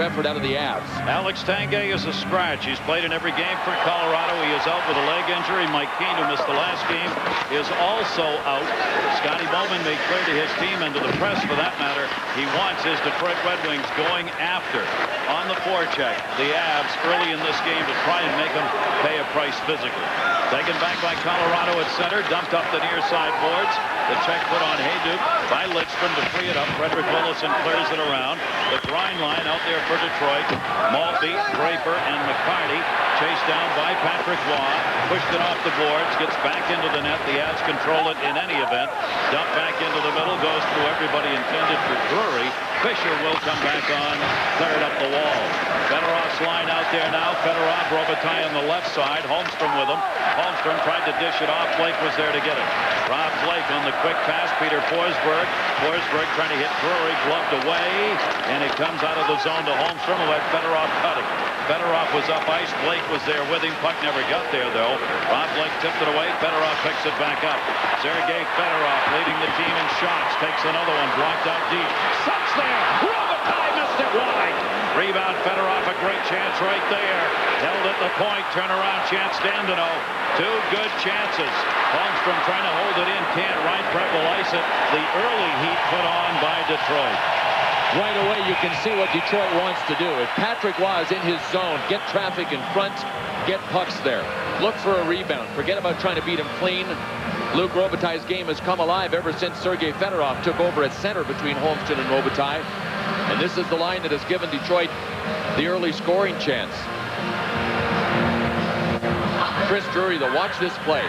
effort out of the Avs. Alex Tanguay is a scratch. He's played in every game for Colorado. He is out with a leg injury. Mike Keane, who missed the last game, is also out. Scotty Bowman made clear to his team and to the press, for that matter, he wants his Detroit Red Wings going after, on the forecheck, the Avs early in this game to try and make them pay a price physically. Taken back by Colorado at center, dumped up the near side boards. The check put on Hayduk by Lidstrom to free it up. Frederick Willison clears it around. The grind line out there for Detroit. Maltby, Draper, and McCarty chased down by Patrick Waugh. Pushed it off the boards, gets back into the net. The Avs control it in any event. Dump back into the middle, goes through everybody intended for Drury. Fisher will come back on, cleared up the wall. Fedorov's line out there now. Fedorov, Robitaille on the left side. Holmstrom with him. Holmstrom tried to dish it off. Blake was there to get it. Rob Blake on the quick pass. Peter Forsberg. Forsberg trying to hit Drury. Gloved away. And it comes out of the zone to Holmstrom, who had Fedorov cutting. Fedorov was up ice. Blake was there with him. Puck never got there, though. Rob Blake tipped it away. Fedorov picks it back up. Sergei Fedorov leading the team in shots. Takes another one. Blocked out deep. Sucks there. Robitaille missed it wide. Rebound Fedorov. A great chance right there. Held at the point. Turnaround chance. Dandino. Two good chances. Holmstrom trying to hold it in. Can't. Reinfeldt will ice it. The early heat put on by Detroit. Right away, you can see what Detroit wants to do. If Patrick Waugh is in his zone, get traffic in front, get pucks there. Look for a rebound. Forget about trying to beat him clean. Luc Robitaille's game has come alive ever since Sergei Fedorov took over at center between Holmstrom and Robitaille. And this is the line that has given Detroit the early scoring chance. Chris Drury, though, watch this play.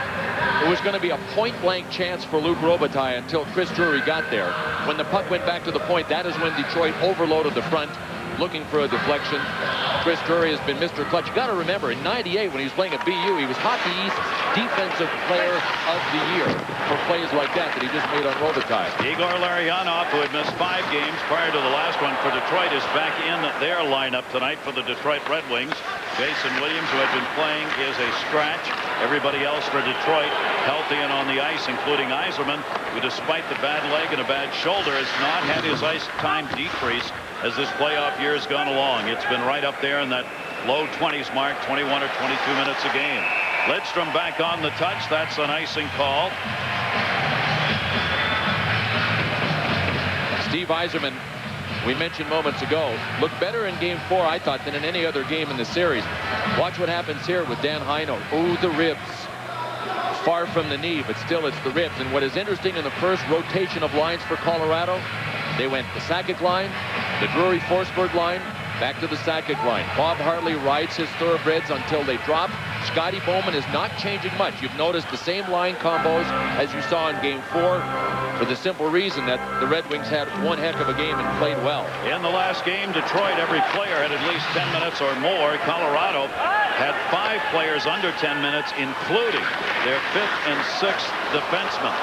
It was going to be a point-blank chance for Luc Robitaille until Chris Drury got there. When the puck went back to the point, that is when Detroit overloaded the front, looking for a deflection. Chris Drury has been Mr. Clutch. You got to remember, in '98, when he was playing at BU, he was Hockey East Defensive Player of the Year for plays like that he just made on Robitaille. Igor Larionov, who had missed 5 games prior to the last one for Detroit, is back in their lineup tonight for the Detroit Red Wings. Jason Williams, who had been playing, is a scratch. Everybody else for Detroit healthy and on the ice, including Yzerman, who, despite the bad leg and a bad shoulder, has not had his ice time decrease as this playoff year has gone along. It's been right up there in that low 20s mark, 21 or 22 minutes a game. Lidstrom back on the touch. That's an icing call. Steve Yzerman, we mentioned moments ago, looked better in Game 4, I thought, than in any other game in the series. Watch what happens here with Dan Heino. Oh, the ribs. Far from the knee, but still it's the ribs. And what is interesting in the first rotation of lines for Colorado, they went the Sakic line, the Drury-Forsberg line, back to the Sakic line. Bob Hartley rides his thoroughbreds until they drop. Scotty Bowman is not changing much. You've noticed the same line combos as you saw in Game 4, for the simple reason that the Red Wings had one heck of a game and played well. In the last game, Detroit, every player had at least 10 minutes or more. Colorado had 5 players under 10 minutes, including their 5th and 6th defensemen.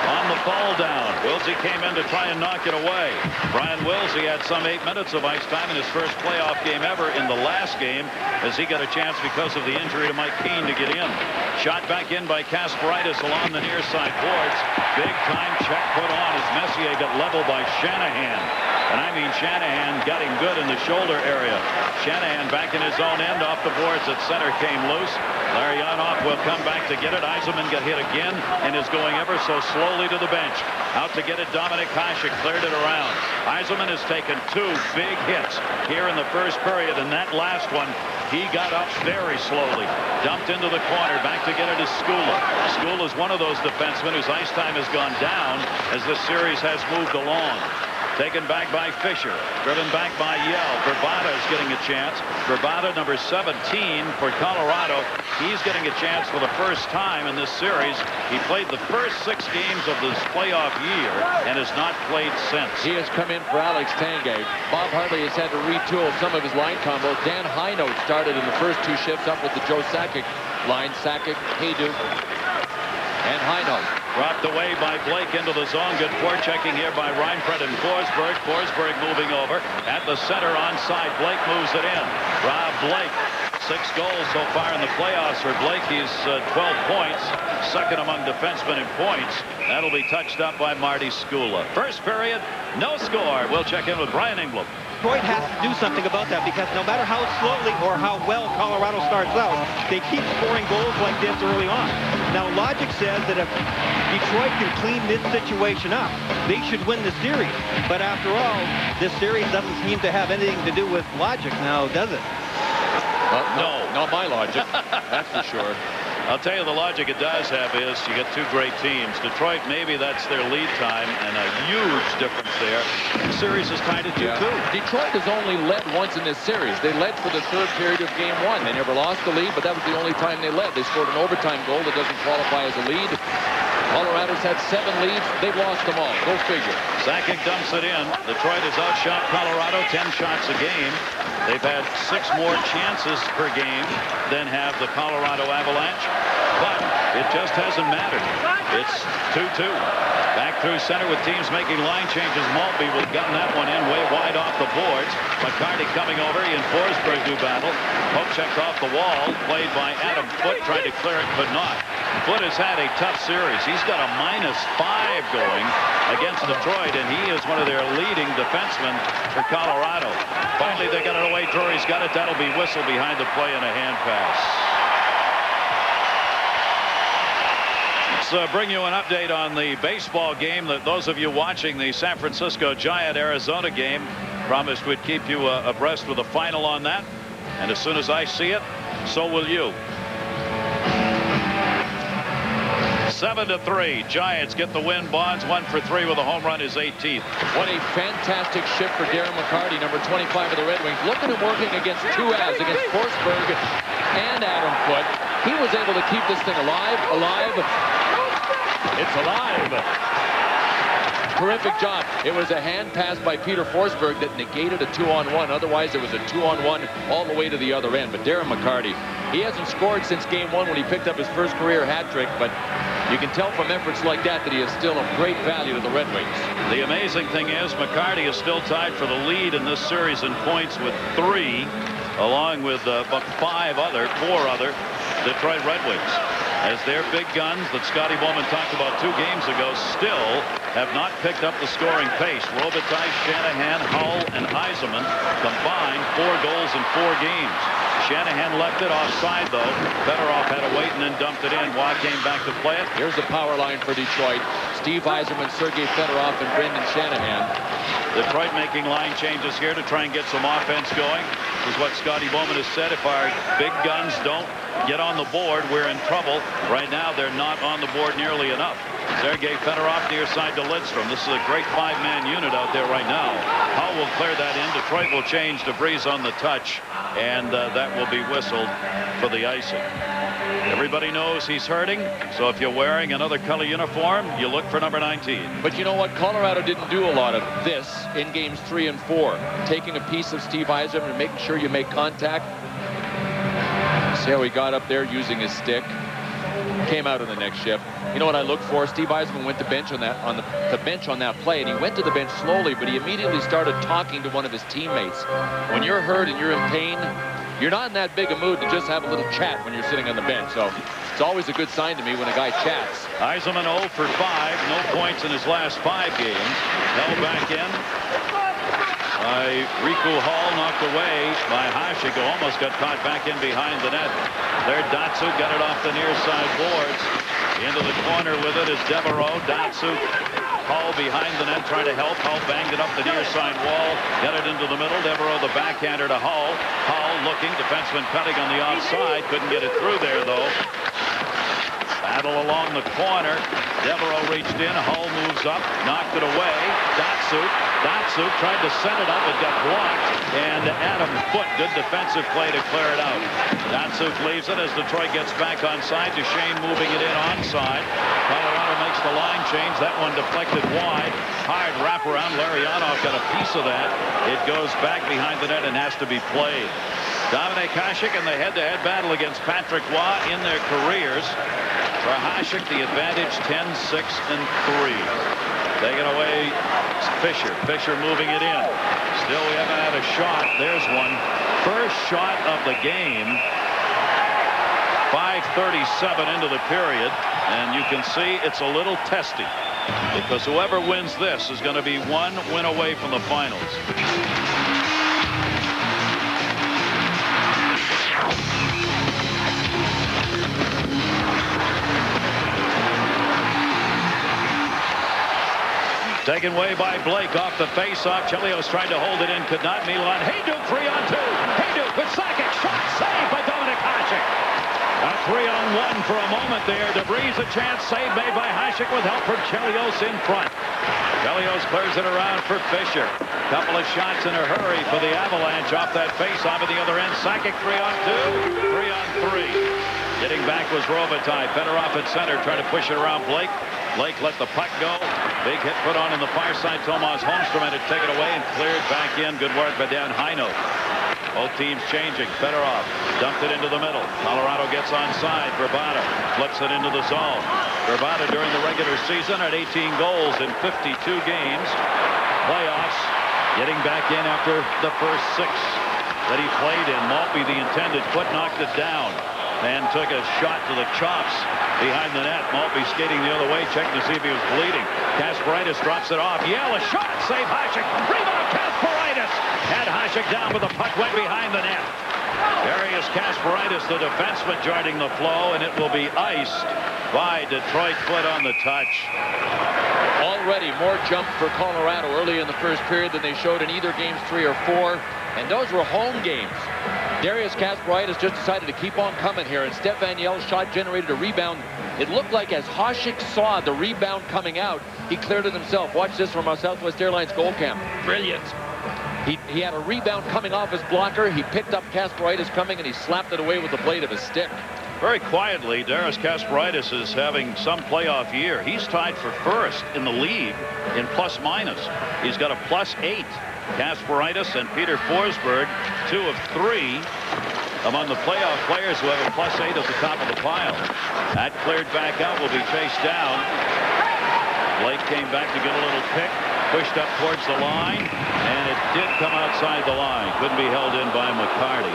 On the fall down, Wilsey came in to try and knock it away. Brian Wilsey had some 8 minutes of ice time in his first playoff game ever in the last game, as he got a chance because of the injury to Mike Keane to get in. Shot back in by Kasparaitis along the near side boards. Big time check put on as Messier got leveled by Shanahan. And I mean, Shanahan got him good in the shoulder area. Shanahan back in his own end, off the boards at center, came loose. Larionov will come back to get it. Yzerman got hit again and is going ever so slowly to the bench. Out to get it, Dominic Hasek cleared it around. Yzerman has taken 2 big hits here in the first period, and that last one, he got up very slowly. Dumped into the corner, back to get it is Skula. Skula is one of those defensemen whose ice time has gone down as this series has moved along. Taken back by Fisher. Driven back by Yell. Verbata is getting a chance. Verbata, number 17 for Colorado. He's getting a chance for the first time in this series. He played the first 6 games of this playoff year and has not played since. He has come in for Alex Tanguay. Bob Hartley has had to retool some of his line combos. Dan Heino started in the first 2 shifts up with the Joe Sakic line. Sakic, Hayduk, and Heino. Dropped away by Blake into the zone. Good forechecking here by Reinfeldt and Forsberg. Forsberg moving over at the center onside. Blake moves it in. Rob Blake, 6 goals so far in the playoffs for Blake. He's 12 points, second among defensemen in points. That'll be touched up by Marty Skula. First period, no score. We'll check in with Brian Engblom. Detroit has to do something about that, because no matter how slowly or how well Colorado starts out, they keep scoring goals like this early on. Now, logic says that if Detroit can clean this situation up, they should win the series. But after all, this series doesn't seem to have anything to do with logic now, does it? No, not my logic. That's for sure. I'll tell you the logic it does have is you get two great teams. Detroit, maybe that's their lead time, and a huge difference there. The series is tied at 2-2. Detroit has only led once in this series. They led for the third period of game one. They never lost the lead, but that was the only time they led. They scored an overtime goal that doesn't qualify as a lead. Colorado's had 7 leads. They've lost them all. Go figure. Sakic dumps it in. Detroit has outshot Colorado 10 shots a game. They've had 6 more chances per game than have the Colorado Avalanche. But it just hasn't mattered. It's 2-2. Back through center with teams making line changes. Maltby will gun that one in way wide off the boards. McCarty coming over. He and Forsberg do battle. Poke checked off the wall. Played by Adam Foote. Tried to clear it, could not. Foote has had a tough series. He's got a -5 going against Detroit, and he is one of their leading defensemen for Colorado. Finally, they got it away. Drury's got it. That'll be whistled behind the play and a hand pass. Let's bring you an update on the baseball game that those of you watching the San Francisco Giant-Arizona game promised we'd keep you abreast with a final on that. And as soon as I see it, so will you. 7-3. Giants get the win. Bonds 1 for 3 with a home run, his 18th. What a fantastic shift for Darren McCarty, number 25 of the Red Wings. Look at him working against 2 Avs, against Forsberg and Adam Foote. He was able to keep this thing alive. It's alive. Terrific job. It was a hand pass by Peter Forsberg that negated a 2-on-1. Otherwise, it was a 2-on-1 all the way to the other end. But Darren McCarty, he hasn't scored since game 1 when he picked up his first career hat trick. But you can tell from efforts like that that he is still of great value to the Red Wings. The amazing thing is McCarty is still tied for the lead in this series in points with 3, along with about 4 other Detroit Red Wings. As their big guns that Scotty Bowman talked about 2 games ago still have not picked up the scoring pace. Robitaille, Shanahan, Hull, and Yzerman combined 4 goals in 4 games. Shanahan left it offside, though. Fedorov had to wait and then dumped it in. Waugh came back to play it. Here's the power line for Detroit. Steve Yzerman, Sergei Fedorov, and Brendan Shanahan. Detroit making line changes here to try and get some offense going. This is what Scotty Bowman has said. If our big guns don't get on the board, we're in trouble. Right now, they're not on the board nearly enough. Sergei Fedorov near side to Lidstrom. This is a great 5-man unit out there right now. Hull will clear that in. Detroit will change to Breeze on the touch, and that will be whistled for the icing. Everybody knows he's hurting, so if you're wearing another color uniform, you look for number 19. But you know what? Colorado didn't do a lot of this in games 3 and 4. Taking a piece of Steve Yzerman and making sure you make contact. See how he got up there using his stick. Came out in the next shift. You know what I look for? Steve Yzerman went to bench on that play, and he went to the bench slowly, but he immediately started talking to one of his teammates. When you're hurt and you're in pain, you're not in that big a mood to just have a little chat when you're sitting on the bench. So it's always a good sign to me when a guy chats. Yzerman 0 for 5, no points in his last 5 games. Held back in by Riku Hall, knocked away by Hasek, who almost got caught back in behind the net. There, Datsuk got it off the near side boards. Into the corner with it is Devereaux. Datsuk, Hall behind the net trying to help. Hull banged it up the near side wall. Got it into the middle. Devereaux the backhander to Hull. Hull looking. Defenseman cutting on the offside. Couldn't get it through there though. Battle along the corner. Devereaux reached in. Hull moves up. Knocked it away. Datsuk tried to set it up. It got blocked. And Adam Foote. Good defensive play to clear it out. Datsuk leaves it as Detroit gets back onside. Duchesne moving it in onside. Colorado makes the line change. That one deflected wide. Hard wraparound. Larionov got a piece of that. It goes back behind the net and has to be played. Dominic Hasek in the head-to-head battle against Patrick Waugh in their careers. For Hasek, the advantage 10-6-3. Taking away Fisher. Fisher moving it in. Still, we haven't had a shot. There's one. First shot of the game. 5:37 into the period. And you can see it's a little testy. Because whoever wins this is going to be 1 win away from the finals. Taken away by Blake off the face-off. Chelios tried to hold it in, could not. Milan. Hayduk 3-on-2. Hayduk with Sakic. Shot saved by Dominik Hasek. A 3-on-1 for a moment there. DeVries a chance. Save made by Hasek with help from Chelios in front. Chelios clears it around for Fisher. Couple of shots in a hurry for the Avalanche off that face-off at the other end. Sakic 3-on-2. 3-on-3. Getting back was Robitaille. Fedorov at center trying to push it around Blake. Blake let the puck go. Big hit put on in the far side. Tomas Holmstrom had to take it away and cleared back in. Good work by Dan Heino. Both teams changing. Fedorov dumped it into the middle. Colorado gets onside. Vrbata flips it into the zone. Vrbata during the regular season had 18 goals in 52 games. Playoffs getting back in after the first 6 that he played in. Maltby, the intended foot, knocked it down and took a shot to the chops behind the net. Maltby skating the other way, checking to see if he was bleeding. Kasparaitis drops it off. Yell, a shot, save Hasek. Rebound, Kasparaitis. Had Hasek down, but the puck went behind the net. Darius Kasparaitis, the defenseman, joining the flow, and it will be iced by Detroit. Foot on the touch. Already more jump for Colorado early in the first period than they showed in either games 3 or 4. And those were home games. Darius Kasparaitis just decided to keep on coming here, and Stefan Yell's shot generated a rebound. It looked like as Hasek saw the rebound coming out, he cleared it himself. Watch this from our Southwest Airlines goal cam. Brilliant. He had a rebound coming off his blocker. He picked up Kasparaitis coming, and he slapped it away with the blade of his stick. Very quietly, Darius Kasparaitis is having some playoff year. He's tied for first in the league in plus-minus. He's got a +8. Kasparaitis and Peter Forsberg, 2 of 3 among the playoff players who have a +8 at the top of the pile. That cleared back out, will be chased down. Blake came back to get a little pick, pushed up towards the line, and it did come outside the line. Couldn't be held in by McCarty.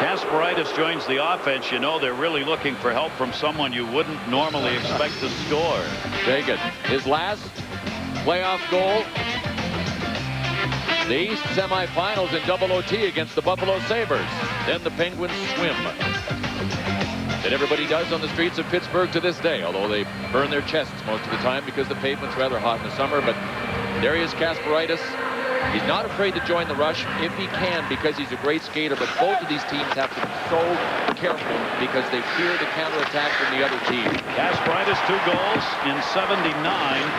Kasparaitis joins the offense. You know they're really looking for help from someone you wouldn't normally expect to score. Very good. His last playoff goal, the East semifinals in double OT against the Buffalo Sabres. Then the Penguins swim. That everybody does on the streets of Pittsburgh to this day, although they burn their chests most of the time because the pavement's rather hot in the summer. But Darius Kasparaitis, he's not afraid to join the rush if he can, because he's a great skater. But both of these teams have to be so careful because they fear the counterattack from the other team. Kasparaitis 2 goals in 79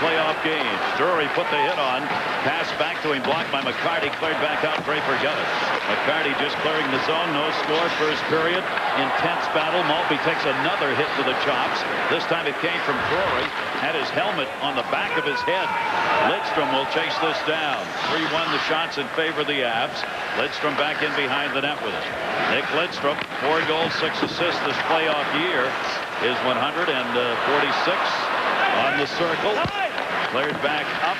playoff games. Drury put the hit on. Pass back to him, blocked by McCarty. Cleared back out. Draper got it. McCarty just clearing the zone. No score first period. Intense battle. Maltby takes another hit to the chops. This time it came from Drury. Had his helmet on the back of his head. Lidstrom will chase this down. 3-1 the shots in favor of the Avs. Lidstrom back in behind the net with it. Nick Lidstrom, 4 goals, 6 assists this playoff year. Is 146 on the circle. Cleared back up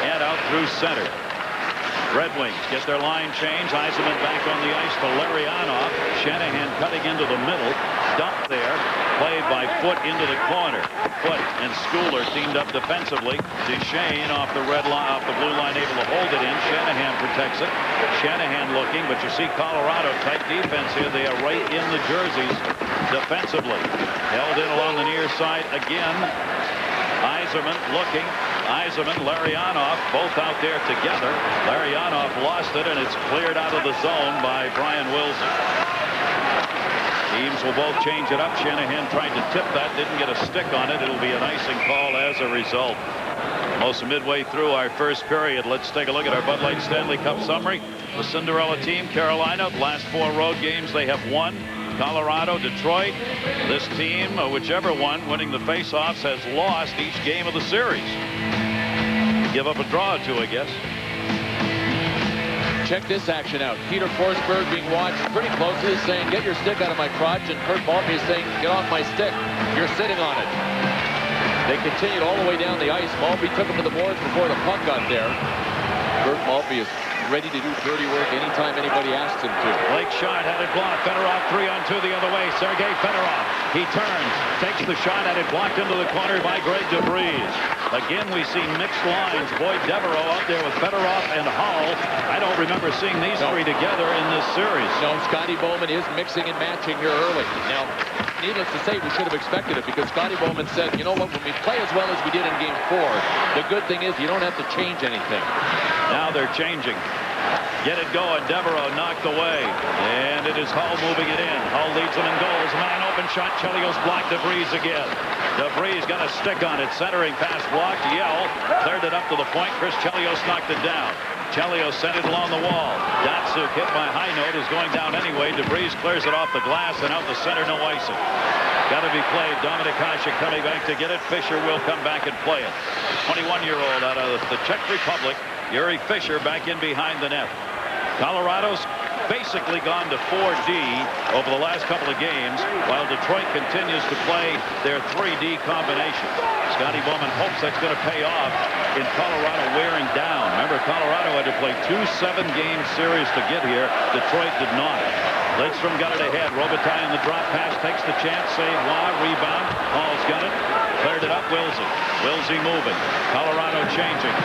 and out through center. Redwings get their line change. Yzerman back on the ice to Larionov. Shanahan cutting into the middle. Dumped there. Played by Foot into the corner. Foot and Schooler teamed up defensively. Duchesne off the red line, off the blue line, able to hold it in. Shanahan protects it. Shanahan looking, but you see Colorado tight defense here. They are right in the jerseys defensively. Held in along the near side again. Yzerman looking. Yzerman, Larionov, both out there together. Larionov lost it, and it's cleared out of the zone by Brian Wilson. Teams will both change it up. Shanahan tried to tip that, didn't get a stick on it. It'll be an icing call as a result. Almost midway through our first period. Let's take a look at our Bud Light Stanley Cup summary. The Cinderella team, Carolina, the last 4 road games they have won. Colorado, Detroit. This team, whichever one, winning the faceoffs, has lost each game of the series. Give up a draw or 2, I guess. Check this action out. Peter Forsberg being watched pretty closely, saying, "Get your stick out of my crotch," and Kurt Maltby is saying, "Get off my stick. You're sitting on it." They continued all the way down the ice. Maltby took him to the boards before the puck got there. Kurt Maltby is ready to do dirty work anytime anybody asks him to. Blake shot, had it blocked. Fedorov 3-on-2 the other way. Sergei Fedorov. He turns, takes the shot, had it blocked into the corner by Greg DeVries. Again, we see mixed lines. Boyd Devereaux out there with Fedorov and Hall. I don't remember seeing these three together in this series. No, Scotty Bowman is mixing and matching here early. Now, needless to say, we should have expected it because Scotty Bowman said, you know what, when we play as well as we did in Game 4, the good thing is you don't have to change anything. Now they're changing. Get it going. Devereaux knocked away. And it is Hull moving it in. Hull leads them in goals. Man open shot. Chelios blocked. DeVries again. DeVries got a stick on it. Centering pass blocked. Yell cleared it up to the point. Chris Chelios knocked it down. Chelios sent it along the wall. Datsuk hit by High Note is going down anyway. DeVries clears it off the glass and out the center. No icing. Got to be played. Dominik Hasek coming back to get it. Fisher will come back and play it. 21-year-old out of the Czech Republic. Yuri Fisher back in behind the net. Colorado's basically gone to 4D over the last couple of games, while Detroit continues to play their 3D combination. Scotty Bowman hopes that's going to pay off in Colorado wearing down. Remember, Colorado had to play 2 7-game series to get here. Detroit did not. Lidstrom got it ahead. Robitaille in the drop pass takes the chance. Save Waugh. Rebound. Hall's got it. Cleared it up. Wilsey. Wilsey moving. Colorado changing.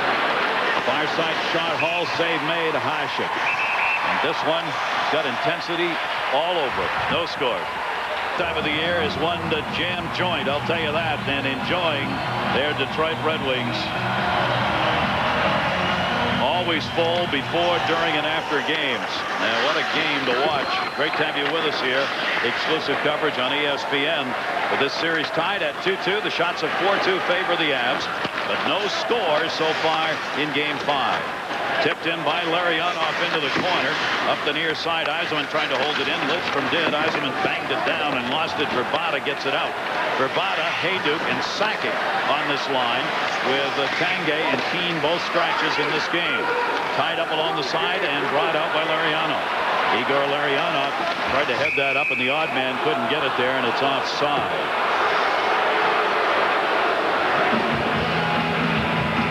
Far side shot. Hall save made. Hasek. And this one got intensity all over it. No score. Time of the year is one to jam joint, I'll tell you that, and enjoying their Detroit Red Wings. Always full before, during, and after games. Now, what a game to watch. Great to have you with us here. Exclusive coverage on ESPN. With this series tied at 2-2, the shots of 4-2 favor the Avs, but no score so far in Game 5. Tipped in by Larionov into the corner. Up the near side, Yzerman trying to hold it in. Lidstrom did. Yzerman banged it down and lost it. Verbata gets it out. Verbata, Hayduk, and Sakic on this line with Tanguay and Keane both scratches in this game. Tied up along the side and brought out by Larionov. Igor Larionov tried to head that up, and the odd man couldn't get it there, and it's offside.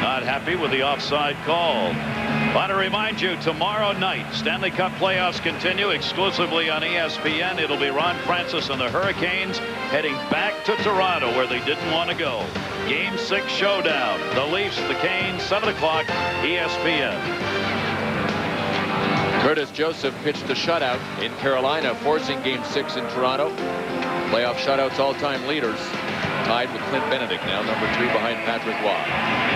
Not happy with the offside call. Want to remind you, tomorrow night, Stanley Cup playoffs continue exclusively on ESPN. It'll be Ron Francis and the Hurricanes heading back to Toronto, where they didn't want to go. Game 6 showdown. The Leafs, the Canes, 7 o'clock, ESPN. Curtis Joseph pitched the shutout in Carolina, forcing Game 6 in Toronto. Playoff shutouts all-time leaders, tied with Clint Benedict, now number 2 behind Patrick Waugh.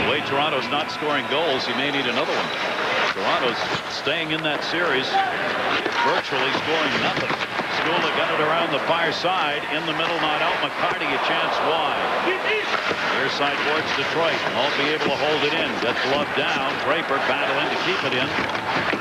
The way Toronto's not scoring goals, he may need another one. Toronto's staying in that series, virtually scoring nothing. Skula got it around the far side. In the middle, not out. McCarty a chance wide. Near side boards Detroit. Won't be able to hold it in. Gets Love down. Draper battling to keep it in.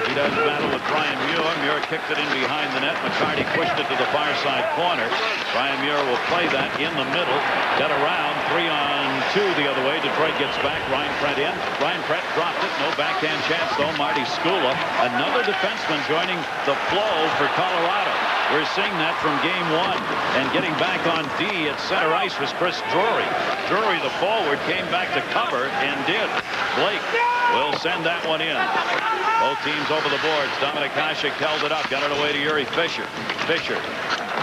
He does battle with Brian Muir. Muir kicked it in behind the net. McCarty pushed it to the far side corner. Brian Muir will play that in the middle. Got around. 3-on-2 the other way. Detroit gets back. Ryan Prent in. Ryan Prent dropped it. No backhand chance though. Marty Skula, another defenseman joining the flow for Colorado. We're seeing that from Game 1. And getting back on D at center ice was Chris Drury. Drury, the forward, came back to cover and did. Blake will send that one in. Both teams over the boards. Dominik Hasek held it up. Got it away to Yuri Fisher. Fisher.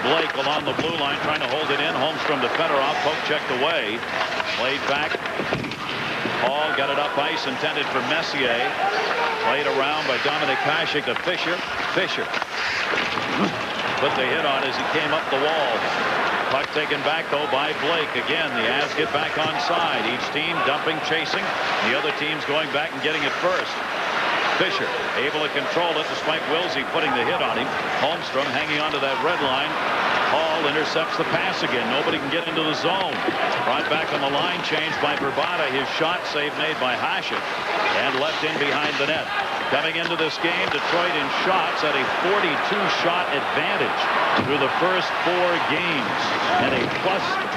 Blake along the blue line trying to hold it in. Holmstrom to Fedorov. Poke checked away. Played back. Hall got it up ice. Intended for Messier. Played around by Dominik Hasek to Fisher. Fisher. Put the hit on as he came up the wall. Puck taken back, though, by Blake. Again, the Avs get back on side. Each team dumping, chasing. The other team's going back and getting it first. Fisher able to control it despite Wilsey putting the hit on him. Holmstrom hanging onto that red line. Hall intercepts the pass again. Nobody can get into the zone. Brought back on the line change by Verbata. His shot save made by Hasek. And left in behind the net. Coming into this game, Detroit in shots at a 42-shot advantage through the first 4 games. And a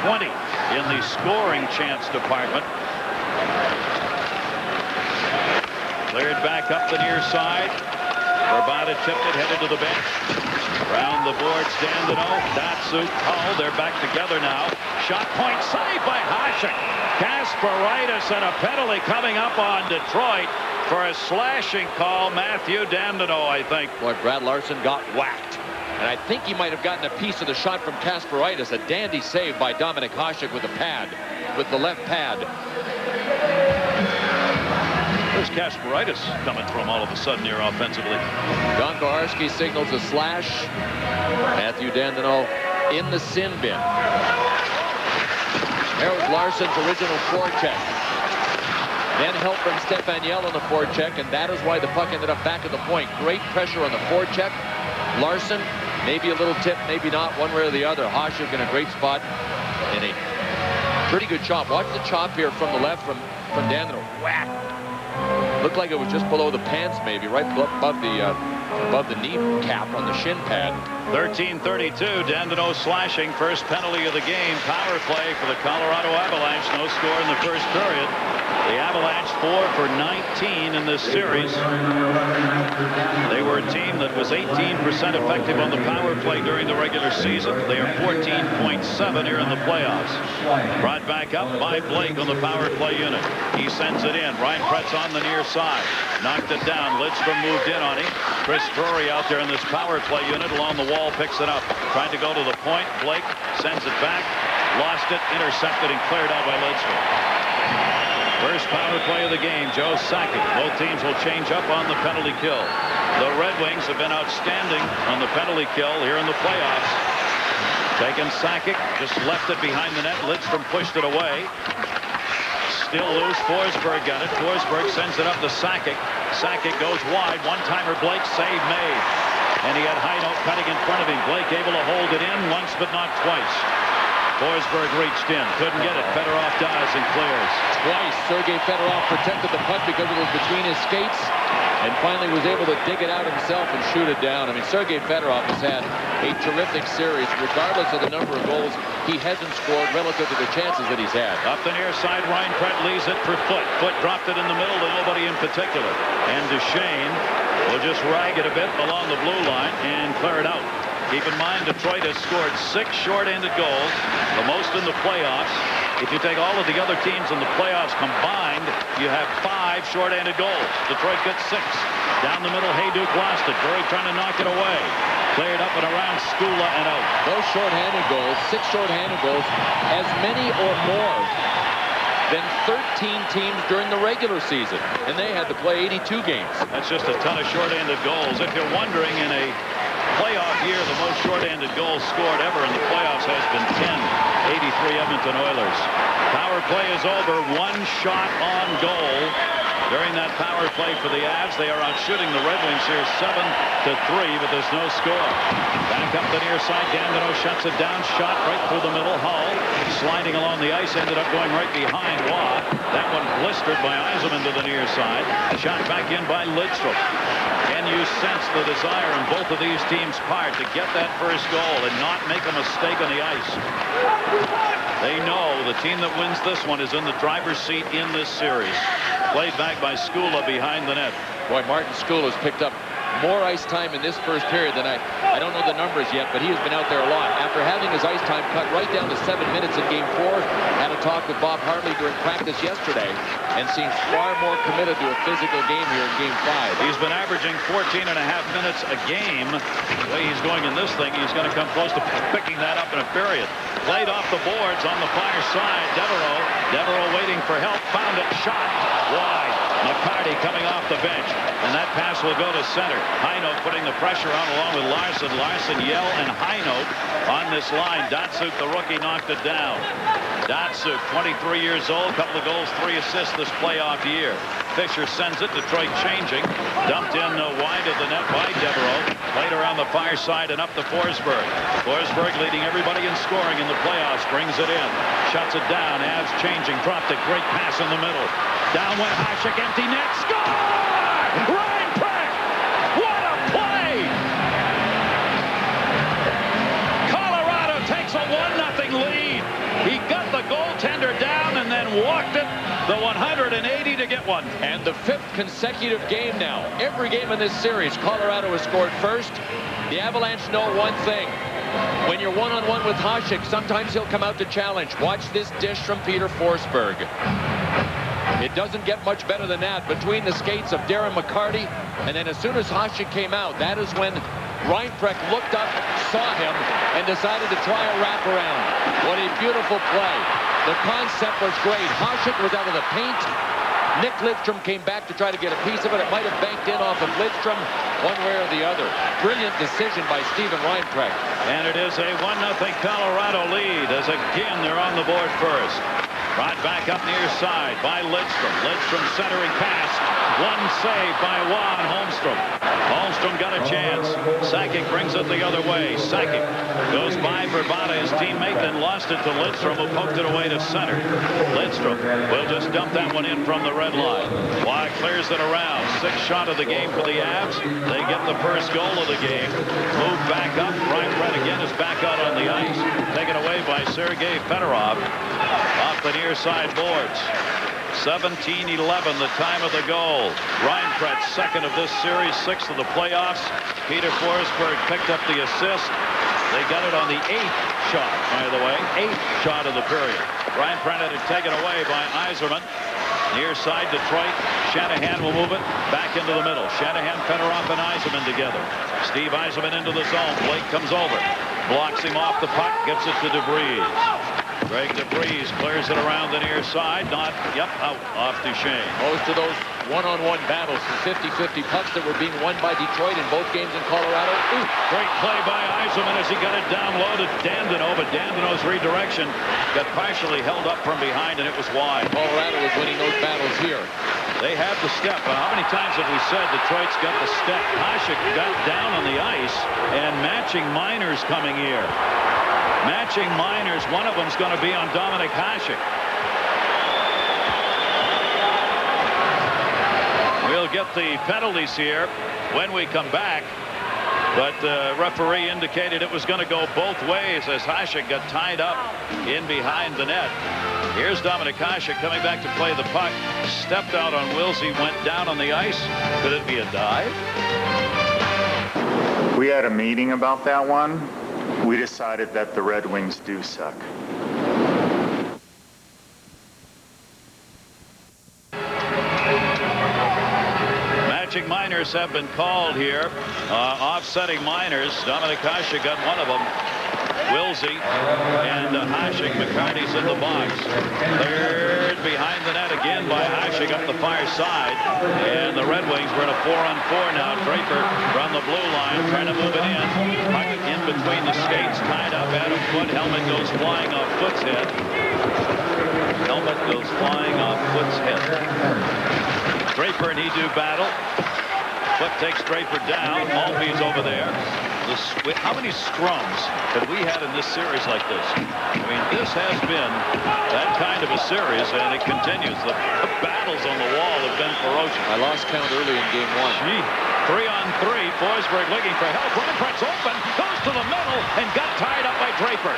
+20 in the scoring chance department. Cleared back up the near side. Verbata tipped it, headed to the bench. Around the boards, Dandino, Datsuk, Hull. They're back together now. Shot point saved by Hasek. Kasparaitis and a penalty coming up on Detroit for a slashing call. Matthew Dandino, I think. Boy, Brad Larson got whacked. And I think he might have gotten a piece of the shot from Kasparaitis. A dandy save by Dominik Hasek with the pad, with the left pad. Where's Kasparaitis coming from all of a sudden here offensively? Don Koharski signals a slash. Matthew Dandino in the sin bin. There was Larson's original forecheck. Then help from Stefaniel on the forecheck, and that is why the puck ended up back at the point. Great pressure on the forecheck. Larson, maybe a little tip, maybe not, one way or the other. Hasek in a great spot, and a pretty good chop. Watch the chop here from the left from Dandino. Whack! Looked like it was just below the pants, maybe, right above the knee cap on the shin pad. 13:32, Dandino slashing, first penalty of the game. Power play for the Colorado Avalanche. No score in the first period. The Avalanche 4 for 19 in this series. They were a team that was 18% effective on the power play during the regular season. They are 14.7 here in the playoffs. Brought back up by Blake on the power play unit. He sends it in. Ryan Pretz on the near side. Knocked it down. Lidstrom moved in on him. Chris Drury out there in this power play unit along the wall picks it up. Tried to go to the point. Blake sends it back. Lost it. Intercepted and cleared out by Lidstrom. First power play of the game, Joe Sakic. Both teams will change up on the penalty kill. The Red Wings have been outstanding on the penalty kill here in the playoffs. Taking Sakic, just left it behind the net. Lidstrom pushed it away. Still loose. Forsberg got it. Forsberg sends it up to Sakic. Sakic goes wide. One-timer Blake, save made. And he had Heinold cutting in front of him. Blake able to hold it in once but not twice. Forsberg reached in, couldn't get it. Fedorov dives and clears. Twice, Sergei Fedorov protected the puck because it was between his skates, and finally was able to dig it out himself and shoot it down. I mean, Sergei Fedorov has had a terrific series. Regardless of the number of goals he hasn't scored relative to the chances that he's had. Up the near side, Ryan Pratt leaves it for Foot. Foot dropped it in the middle to nobody in particular. And Duchesne will just rag it a bit along the blue line and clear it out. Keep in mind, Detroit has scored 6 short-handed goals, the most in the playoffs. If you take all of the other teams in the playoffs combined, you have 5 short-handed goals. Detroit gets 6. Down the middle, Hayduk lost it. Drury trying to knock it away. Cleared up and around Skula and out. Those short-handed goals, 6 short-handed goals, as many or more than 13 teams during the regular season, and they had to play 82 games. That's just a ton of short-handed goals. If you're wondering, in a playoff year, the most short-handed goals scored ever in the playoffs has been 10. 83 Edmonton Oilers. Power play is over. 1 shot on goal during that power play for the Avs. They are outshooting the Red Wings here 7-3, but there's no score. Back up the near side. Gambino shuts it down. Shot right through the middle. Hull sliding along the ice, ended up going right behind Waugh. That one blistered by Yzerman to the near side. Shot back in by Lidstrom. Can you sense the desire in both of these teams' part to get that first goal and not make a mistake on the ice? They know the team that wins this one is in the driver's seat in this series. Played back by Skula behind the net. Boy, Martin Skula's picked up more ice time in this first period than I don't know the numbers yet, but he has been out there a lot. After having his ice time cut right down to 7 minutes in Game 4, had a talk with Bob Hartley during practice yesterday, and seems far more committed to a physical game here in Game 5. He's been averaging 14.5 minutes a game. The way he's going in this thing, he's going to come close to picking that up in a period. Played off the boards on the far side. Devereaux waiting for help. Found it. Shot wide. McCarty coming off the bench. And that pass will go to center. Heinold putting the pressure on along with Larson. Larson, Yell, and Heinold on this line. Datsuk, the rookie, knocked it down. Datsuk, 23 years old. Couple of goals, 3 assists this playoff year. Fisher sends it. Detroit changing. Dumped in wide of the net by Devereaux. Played around the far side and up to Forsberg. Forsberg leading everybody in scoring in the playoffs. Brings it in. Shuts it down. Avs changing. Dropped it. Great pass in the middle. Down went Hasek. Empty net. Score! Ryan Pratt! What a play! Colorado takes a 1-0 lead. He got the goaltender down and then walked it the 180 to get one. And the 5th consecutive game now. Every game in this series, Colorado has scored first. The Avalanche know one thing. When you're one-on-one with Hasek, sometimes he'll come out to challenge. Watch this dish from Peter Forsberg. It doesn't get much better than that. Between the skates of Darren McCarty, and then as soon as Hasek came out, that is when Reinprecht looked up, saw him, and decided to try a wraparound. What a beautiful play. The concept was great. Hasek was out of the paint. Nick Lidstrom came back to try to get a piece of it. It might have banked in off of Lidstrom one way or the other. Brilliant decision by Steven Reinprecht. And it is a 1-0 Colorado lead as again they're on the board first. Brought back up near side by Lidstrom. Lidstrom centering pass. One save by Juan Holmstrom. Holmstrom got a chance. Sakic brings it the other way. Sakic goes by Verbata, his teammate, then lost it to Lidstrom, who poked it away to center. Lidstrom will just dump that one in from the red line. Wyatt clears it around. 6th shot of the game for the Avs. They get the first goal of the game. Move back up. Reinprecht again is back out on the ice. Taken away by Sergei Fedorov. Off the near side boards. 17-11 the time of the goal. Reinprecht second of this series, 6th of the playoffs. Peter Forsberg picked up the assist. They got it on the 8th shot, by the way. 8th shot of the period. Reinprecht had it taken away by Yzerman. Near side Detroit. Shanahan will move it back into the middle. Shanahan, Fedorov, and Yzerman together. Steve Yzerman into the zone. Blake comes over. Blocks him off the puck. Gives it to DeVries. Greg DeVries clears it around the near side. Not, out off Duchesne. Most of those one-on-one battles, 50-50 pucks that were being won by Detroit in both games in Colorado. Ooh, great play by Yzerman as he got it down low to Dandino, but Dandino's redirection got partially held up from behind, and it was wide. Colorado was winning those battles here. They have the step. How many times have we said Detroit's got the step? Hasek got down on the ice, and matching Miners coming here. Matching Miners, one of them's going to be on Dominic Hasek. We'll get the penalties here when we come back. But the referee indicated it was going to go both ways as Hasek got tied up in behind the net. Here's Dominic Hasek coming back to play the puck. Stepped out on Wilsey, went down on the ice. Could it be a dive? We had a meeting about that one. We decided that the Red Wings do suck. Matching Miners have been called here. Offsetting Miners. Dominic Hasek got one of them. Wilsey and Hasek. McCarty's in the box. Cleared behind the net again by Hasek up the far side. And the Red Wings were in a 4-on-4 now. Draper from the blue line trying to move it in. Puck in between the skates. Tied up. Adam Foote. Helmet goes flying off Foote's head. Helmet goes flying off Foote's head. Draper and he do battle. Foote takes Draper down. Maltby's over there. How many scrums have we had in this series like this? I mean, this has been that kind of a series, and it continues. The battles on the wall have been ferocious. I lost count early in game 1. Gee, 3-on-3. Forsberg looking for help. Reinprecht's open, goes to the middle, and got tied up by Draper.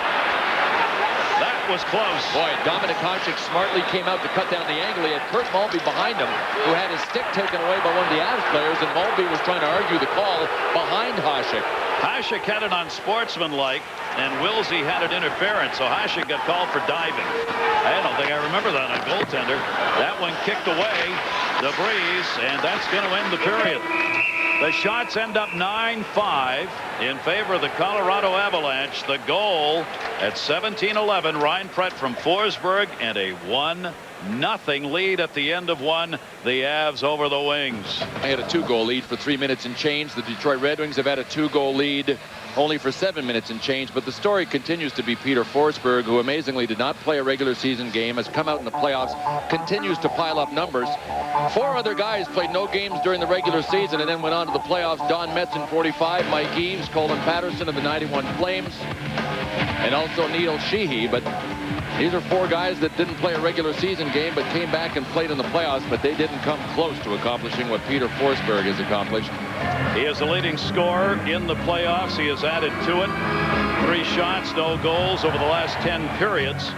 That was close. Boy, Dominic Hasek smartly came out to cut down the angle. He had Kurt Maltby behind him, who had his stick taken away by one of the Avs players, and Maltby was trying to argue the call behind Hasek. Hasek had it on sportsmanlike, and Wilsey had it interference, so Hasek got called for diving. I don't think I remember that on goaltender. That one kicked away, DeVries, and that's going to end the period. The shots end up 9-5 in favor of the Colorado Avalanche. The goal at 17-11, Reinprecht from Forsberg, and a 1-0 lead at the end of one. The Avs over the Wings. They had a 2-goal lead for 3 minutes and change. The Detroit Red Wings have had a 2-goal lead only for 7 minutes and change. But the story continues to be Peter Forsberg, who amazingly did not play a regular season game, has come out in the playoffs, continues to pile up numbers. 4 other guys played no games during the regular season and then went on to the playoffs. Don Metz in 45, Mike Eaves, Colin Patterson of the 91 Flames, and also Neil Sheehy. But these are 4 guys that didn't play a regular season game but came back and played in the playoffs, but they didn't come close to accomplishing what Peter Forsberg has accomplished. He is the leading scorer in the playoffs. He has added to it. 3 shots, no goals over the last 10 periods.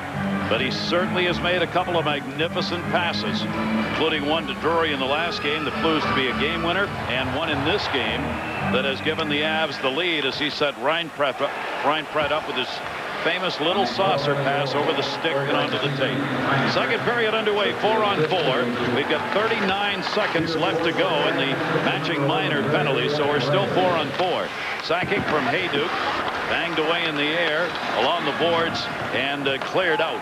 But he certainly has made a couple of magnificent passes, including one to Drury in the last game that proves to be a game winner, and one in this game that has given the Avs the lead as he set Reinprecht up with his famous little saucer pass over the stick and onto the tape. Second period underway, 4-on-4. We've got 39 seconds left to go in the matching minor penalty, so we're still 4-on-4. Sakic from Hayduk, banged away in the air along the boards and cleared out.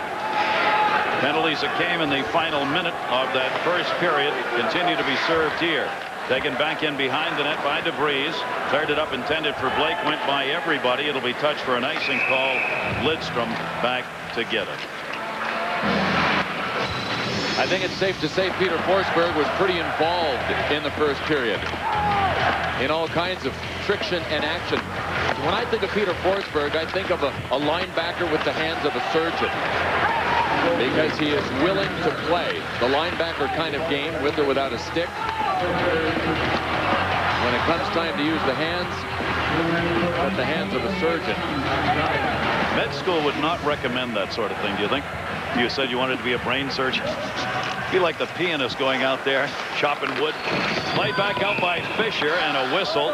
Penalties that came in the final minute of that first period continue to be served here. Taken back in behind the net by DeVries. Cleared it up, intended for Blake. Went by everybody. It'll be touched for an icing call. Lidstrom back to get it. I think it's safe to say Peter Forsberg was pretty involved in the first period in all kinds of friction and action. When I think of Peter Forsberg, I think of a linebacker with the hands of a surgeon, because he is willing to play the linebacker kind of game with or without a stick. When it comes time to use the hands, at the hands of a surgeon. Med school would not recommend that sort of thing, do you think? You said you wanted to be a brain surgeon. Be like the pianist going out there chopping wood. Played back out by Fisher, and a whistle.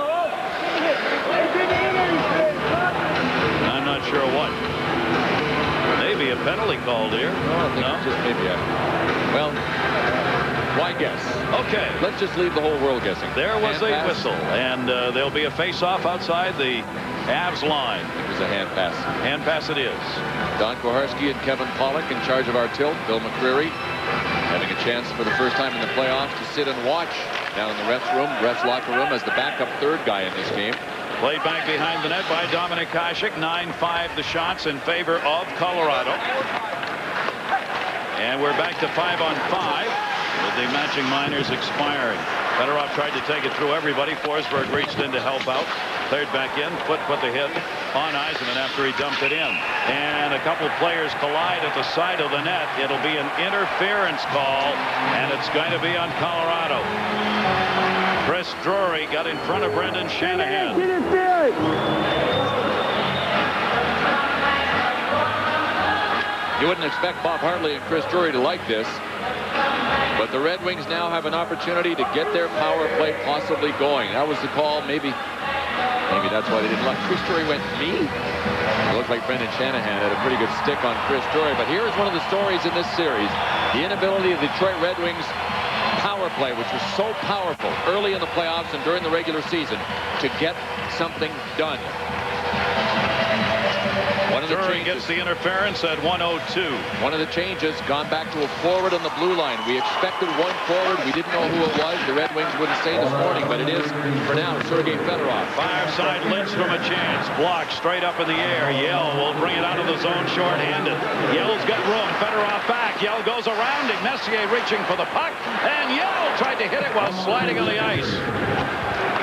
I'm not sure what. Maybe a penalty called here. No, just maybe well, why guess? Okay, let's just leave the whole world guessing. There was a whistle, and there'll be a face-off outside the Avs line. It was a hand pass. Hand pass it is. Don Koharski and Kevin Pollock in charge of our tilt. Bill McCreary having a chance for the first time in the playoffs to sit and watch down in the refs locker room as the backup third guy in this game. Played back behind the net by Dominik Hasek. 9-5 the shots in favor of Colorado. And we're back to 5-on-5 with the matching minors expiring. Fedorov tried to take it through everybody. Forsberg reached in to help out. Cleared back in. Put the hit on Yzerman after he dumped it in. And a couple players collide at the side of the net. It'll be an interference call, and it's going to be on Colorado. Chris Drury got in front of Brendan Shanahan. You wouldn't expect Bob Hartley and Chris Drury to like this, but the Red Wings now have an opportunity to get their power play possibly going. That was the call. Maybe that's why they didn't like. Chris Drury went, me? It looked like Brendan Shanahan had a pretty good stick on Chris Drury. But here's one of the stories in this series. The inability of the Detroit Red Wings power play, which was so powerful early in the playoffs and during the regular season, to get something done. One of the Drury changes gets the interference at 1:02. One of the changes, gone back to a forward on the blue line. We expected one forward. We didn't know who it was. The Red Wings wouldn't say this morning, but it is, for now, Sergei Fedorov. Far side, Lidstrom a chance. Blocked straight up in the air. Yell will bring it out of the zone short-handed. Yell's got room. Fedorov back. Yell goes around him. Messier reaching for the puck, and Yell tried to hit it while sliding on the ice.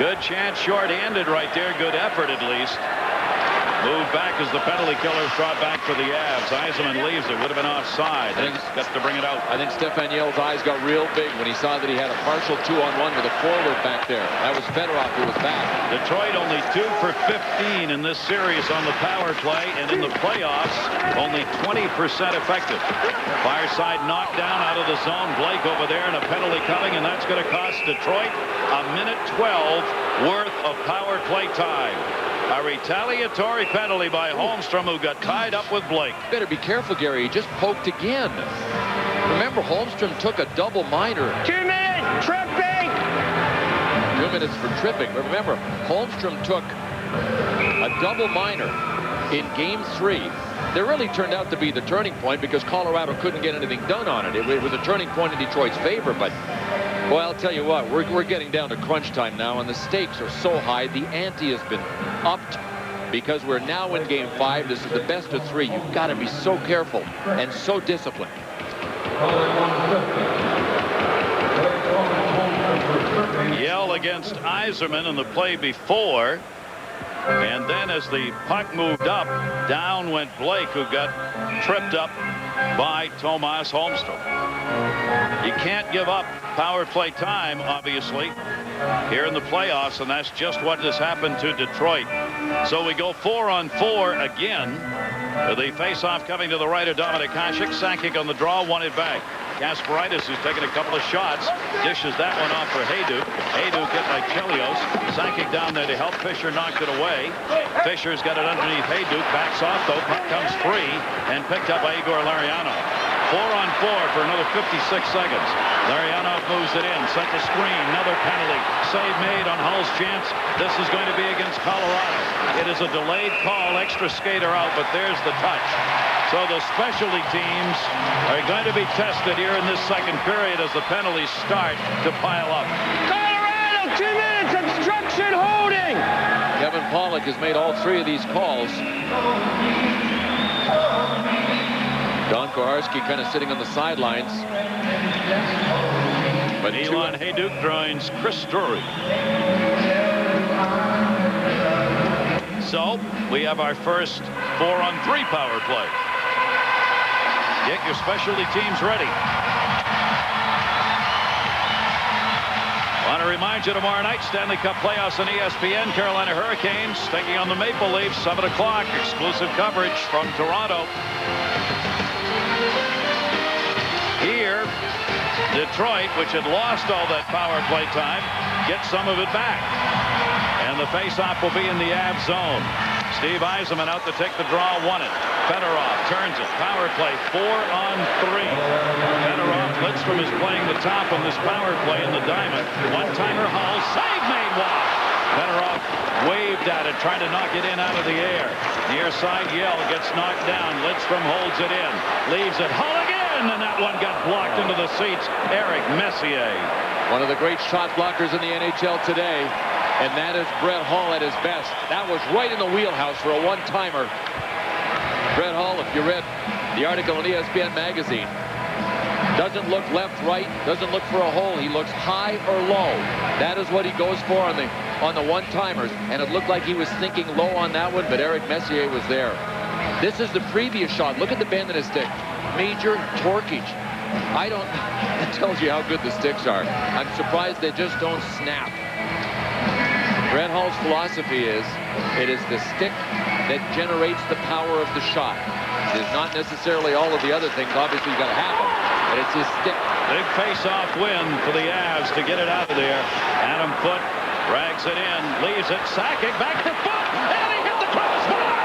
Good chance short-handed right there. Good effort at least. Moved back as the penalty killer's brought back for the Avs. Yzerman leaves it. Would have been offside. He's got to bring it out. I think Stefan Yell's eyes got real big when he saw that he had a partial 2-on-1 with a forward back there. That was Fedorov who was back. Detroit only 2 for 15 in this series on the power play, and in the playoffs, only 20% effective. Fire side knocked down out of the zone. Blake over there, and a penalty coming, and that's going to cost Detroit a minute 12 worth of power play time. A retaliatory penalty by Holmstrom, who got tied up with Blake. Better be careful, Gary. He just poked again. Remember, Holmstrom took a double minor. 2 minutes, tripping! 2 minutes for tripping. But remember, Holmstrom took a double minor in Game 3. That really turned out to be the turning point because Colorado couldn't get anything done on it. It was a turning point in Detroit's favor, but well, I'll tell you what, we're getting down to crunch time now, and the stakes are so high. The ante has been upped because we're now in Game 5. This is the best of 3. You've got to be so careful and so disciplined. Yell against Yzerman in the play before. And then as the puck moved up, down went Blake, who got tripped up by Tomas Holmstrom. You can't give up power play time, obviously, here in the playoffs, and that's just what has happened to Detroit. So we go 4-on-4 again. The face-off coming to the right of Dominik Hasek. Sakic on the draw, won it back. Kasparaitis, who's taken a couple of shots, dishes that one off for Hayduk. Hayduk hit by Chelios. Sakic down there to help. Fisher knocked it away. Fisher's got it underneath Hayduk. Backs off, though. Puck comes free and picked up by Igor Larionov. 4-on-4 for another 56 seconds. Larionov moves it in. Sent the screen. Another penalty. Save made on Hull's chance. This is going to be against Colorado. It is a delayed call. Extra skater out, but there's the touch. So the specialty teams are going to be tested here in this second period as the penalties start to pile up. Colorado, 2 minutes, obstruction, holding. Kevin Pollock has made all 3 of these calls. Don Koharski kind of sitting on the sidelines. But Elon Hayduk joins Chris Drury. So we have our first 4-on-3 power play. Get your specialty teams ready. Want to remind you tomorrow night, Stanley Cup playoffs on ESPN. Carolina Hurricanes taking on the Maple Leafs, 7 o'clock. Exclusive coverage from Toronto. Here, Detroit, which had lost all that power play time, gets some of it back. And the face-off will be in the Av zone. Steve Yzerman out to take the draw, won it. Fedorov turns it. Power play, 4-on-3. Fedorov, Lidstrom is playing the top on this power play in the diamond. One-timer Hull, save made wide. Fedorov waved at it, trying to knock it in out of the air. Near side Yell gets knocked down. Lidstrom holds it in. Leaves it. Hull again, and that one got blocked into the seats. Eric Messier. one of the great shot blockers in the NHL today. And that is Brett Hull at his best. That was right in the wheelhouse for a one-timer. Brett Hull, if you read the article in ESPN magazine, doesn't look left, right, doesn't look for a hole. He looks high or low. That is what he goes for on the one-timers. And it looked like he was thinking low on that one, but Eric Messier was there. This is the previous shot. Look at the bend in his stick. Major torquage. That tells you how good the sticks are. I'm surprised they just don't snap. Brett Hull's philosophy is, it is the stick that generates the power of the shot. It is not necessarily all of the other things. Obviously, you've got to have them, but it's his stick. Big face-off win for the Avs to get it out of there. Adam Foote drags it in, leaves it, Sakic back to Foote, and he hit the crossbar!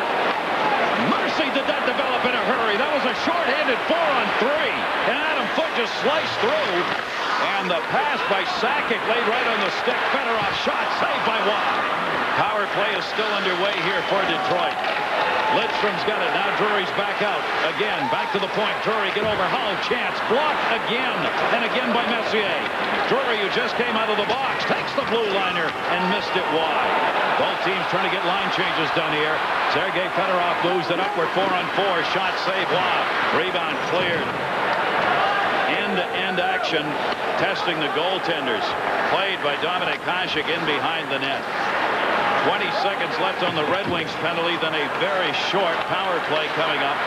Mercy, did that develop in a hurry. That was a short-handed 4-on-3, and Adam Foote just sliced through. And the pass by Sakic laid right on the stick. Fedorov shot, saved by Watt. Power play is still underway here for Detroit. Lidstrom's got it. Now Drury's back out. Again, back to the point. Drury get over Hull. Chance. Blocked again. And again by Messier. Drury, who just came out of the box, takes the blue liner and missed it wide. Both teams trying to get line changes done here. Sergei Fedorov moves it upward. 4-on-4. Shot saved. Watt. Rebound cleared. End-to-end action, testing the goaltenders. Played by Dominik Hasek in behind the net. 20 seconds left on the Redwings penalty, then a very short power play coming up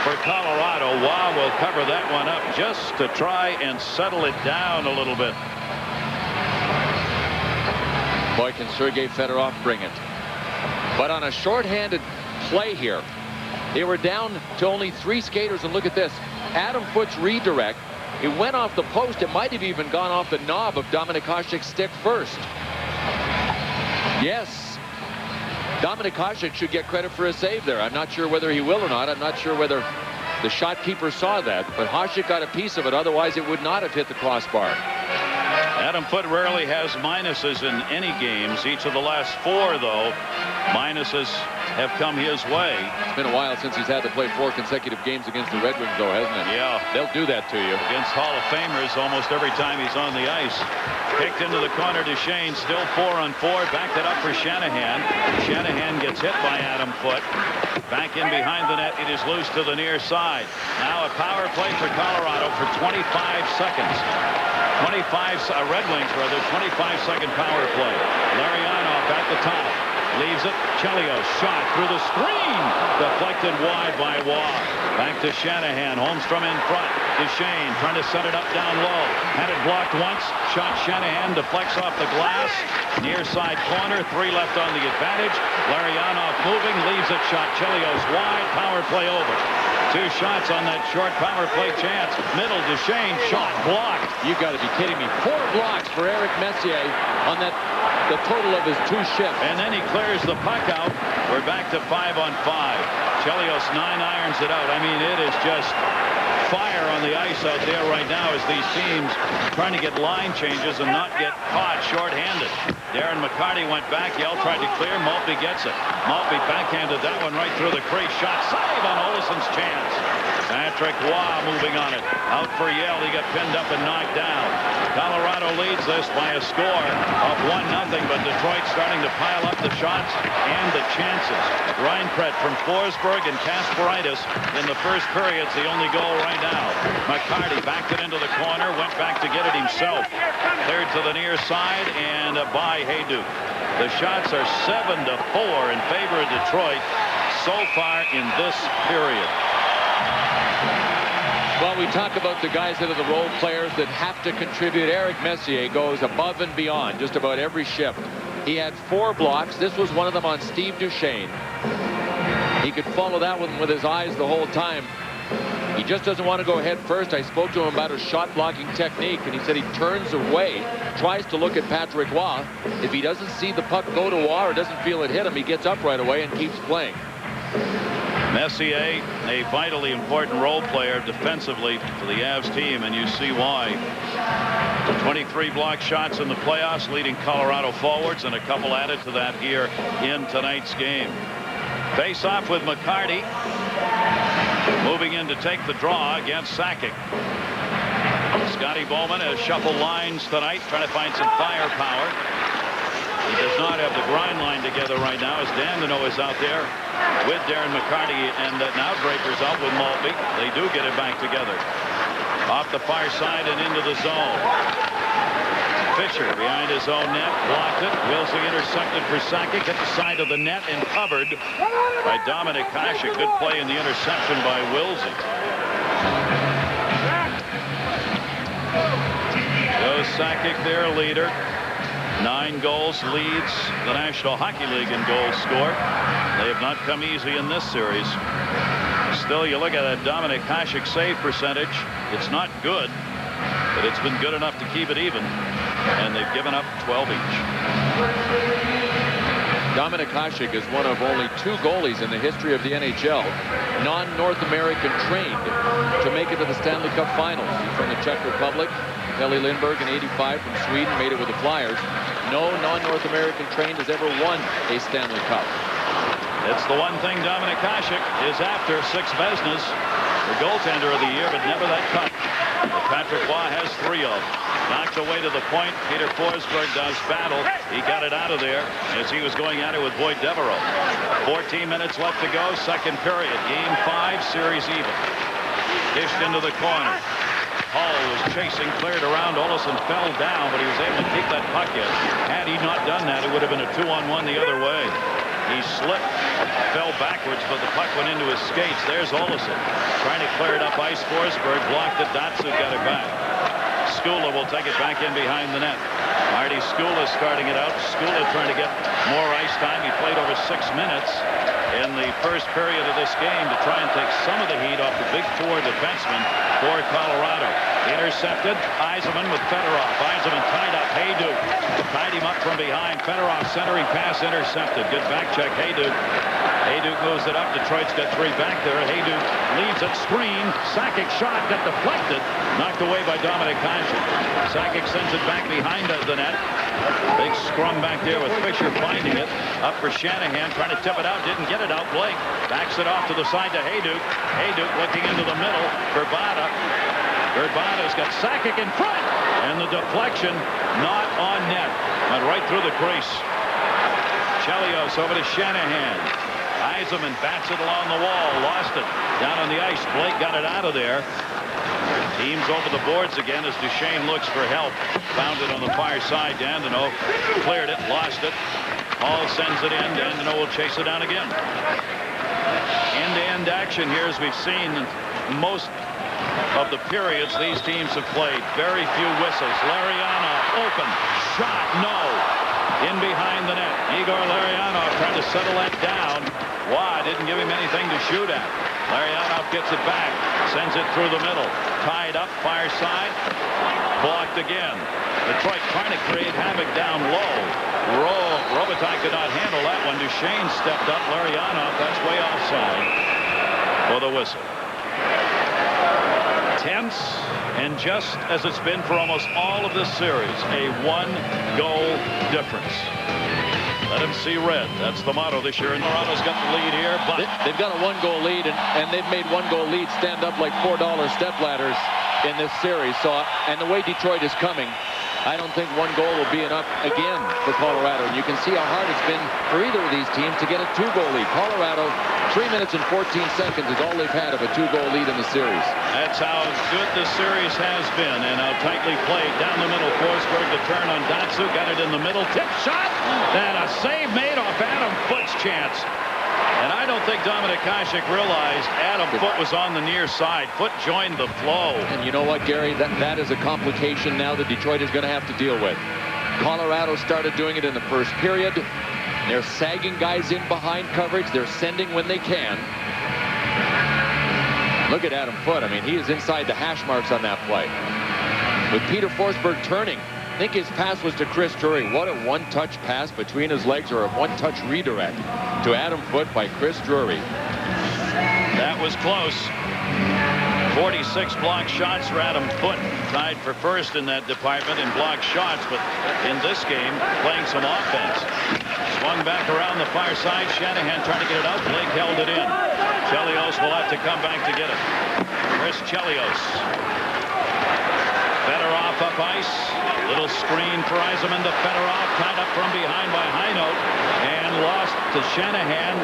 for Colorado. Wow, will cover that one up just to try and settle it down a little bit. Boy, can Sergei Fedorov bring it. But on a shorthanded play here, they were down to only 3 skaters, and look at this. Adam Foote's redirect, it went off the post. It might have even gone off the knob of Dominik Hasek's stick first. Yes, Dominik Hasek should get credit for a save there. I'm not sure whether he will or not. I'm not sure whether the shot keeper saw that, but Hasek got a piece of it. Otherwise, it would not have hit the crossbar. Adam Foote rarely has minuses in any games. Each of the last 4, though, minuses have come his way. It's been a while since he's had to play 4 consecutive games against the Redwings, though, hasn't it? Yeah. They'll do that to you. Against Hall of Famers almost every time he's on the ice. Kicked into the corner to Shane. Still 4-on-4. Backed it up for Shanahan. Shanahan gets hit by Adam Foote. Back in behind the net. It is loose to the near side. Now a power play for Colorado for 25 seconds. Red Wings, rather. 25-second power play. Larionov at the top. Leaves it. Chelios shot through the screen. Deflected wide by Waugh. Back to Shanahan. Holmstrom in front. Duchesne trying to set it up down low. Had it blocked once. Shot Shanahan. Deflects off the glass. Near side corner. 3 left on the advantage. Larionov moving. Leaves it. Shot Chelios wide. Power play over. 2 shots on that short power play chance. Middle, Duchesne, shot blocked. You got to be kidding me. 4 blocks for Eric Messier on that, the total of his 2 shifts. And then he clears the puck out. We're back to 5-on-5. Chelios 9-irons it out. I mean, it is just fire on the ice out there right now as these teams trying to get line changes and not get caught short-handed. Darren McCarty went back. Yell tried to clear. Maltby gets it. Maltby backhanded that one right through the crease. Shot save on Olsson's chance. Patrick Waugh moving on it. Out for Yell. He got pinned up and knocked down. Colorado leads this by a score of 1-0, but Detroit starting to pile up the shots and the chances. Reinpret from Forsberg and Kasparaitis in the first period's the only goal right now. McCarty backed it into the corner, went back to get it himself. Cleared to the near side and by Hayduk. The shots are 7-4 in favor of Detroit so far in this period. Well, we talk about the guys that are the role players that have to contribute. Eric Messier goes above and beyond just about every shift. He had 4 blocks. This was one of them on Steve Duchesne. He could follow that one with his eyes the whole time. He just doesn't want to go head first. I spoke to him about his shot blocking technique, and he said he turns away, tries to look at Patrick Waugh. If he doesn't see the puck go to Waugh or doesn't feel it hit him, he gets up right away and keeps playing. Messier, a vitally important role player defensively for the Avs team, and you see why. 23 block shots in the playoffs, leading Colorado forwards, and a couple added to that here in tonight's game. Face off with McCarty. Moving in to take the draw against Sakic. Scotty Bowman has shuffled lines tonight, trying to find some firepower. He does not have the grind line together right now as Dandino is out there with Darren McCarty, and now Draper's out with Maltby. They do get it back together. Off the far side and into the zone. Fisher behind his own net, blocked it. Wilsey intercepted for Sakic at the side of the net and covered by Dominic Hasek. Good play in the interception by Wilsey. So Sakic, their leader. 9 goals, leads the National Hockey League in goals scored. They have not come easy in this series. Still, you look at that Dominic Hasek save percentage. It's not good, but it's been good enough to keep it even. And they've given up 12 each. Dominic Hasek is one of only 2 goalies in the history of the NHL, non-North American trained, to make it to the Stanley Cup Finals. He's from the Czech Republic. Kelly Lindbergh in '85 from Sweden made it with the Flyers. No non-North American trained has ever won a Stanley Cup. It's the one thing Dominic Hasek is after. 6 Vezinas, the goaltender of the year, but never that cup. But Patrick Waugh has 3 of them. Knocked away to the point. Peter Forsberg does battle. He got it out of there as he was going at it with Boyd Devereaux. 14 minutes left to go, second period. Game 5, series even. Dished into the corner. Hall was chasing, cleared around. Olsson fell down, but he was able to keep that puck in. Had he not done that, it would have been a 2-on-1 the other way. He slipped, fell backwards, but the puck went into his skates. There's Olsson trying to clear it up ice. Forsberg blocked it. Datsyuk got it back. Skula will take it back in behind the net. Marty Skula starting it out. Skula trying to get more ice time. He played over 6 minutes in the first period of this game to try and take some of the heat off the big 4 defensemen for Colorado. Intercepted. Yzerman with Fedorov. Yzerman tied up. Hayduk tied him up from behind. Fedorov centering pass intercepted. Good back check. Hayduk. Hayduk moves it up. Detroit's got 3 back there. Hayduk leaves it. Screen. Sakic shot got deflected. Knocked away by Dominic Hasek. Sakic sends it back behind the net. Big scrum back there with Fisher finding it. Up for Shanahan, trying to tip it out. Didn't get it out. Blake backs it off to the side to Hayduk. Hayduk looking into the middle. Verbata. Verbata's got Sakic in front. And the deflection not on net. Went right through the crease. Chelios over to Shanahan. Yzerman bats it along the wall. Lost it. Down on the ice. Blake got it out of there. Teams over the boards again as Duchesne looks for help. Found it on the far side. Dandino cleared it, lost it. Hall sends it in. Dandino will chase it down again. End-to-end action here as we've seen most of the periods these teams have played. Very few whistles. Larionov open. Shot. No. In behind the net. Igor Larionov trying to settle that down. Waugh didn't give him anything to shoot at. Larionov gets it back. Sends it through the middle. Tied up, far side. Blocked again. Detroit trying to create havoc down low. Robitaille could not handle that one. Duchesne stepped up. Larionov, that's way offside. for the whistle. Tense, and just as it's been for almost all of this series, a 1-goal difference. Let him see red. That's the motto this year. And Colorado's got the lead here, but they've got a 1-goal lead, and they've made 1-goal leads stand up like $4 stepladders in this series. So, and the way Detroit is coming, I don't think 1 goal will be enough again for Colorado. And you can see how hard it's been for either of these teams to get a 2-goal lead. Colorado, 3 minutes and 14 seconds is all they've had of a 2-goal lead in the series. That's how good the series has been, and how tightly played. Down the middle, Forsberg to turn on Datsu, got it in the middle, tip shot, and a save made off Adam Foote's chance. And I don't think Dominik Hasek realized Adam Foote was on the near side. Foote joined the flow. And you know what, Gary? That is a complication now that Detroit is going to have to deal with. Colorado started doing it in the first period. They're sagging guys in behind coverage. They're sending when they can. Look at Adam Foote. I mean, he is inside the hash marks on that play. With Peter Forsberg turning. I think his pass was to Chris Drury. What a one-touch pass between his legs, or a one-touch redirect to Adam Foote by Chris Drury. That was close. 46 blocked shots for Adam Foote. Tied for first in that department in blocked shots, but in this game, playing some offense. Swung back around the far side. Shanahan trying to get it out. Blake held it in. Chelios will have to come back to get it. Chris Chelios. Fedorov up ice. Little screen for Yzerman to Fedorov, tied up from behind by Heinold, and lost to Shanahan.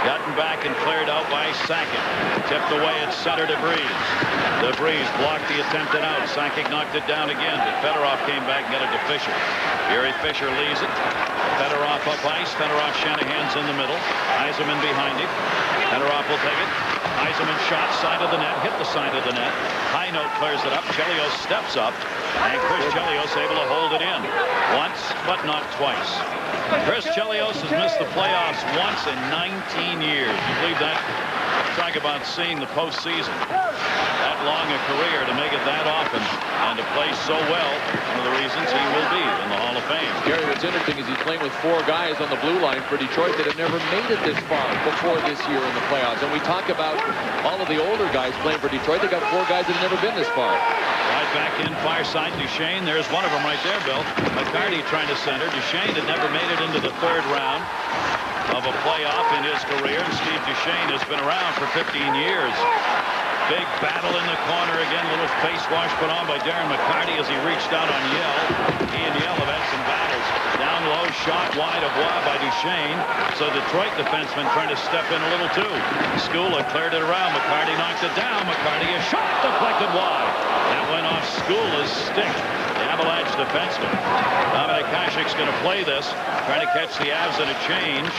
Gotten back and cleared out by Sakic. Tipped away at center to Breeze. The Breeze blocked the attempted out. Sakic knocked it down again, but Fedorov came back and got it to Fisher. Gary Fisher leaves it. Fedorov up ice. Fedorov, Shanahan's in the middle. Yzerman behind him. Fedorov will take it. Yzerman shot, side of the net, hit the side of the net. Heinold clears it up. Chelios steps up, and Chris Chelios able to hold it in. Once, but not twice. Chris Chelios has missed the playoffs once in 19 years. You believe that? Talk about seeing the postseason. That long a career, to make it that often and to play so well, one of the reasons he will be in the Hall of Fame. Gary, what's interesting is he's playing with 4 guys on the blue line for Detroit that have never made it this far before this year in the playoffs. And we talk about all of the older guys playing for Detroit. They got 4 guys that have never been this far. Right back in, far side, Duchesne. There's one of them right there, Bill. McCarty trying to center. Duchesne had never made it into the 3rd round of a playoff in his career, and Steve Duchesne has been around for 15 years. Big battle in the corner again. Little face wash put on by Darren McCarty as he reached out on Yell. He and Yell have had some battles. Down low, shot wide of Waugh by Duchesne. So Detroit defenseman trying to step in a little too. Skula cleared it around. McCarty knocked it down. McCarty, a shot deflected wide. That went off Skula's stick. The Avalanche defenseman. Dominik Hasek's going to play this. Trying to catch the Avs in a change.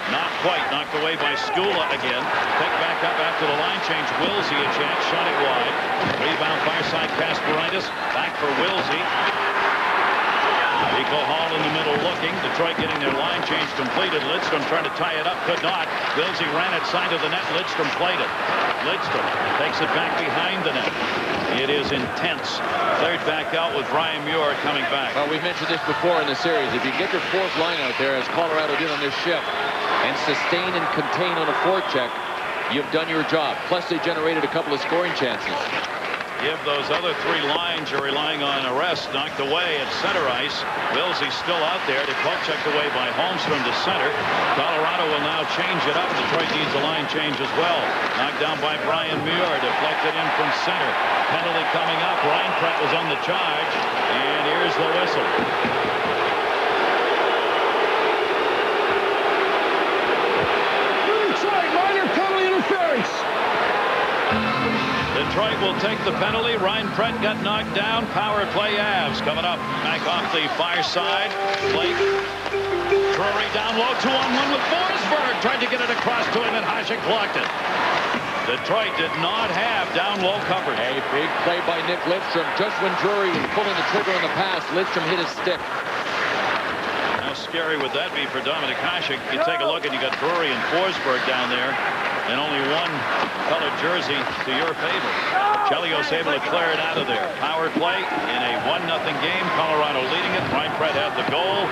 Not quite. Knocked away by Skula again. Picked back up after the line change. Wilsey a chance. Shot it wide. Rebound far side. Kasparaitis. Back for Wilsey. Rico Hall in the middle looking. Detroit getting their line change completed. Lidstrom trying to tie it up. Could not. Wilsey ran it side of the net. Lidstrom played it. Lidstrom takes it back behind the net. It is intense. Cleared back out with Ryan Muir coming back. Well, we've mentioned this before in the series. If you get your 4th line out there, as Colorado did on this shift, and sustain and contain on a forecheck, you've done your job. Plus, they generated a couple of scoring chances. Give those other 3 lines you're relying on a rest. Knocked away at center ice. Wilsey still out there. To poke checked away by Holmstrom to center. Colorado will now change it up. Detroit needs a line change as well. Knocked down by Brian Muir. Deflected in from center. Penalty coming up. Ryan Pratt was on the charge. And here's the whistle. Detroit will take the penalty. Ryan Pratt got knocked down. Power play Avs coming up. Back off the far side. Blake. Drury down low. 2-on-1 with Forsberg. Tried to get it across to him, and Hasek blocked it. Detroit did not have down low coverage. A big play by Nick Lidstrom. Just when Drury was pulling the trigger on the pass, Lidstrom hit his stick. How scary would that be for Dominik Hasek? You take a look and you got Drury and Forsberg down there, and only one colored jersey to your favor. Chelios able to clear it out of there. Power play in a 1-0 game. Colorado leading it. Reinfred had the goal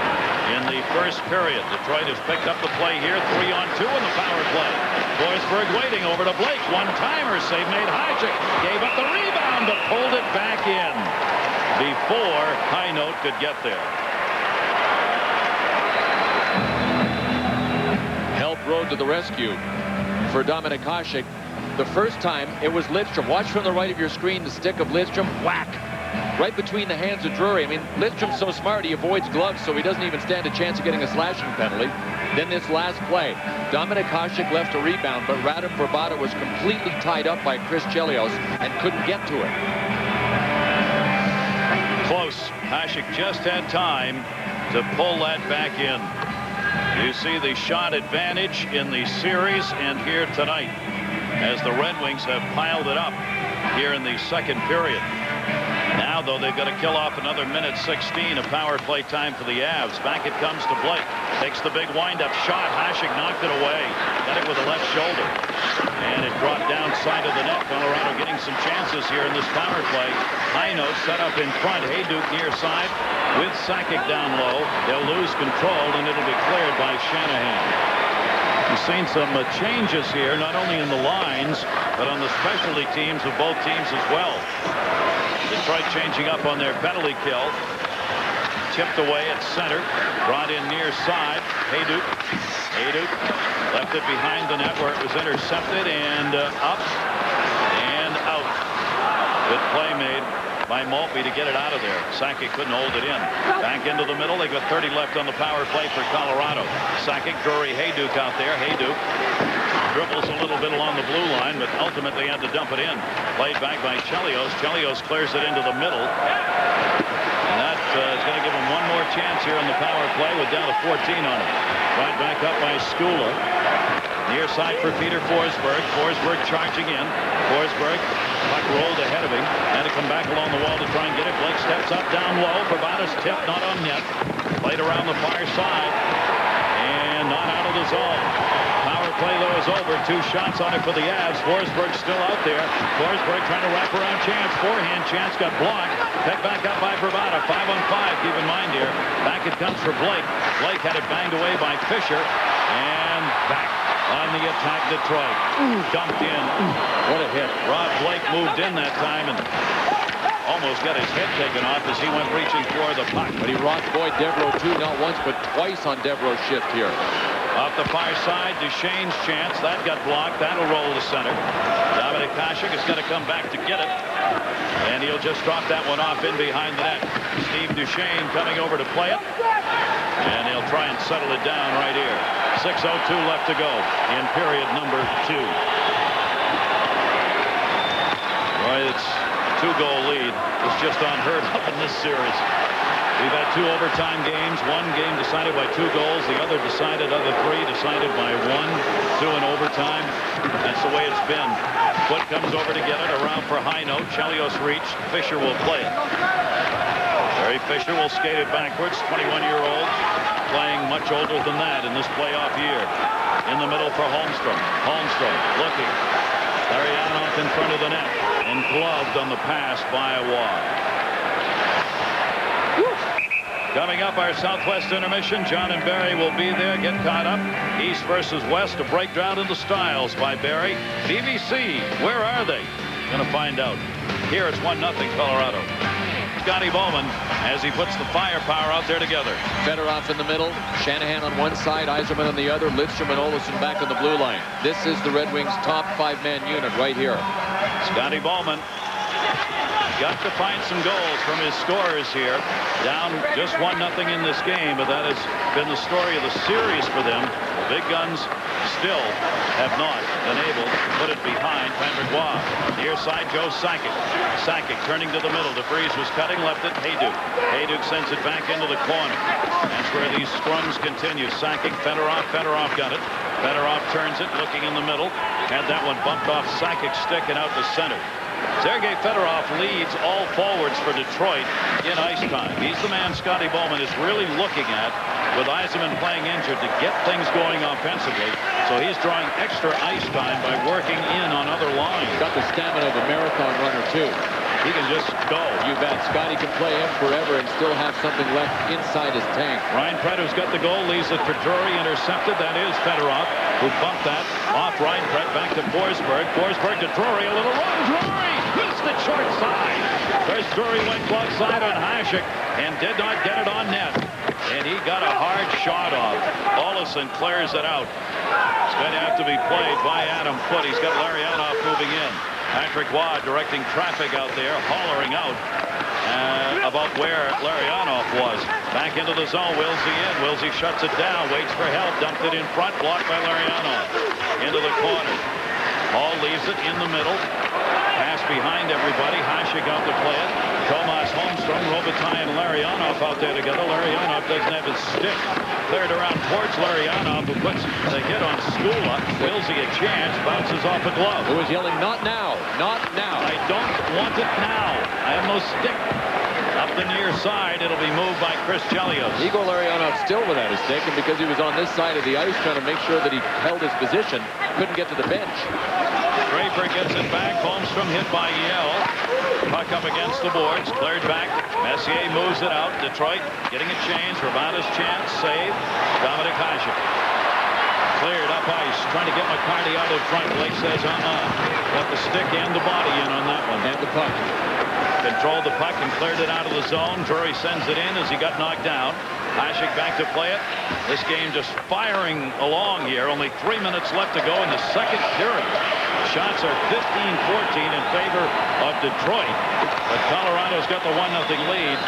in the first period. Detroit has picked up the play here. 3-on-2 in the power play. Forsberg waiting over to Blake. One-timer save made. Hasek gave up the rebound but pulled it back in before High Note could get there. Help rode to the rescue for Dominik Hasek. The first time it was Lidstrom. Watch from the right of your screen the stick of Lidstrom. Whack! Right between the hands of Drury. I mean, Lidstrom's so smart he avoids gloves, so he doesn't even stand a chance of getting a slashing penalty. Then this last play, Dominik Hasek left a rebound, but Radim Vrbata was completely tied up by Chris Chelios and couldn't get to it. Close. Hasek just had time to pull that back in. You see the shot advantage in the series and here tonight, as the Red Wings have piled it up here in the second period. Now, though, they've got to kill off another minute 16 of power play time for the Avs. Back it comes to Blake. Takes the big wind-up shot. Hasek knocked it away. Got it with the left shoulder. And it dropped down side of the net. Colorado getting some chances here in this power play. High Note set up in front. Hayduke near side with Sakic down low. They'll lose control, and it'll be cleared by Shanahan. We've seen some changes here, not only in the lines, but on the specialty teams of both teams as well. Detroit changing up on their penalty kill. Tipped away at center. Brought in near side. Hayduke left it behind the net where it was intercepted and up and out. Good play made by Maltby to get it out of there. Sakic couldn't hold it in. Back into the middle. They've got 30 left on the power play for Colorado. Sakic, Drury, Hayduke out there. Hayduke dribbles a little bit along the blue line, but ultimately had to dump it in. Played back by Chelios. Chelios clears it into the middle. And that is going to give him one more chance here on the power play with down to 14 on it. Right back up by Skula. Near side for Peter Forsberg. Forsberg charging in. Forsberg, puck rolled ahead of him. Had to come back along the wall to try and get it. Blake steps up down low. Vrbata's tip, not on net. Played around the far side. And not out of the zone. Power play, though, is over. 2 shots on it for the Avs. Forsberg still out there. Forsberg trying to wrap around chance. Forehand chance got blocked. Picked back up by Vrbata. 5-on-5, keep in mind here. Back it comes for Blake. Blake had it banged away by Fisher. And back on the attack, Detroit. Dumped in. What a hit. Rob Blake moved in that time and almost got his head taken off as he went reaching for the puck. But he rocked Boyd Devereaux too, not once but twice on Devereaux's shift here. Off the far side, Duchesne's chance. That got blocked. That'll roll to center. Dominik Hasek is going to come back to get it. And he'll just drop that one off in behind the net. Steve Duchesne coming over to play it. And he'll try and settle it down right here. 6:02 left to go in period number 2. Boy, it's a 2-goal lead. It's just unheard of in this series. We've had 2 overtime games. One game decided by 2 goals. The other decided, other 3 decided by 1. 2 in overtime. That's the way it's been. Foot comes over to get it around for High Note. Chelios reach. Fisher will play it. Barry Fisher will skate it backwards. 21-year-old. Playing much older than that in this playoff year. In the middle for Holmstrom. Holmstrom looking. Larionov in front of the net. And gloved on the pass by Waugh. Coming up, our Southwest intermission. John and Barry will be there. Get caught up. East versus West. A breakdown in the styles by Barry. BBC, where are they? Going to find out. Here it's 1-0 Colorado. Scotty Bowman as he puts the firepower out there together. Fedorov in the middle. Shanahan on one side. Yzerman on the other. Lidstrom and Olofsson back on the blue line. This is the Red Wings' top 5-man unit right here. Scotty Bowman got to find some goals from his scorers here. Down just 1-0 in this game, but that has been the story of the series for them. The big guns still have not been able to put it behind Patrick Waugh. Near side, Joe Sakic. Sakic turning to the middle. DeVries was cutting, left it. Hayduke. Hayduke sends it back into the corner. That's where these scrums continue. Sakic, Fedorov. Fedorov got it. Fedorov turns it, looking in the middle. Had that one bumped off Sakic's stick and out to center. Sergei Fedorov leads all forwards for Detroit in ice time. He's the man Scotty Bowman is really looking at with Yzerman playing injured, to get things going offensively. So he's drawing extra ice time by working in on other lines. Got the stamina of a marathon runner, too. He can just go. You bet. Scotty can play him forever and still have something left inside his tank. Ryan Prett, who's got the goal, leaves it for Drury, intercepted. That is Fedorov, who bumped that off Ryan Prett back to Forsberg. Forsberg to Drury, a little run. Drury missed the short side. First Drury went glove side on Hasek and did not get it on net. And he got a hard shot off. Olesen clears it out. It's going to have to be played by Adam Foote. He's got Larionov moving in. Patrick Waugh directing traffic out there, hollering out about where Larionov was. Back into the zone, Wilsey in. Wilsey shuts it down, waits for help, dumped it in front, blocked by Larionov. Into the corner. Hall leaves it in the middle. Pass behind everybody. Hasek out to play it. Tomas Holmstrom, Robitaille, and Larionov out there together. Larionov doesn't have his stick. Cleared around towards Larionov, who puts the hit on Skula. Wilsey a chance, bounces off a glove. Who was yelling, "Not now, not now." I don't want it now. I have no stick. Up the near side, it'll be moved by Chris Chelios. Igor Larionov still without his stick, and because he was on this side of the ice trying to make sure that he held his position, couldn't get to the bench. Draper gets it back. Holmstrom hit by Yell. Puck up against the boards. Cleared back. Messier moves it out. Detroit getting a change. Ravadas chance. Save. Dominic Hasek. Cleared up ice. Trying to get McCarty out in front. Blake says, got the stick and the body in on that one. And the puck. Controlled the puck and cleared it out of the zone. Drury sends it in as he got knocked down. Hasek back to play it. This game just firing along here. Only 3 minutes left to go in the second period. Shots are 15-14 in favor of Detroit. But Colorado's got the 1-0 lead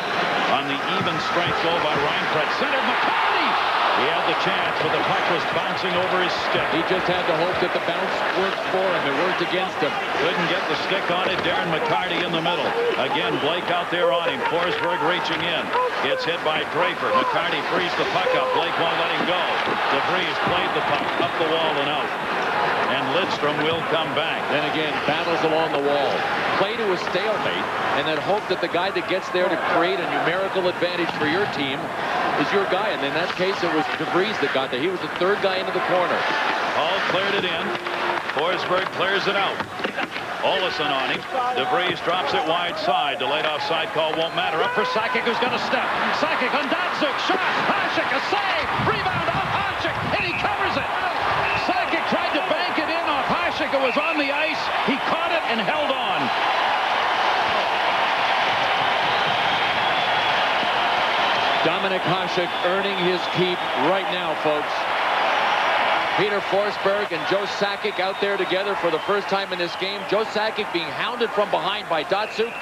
on the even strength goal by Reinfeldt. Center McCarty! He had the chance, but the puck was bouncing over his stick. He just had to hope that the bounce worked for him. It worked against him. Couldn't get the stick on it. Darren McCarty in the middle. Again, Blake out there on him. Forsberg reaching in. Gets hit by Draper. McCarty frees the puck up. Blake won't let him go. DeVries played the puck up the wall and out. And Lidstrom will come back. Then again, battles along the wall. Play to a stalemate, and then hope that the guy that gets there to create a numerical advantage for your team is your guy. And in that case, it was DeVries that got there. He was the third guy into the corner. Hall cleared it in. Forsberg clears it out. Olesen on him. DeVries drops it wide side. Delayed offside call won't matter. Up for Sakic, who's going to step. Sakic on Danzig. Shot. Hasek, a save. Rebound off Hasek, and he covers it. Sakic tried to bank it in off Hasek. It was on the ice. He caught it and held on. Dominic Hasek earning his keep right now, folks. Peter Forsberg and Joe Sakic out there together for the first time in this game. Joe Sakic being hounded from behind by Datsuk.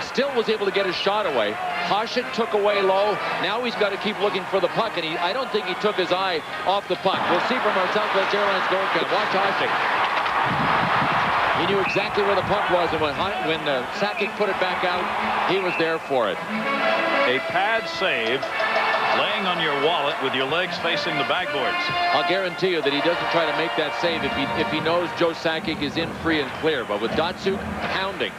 Still was able to get his shot away. Hasek took away low. Now he's got to keep looking for the puck, and I don't think he took his eye off the puck. We'll see from our Southwest Airlines goal cam. Watch Hasek. He knew exactly where the puck was, and when Sakic put it back out, he was there for it. A pad save, laying on your wallet with your legs facing the backboards. I'll guarantee you that he doesn't try to make that save if he knows Joe Sakic is in free and clear. But with Datsuk hounding,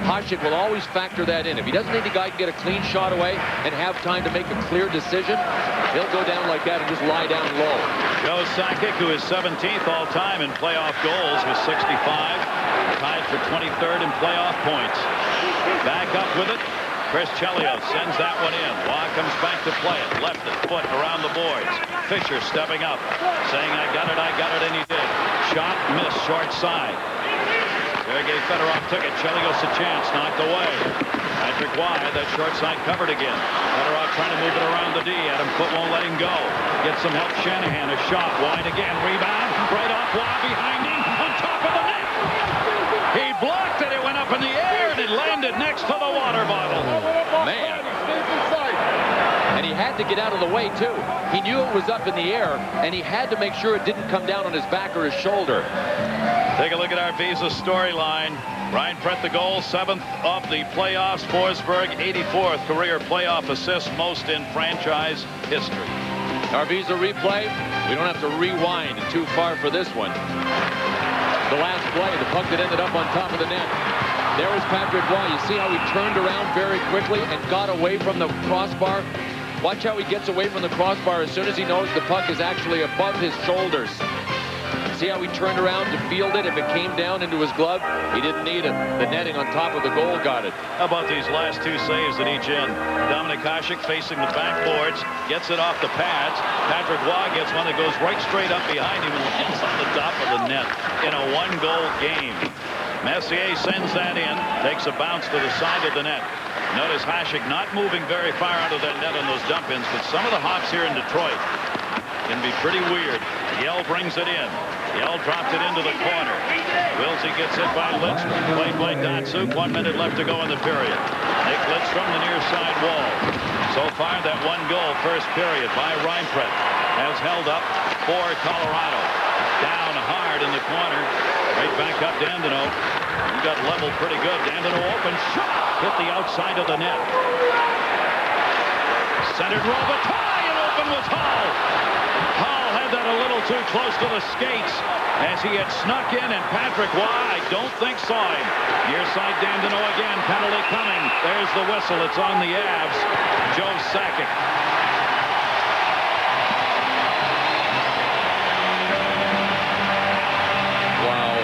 Hasek will always factor that in. If he doesn't think the guy can get a clean shot away and have time to make a clear decision, he'll go down like that and just lie down low. Joe Sakic, who is 17th all-time in playoff goals with 65, tied for 23rd in playoff points. Back up with it. Chris Chelios sends that one in. Waugh comes back to play it. Left it, foot around the boards. Fisher stepping up, saying, I got it, and he did. Shot, missed, short side. Sergei Fedorov took it. Chelios a chance, knocked away. Patrick Waugh had that short side covered again. Fedorov trying to move it around the D. Adam Foote won't let him go. Get some help. Shanahan, a shot, wide again. Rebound, right off Waugh behind him, on top of the net. He blocked it. It went up in the air, and it landed next to the water bottle. Man. And he had to get out of the way, too. He knew it was up in the air, and he had to make sure it didn't come down on his back or his shoulder. Take a look at our Visa storyline. Ryan Prett the goal, 7th of the playoffs. Forsberg, 84th career playoff assist, most in franchise history. Our Visa replay. We don't have to rewind too far for this one. The last play, the puck that ended up on top of the net. There was Patrick Waugh. You see how he turned around very quickly and got away from the crossbar? Watch how he gets away from the crossbar as soon as he knows the puck is actually above his shoulders. See how he turned around to field it? If it came down into his glove, he didn't need it. The netting on top of the goal got it. How about these last two saves at each end? Dominic Hasek facing the backboards, gets it off the pads. Patrick Waugh gets one that goes right straight up behind him and lands on the top of the net in a one-goal game. Messier sends that in, takes a bounce to the side of the net. Notice Hasek not moving very far out of that net on those dump-ins, but some of the hops here in Detroit can be pretty weird. Yell brings it in. Yell dropped it into the corner. Wilsey gets hit by Lidstrom. Played by Datsuk. 1 minute left to go in the period. Nick Lidstrom, the near side wall. So far, that one goal, first period by Reinpret, has held up for Colorado. Down hard in the corner. Right back up Dandino. He got leveled pretty good. Dandino open shot. Hit the outside of the net. Centered Robitaille, and open was Hall. Hall had that a little too close to the skates as he had snuck in, and Patrick Waugh, I don't think, saw him. Near side Dandino again, penalty coming. There's the whistle. It's on the Avs. Joe Sakic. Wow.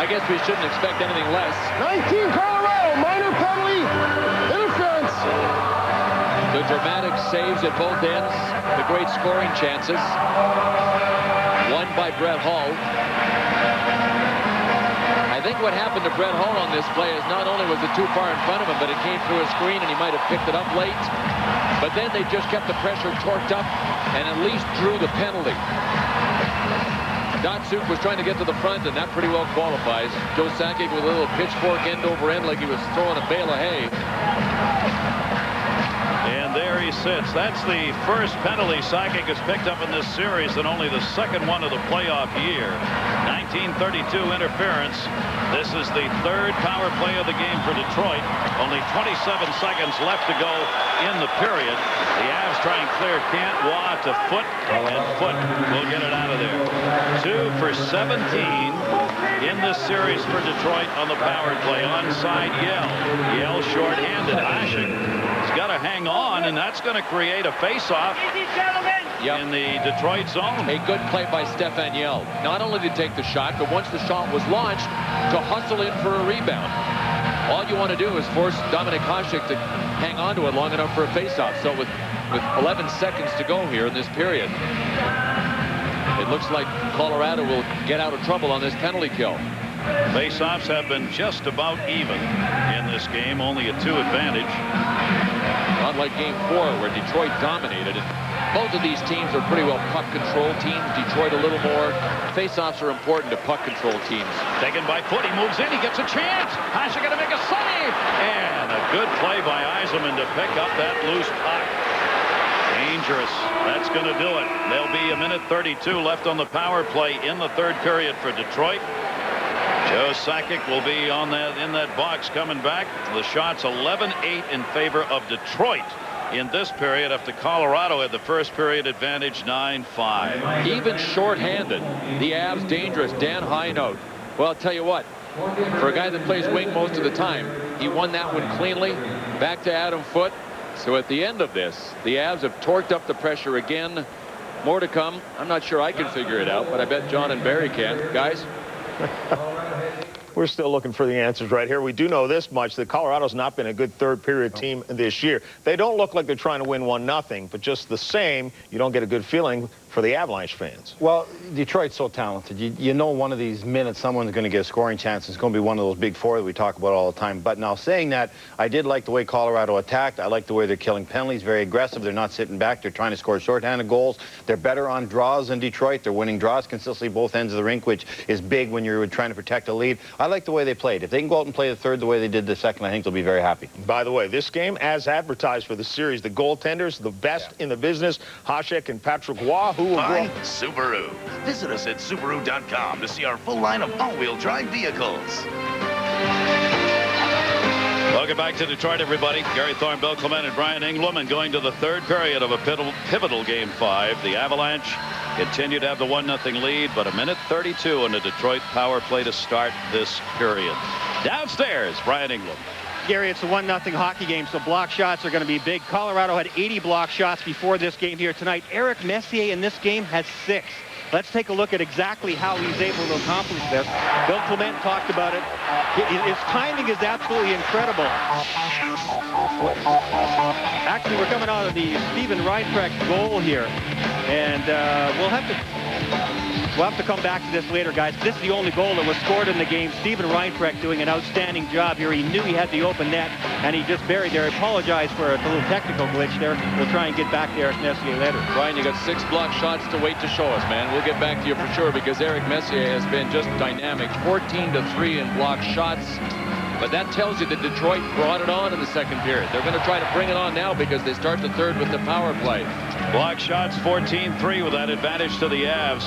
I guess we shouldn't expect anything less. 19 Colorado, minor penalty, interference. The dramatic saves at both ends, the great scoring chances. One by Brett Hull. I think what happened to Brett Hull on this play is not only was it too far in front of him, but it came through a screen and he might have picked it up late. But then they just kept the pressure torqued up and at least drew the penalty. Datsuk was trying to get to the front, and that pretty well qualifies. Joe Sakic with a little pitchfork end over end like he was throwing a bale of hay. And there he sits. That's the first penalty Sakic has picked up in this series, and only the second one of the playoff year. 1932 interference. This is the third power play of the game for Detroit. Only 27 seconds left to go in the period. The Avs try and clear Kant. Waugh to Foot, and Foot will get it out of there. 2 for 17 in this series for Detroit on the power play. Onside Yell. Yell shorthanded. Hasek has got to hang on, and that's going to create a face-off in the Detroit zone. A good play by Stefan Yell. Not only to take the shot, but once the shot was launched, to hustle in for a rebound. All you want to do is force Dominic Hasek to hang on to it long enough for a face-off. So with 11 seconds to go here in this period, it looks like Colorado will get out of trouble on this penalty kill. Face-offs have been just about even in this game, only a 2 advantage. Not like Game 4 where Detroit dominated. And both of these teams are pretty well puck control teams. Detroit a little more. Face-offs are important to puck control teams. Taken by Foot. He moves in. He gets a chance. Hasek going to make a save. And a good play by Yzerman to pick up that loose puck. Dangerous. That's going to do it. There'll be 1:32 left on the power play in the third period for Detroit. Joe Sakic will be on that in that box coming back. The shots 11-8 in favor of Detroit in this period after Colorado had the first period advantage 9-5. Even shorthanded, the Avs dangerous. Dan Highnote. Well, I'll tell you what, for a guy that plays wing most of the time, he won that one cleanly. Back to Adam Foote. So at the end of this, the Avs have torqued up the pressure again. More to come. I'm not sure I can figure it out, but I bet John and Barry can. Guys? We're still looking for the answers right here. We do know this much, that Colorado's not been a good third period team this year. They don't look like they're trying to win 1-0, but just the same, you don't get a good feeling for the Avalanche fans. Well, Detroit's so talented. You know one of these minutes someone's going to get a scoring chance. It's going to be one of those big four that we talk about all the time. But now saying that, I did like the way Colorado attacked. I like the way they're killing penalties, very aggressive. They're not sitting back. They're trying to score shorthanded goals. They're better on draws than Detroit. They're winning draws consistently both ends of the rink, which is big when you're trying to protect a lead. I like the way they played. If they can go out and play the third the way they did the second, I think they'll be very happy. By the way, this game, as advertised for the series, the goaltenders, the best in the business, Hasek and Patrick Waugh, who will By Subaru. Visit us at Subaru.com to see our full line of all-wheel drive vehicles. Welcome back to Detroit, everybody. Gary Thorne, Bill Clement, and Brian Engblom, and going to the third period of a pivotal Game 5. The Avalanche continue to have the 1-0 lead, but 1:32 in the Detroit power play to start this period. Downstairs, Brian Engblom. Gary, it's a 1-0 hockey game, so block shots are going to be big. Colorado had 80 block shots before this game here tonight. Eric Messier in this game has 6. Let's take a look at exactly how he's able to accomplish this. Bill Clement talked about it. His timing is absolutely incredible. Actually, we're coming out of the Steven Reinprecht goal here, and we'll have to come back to this later, guys. This is the only goal that was scored in the game. Steven Reinprecht doing an outstanding job here. He knew he had the open net, and he just buried there. I apologize for a little technical glitch there. We'll try and get back to Eric Messier later. Brian, you got 6 block shots to wait to show us, man. We'll get back to you for sure, because Eric Messier has been just dynamic. 14-3 in block shots. But that tells you that Detroit brought it on in the second period. They're going to try to bring it on now because they start the third with the power play. Block shots 14-3 with that advantage to the Avs.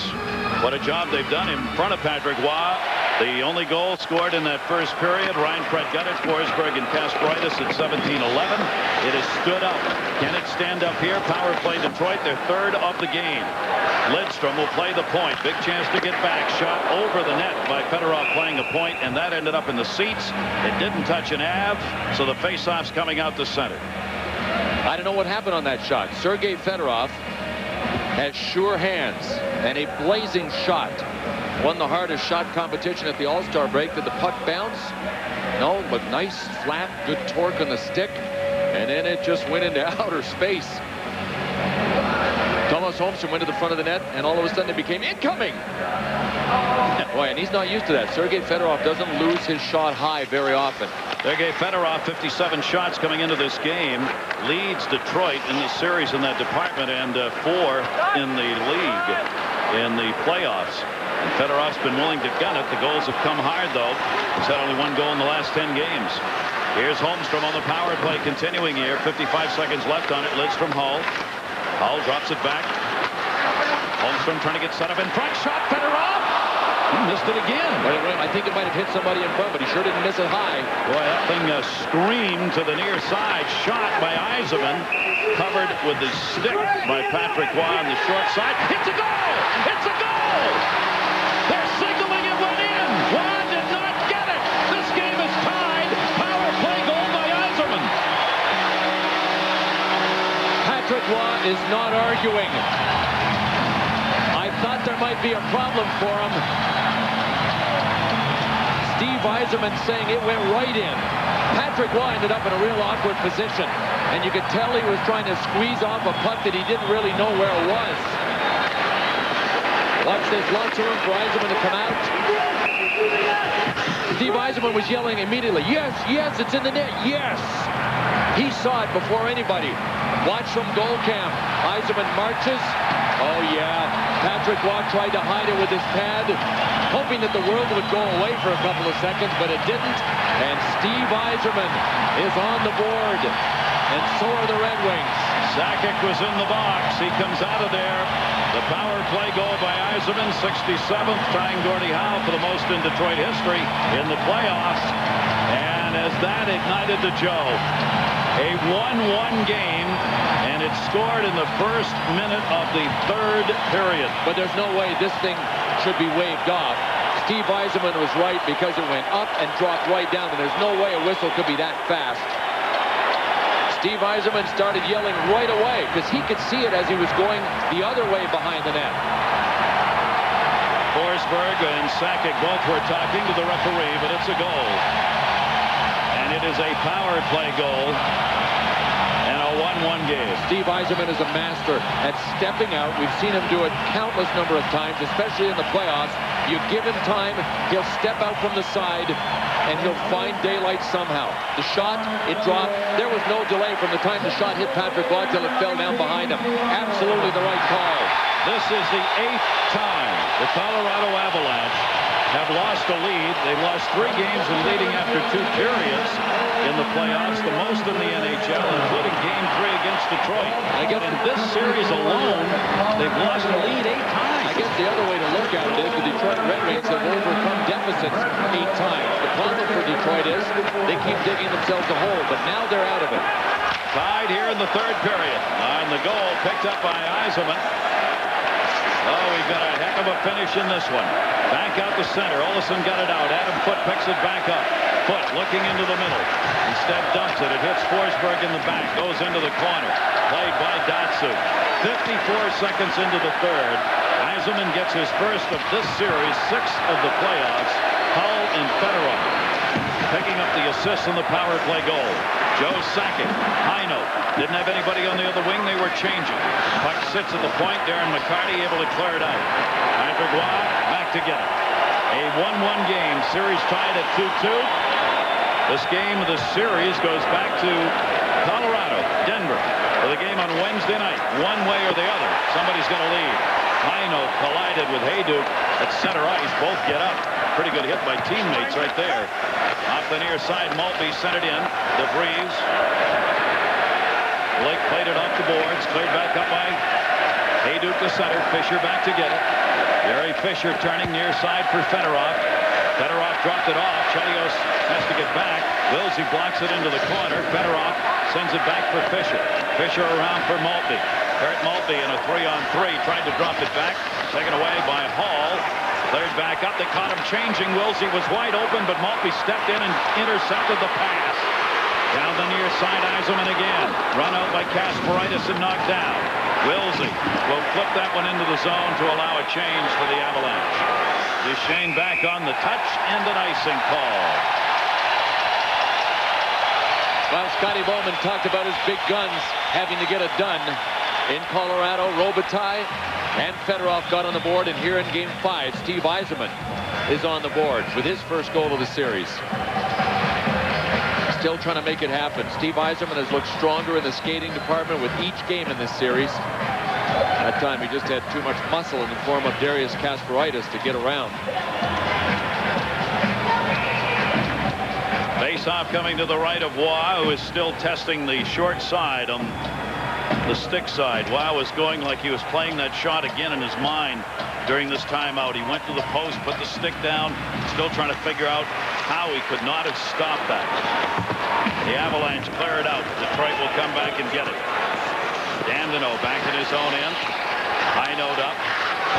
What a job they've done in front of Patrick Roy. The only goal scored in that first period. Reinprecht got it. Forsberg and Kasparaitis at 17-11. It has stood up. Can it stand up here? Power play Detroit. Their third of the game. Lidstrom will play the point. Big chance to get back. Shot over the net by Fedorov playing a point, and that ended up in the seats. It didn't touch an Av, so the faceoff's coming out to center. I don't know what happened on that shot. Sergei Fedorov has sure hands and a blazing shot. Won the hardest shot competition at the All-Star break. Did the puck bounce? No, but nice, flat, good torque on the stick. And then it just went into outer space. Thomas Holmstrom went to the front of the net, and all of a sudden it became incoming. Boy, and he's not used to that. Sergei Fedorov doesn't lose his shot high very often. Sergei Fedorov, 57 shots coming into this game, leads Detroit in the series in that department, and 4 in the league in the playoffs. And Fedorov's been willing to gun it. The goals have come hard, though. He's had only 1 goal in the last 10 games. Here's Holmstrom on the power play continuing here. 55 seconds left on it. Lidstrom, Hull. Hull drops it back. Holmstrom trying to get set up in front. Shot, Fedorov. He missed it again. I think it might have hit somebody in front, but he sure didn't miss it high. Boy, that thing screamed to the near side. Shot by Yzerman. Covered with the stick by Patrick Roy on the short side. It's a goal! It's a goal! They're signaling it went in. Roy did not get it. This game is tied. Power play goal by Yzerman. Patrick Roy is not arguing. I thought there might be a problem for him. Steve Yzerman saying it went right in. Patrick Roy ended up in a real awkward position, and you could tell he was trying to squeeze off a puck that he didn't really know where it was. Watch this, lots of room for Yzerman to come out. Steve Yzerman was yelling immediately, yes, yes, it's in the net, yes! He saw it before anybody. Watch from goal cam. Yzerman marches. Oh yeah, Patrick Roy tried to hide it with his pad, hoping that the world would go away for a couple of seconds, but it didn't. And Steve Yzerman is on the board, and so are the Red Wings. Sakic was in the box. He comes out of there. The power play goal by Yzerman, 67th, tying Gordie Howe for the most in Detroit history in the playoffs. And as that ignited the Joe, a 1-1 game, and it's scored in the first minute of the third period. But there's no way this thing should be waved off. Steve Yzerman was right because it went up and dropped right down, and there's no way a whistle could be that fast. Steve Yzerman started yelling right away because he could see it as he was going the other way behind the net. Forsberg and Sakic both were talking to the referee, but it's a goal. And it is a power play goal and a 1-1 game. Steve Yzerman is a master at stepping out. We've seen him do it countless number of times, especially in the playoffs. You give him time, he'll step out from the side, and he'll find daylight somehow. The shot, it dropped. There was no delay from the time the shot hit Patrick Roy till it fell down behind him. Absolutely the right call. This is the 8th time the Colorado Avalanche have lost a lead. They've lost 3 games and leading after 2 periods in the playoffs, the most in the NHL, including Game 3 against Detroit. I guess in this series alone, they've lost the lead 8 times. I guess the other way to look at it is the Detroit Red Wings have overcome deficits 8 times. The problem for Detroit is they keep digging themselves a hole, but now they're out of it. Tied here in the third period. And the goal picked up by Yzerman. Oh, we've got a heck of a finish in this one. Back out to center. Olsen got it out. Adam Foote picks it back up. Foot looking into the middle. Instead dumps it. It hits Forsberg in the back. Goes into the corner. Played by Datsu. 54 seconds into the third. Yzerman gets his first of this series, 6th of the playoffs. Hull and Fedorov picking up the assist on the power play goal. Joe Sakic, high note. Didn't have anybody on the other wing. They were changing. Puck sits at the point. Darren McCarty able to clear it out. Patrick Roy back to get it. A 1-1 game. Series tied at 2-2. This game of the series goes back to Colorado, Denver, for the game on Wednesday night. One way or the other, somebody's going to lead. Heino collided with Hayduk at center ice. Both get up. Pretty good hit by teammates right there. Off the near side, Maltby sent it in. DeVries. Blake played it off the boards. Cleared back up by Hayduk to center. Fisher back to get it. Gary Fisher turning near side for Fedorov. Fedorov dropped it off. Chelios has to get back. Wilsey blocks it into the corner. Fedorov sends it back for Fisher. Fisher around for Maltby. Kurt Maltby in a 3-on-3 tried to drop it back. Taken away by Hall. Cleared back up. They caught him changing. Wilsey was wide open, but Maltby stepped in and intercepted the pass. Down the near side, Yzerman again. Run out by Kasparaitis and knocked down. Wilsey will flip that one into the zone to allow a change for the Avalanche. Duchesne back on the touch and an icing call. Well, Scotty Bowman talked about his big guns having to get it done in Colorado. Robitaille and Fedorov got on the board, and here in Game 5, Steve Yzerman is on the board with his first goal of the series. Still trying to make it happen. Steve Yzerman has looked stronger in the skating department with each game in this series. That time he just had too much muscle in the form of Darius Kasparaitis to get around. Face-off coming to the right of Waugh, who is still testing the short side on the stick side. Waugh was going like he was playing that shot again in his mind during this timeout. He went to the post, put the stick down, still trying to figure out how he could not have stopped that. The Avalanche clear it out. Detroit will come back and get it. Dandino back in his own end. High note up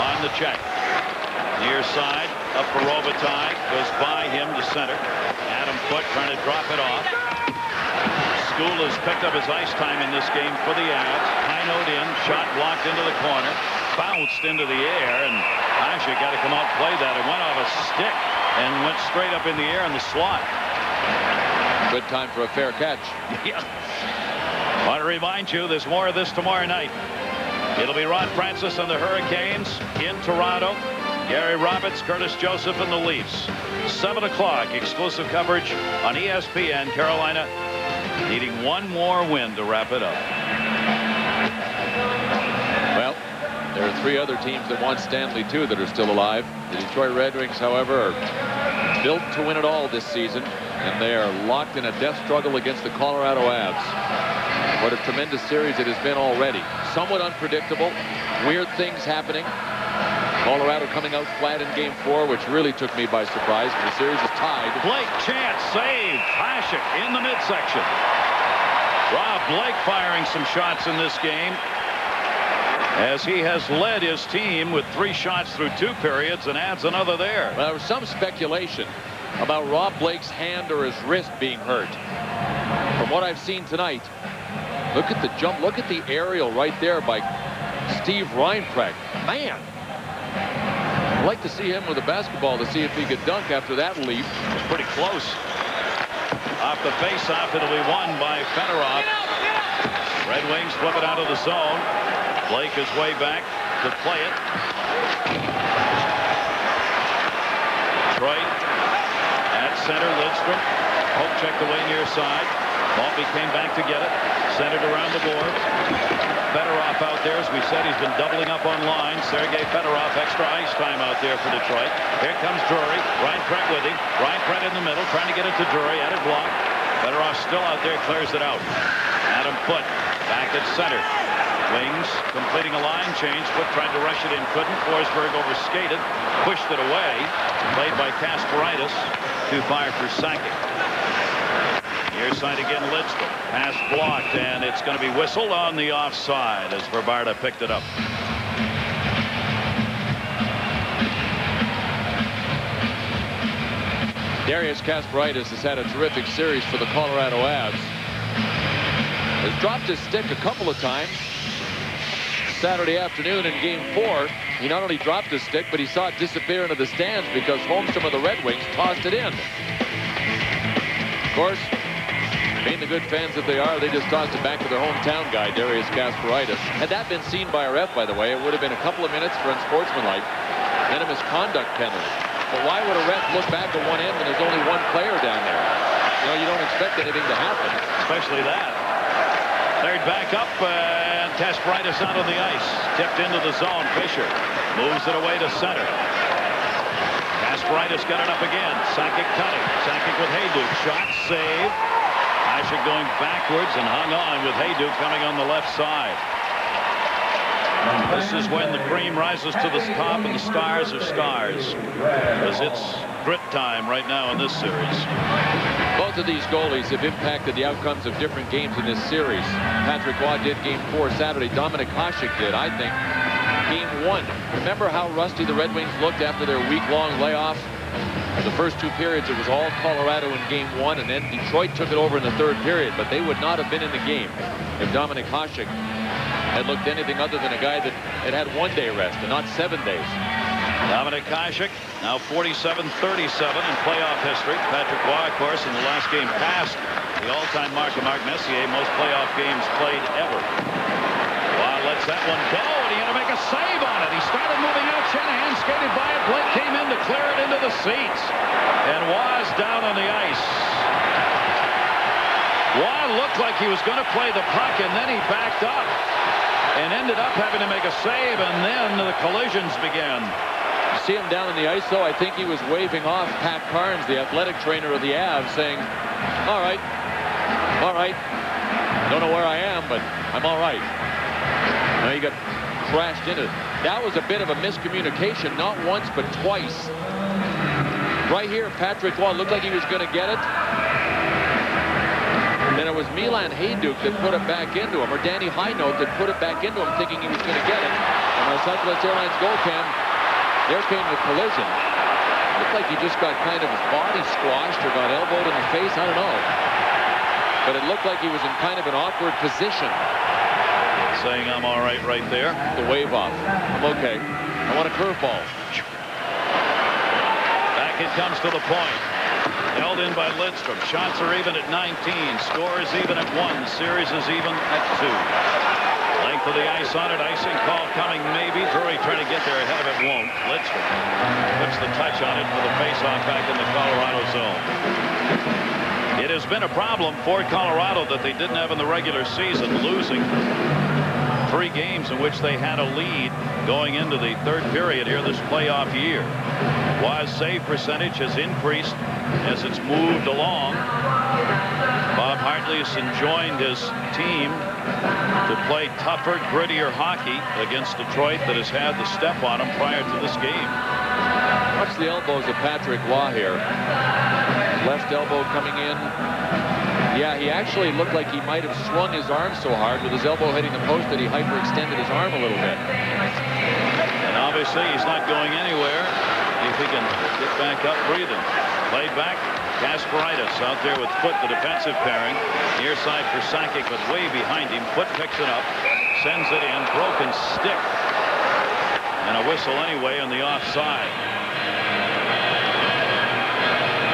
on the check. Near side up for Robitaille. Goes by him to center. Adam Foote trying to drop it off. School has picked up his ice time in this game for the Avs. High note in. Shot blocked into the corner. Bounced into the air. And Asha got to come out and play that. It went off a stick and went straight up in the air in the slot. Good time for a fair catch. Yeah. Want to remind you, there's more of this tomorrow night. It'll be Ron Francis and the Hurricanes in Toronto. Gary Roberts, Curtis Joseph, and the Leafs. 7 o'clock, exclusive coverage on ESPN. Carolina needing one more win to wrap it up. Well, there are 3 other teams that won Stanley too that are still alive. The Detroit Red Wings, however, are built to win it all this season, and they are locked in a death struggle against the Colorado Avs. What a tremendous series it has been already. Somewhat unpredictable, weird things happening. Colorado coming out flat in Game 4, which really took me by surprise. The series is tied. Blake, chance, save. Hasek in the midsection. Rob Blake firing some shots in this game, as he has led his team with 3 shots through 2 periods and adds another there. Well, there was some speculation about Rob Blake's hand or his wrist being hurt. From what I've seen tonight, look at the jump. Look at the aerial right there by Steve Reinprecht. Man, I'd like to see him with a basketball to see if he could dunk after that leap. It's pretty close. Off the face-off, it'll be won by Fedorov. Red Wings flip it out of the zone. Blake is way back to play it. Detroit at center. Lidstrom. Hope checked away near side. Maltby came back to get it. Centered around the boards. Fedorov out there. As we said, he's been doubling up on line. Sergei Fedorov, extra ice time out there for Detroit. Here comes Drury. Reinprecht with him. Reinprecht in the middle, trying to get it to Drury. At a block. Fedorov still out there, clears it out. Adam Foote back at center. Wings completing a line change. Foote tried to rush it in, couldn't. Forsberg overskated, pushed it away. Played by Kasparaitis. Too far for Sakic. Near side again, Lidstrom. Pass blocked, and it's going to be whistled on the offside as Verbarda picked it up. Darius Kasparaitis has had a terrific series for the Colorado Avs. Has dropped his stick a couple of times. Saturday afternoon in Game 4, he not only dropped his stick, but he saw it disappear into the stands because Holmstrom of the Red Wings tossed it in. Of course, being the good fans that they are, they just tossed it back to their hometown guy, Darius Kasparaitis. Had that been seen by a ref, by the way, it would have been a couple of minutes for unsportsmanlike and a misconduct penalty. But why would a ref look back at one end when there's only one player down there? You know, you don't expect anything to happen. Especially that. Third back up, and Kasparaitis out on the ice. Tipped into the zone. Fisher moves it away to center. Kasparaitis got it up again. Sakic cutting. Sakic with Hayduk. Shot, save. Hasek going backwards and hung on with Hayduk coming on the left side. This is when the cream rises to the top and the stars are stars. Because it's grit time right now in this series. Both of these goalies have impacted the outcomes of different games in this series. Patrick Roy did Game 4 Saturday. Dominik Hasek did, I think, Game 1. Remember how rusty the Red Wings looked after their week-long layoff? The first 2 periods, it was all Colorado in Game 1, and then Detroit took it over in the 3rd period. But they would not have been in the game if Dominik Hasek had looked anything other than a guy that had 1 day rest and not 7 days. Dominik Hasek now 47-37 in playoff history. Patrick Roy, of course, in the last game passed the all-time mark of Mark Messier, most playoff games played ever. Roy lets that one go, and he had to make a save on it. He started moving out. Shanahan skated by it. Blake came in to clear it into the seats. And Roy's down on the ice. Roy looked like he was going to play the puck, and then he backed up and ended up having to make a save, and then the collisions began. See him down on the ice, though. I think he was waving off Pat Carnes, the athletic trainer of the Avs, saying, all right, don't know where I am, but I'm all right. Now he got crashed into it. That was a bit of a miscommunication, not once but twice. Right here, Patrick Roy looked like he was going to get it. Then it was Milan Hayduk that put it back into him, or Danny Highnote that put it back into him, thinking he was going to get it. And the Southwest Airlines goaltend, there came the collision. Looked like he just got kind of his body squashed or got elbowed in the face. I don't know. But it looked like he was in kind of an awkward position. Saying I'm all right right there. The wave off. I'm okay. I want a curveball. Back it comes to the point. Held in by Lidstrom. Shots are even at 19. Score is even at 1. Series is even at 2. Length of the ice on it. Icing call coming maybe. Drury trying to get there ahead of it. Won't. Lidstrom puts the touch on it for the faceoff back in the Colorado zone. It has been a problem for Colorado that they didn't have in the regular season, losing 3 games in which they had a lead going into the 3rd period here this playoff year. Roy's save percentage has increased as it's moved along. Bob Hartley has enjoined his team to play tougher, grittier hockey against Detroit that has had the step on him prior to this game. Watch the elbows of Patrick Roy here. Left elbow coming in. Yeah, he actually looked like he might have swung his arm so hard with his elbow hitting the post that he hyperextended his arm a little bit. And obviously he's not going anywhere if he can get back up breathing. Played back. Kasparaitis out there with Foot, the defensive pairing. Near side for Sakic, but way behind him. Foot picks it up, sends it in. Broken stick. And a whistle anyway on the offside.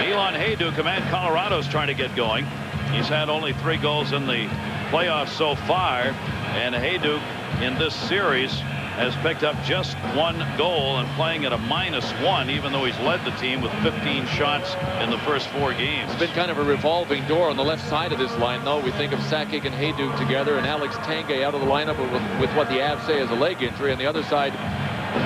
Milan Hayduk, command Colorado's trying to get going. He's had only 3 goals in the playoffs so far. And Hayduk in this series has picked up just 1 goal and playing at a -1, even though he's led the team with 15 shots in the first 4 games. It's been kind of a revolving door on the left side of this line, though. We think of Sakic and Hayduk together, and Alex Tanguay out of the lineup with what the Avs say is a leg injury. On the other side,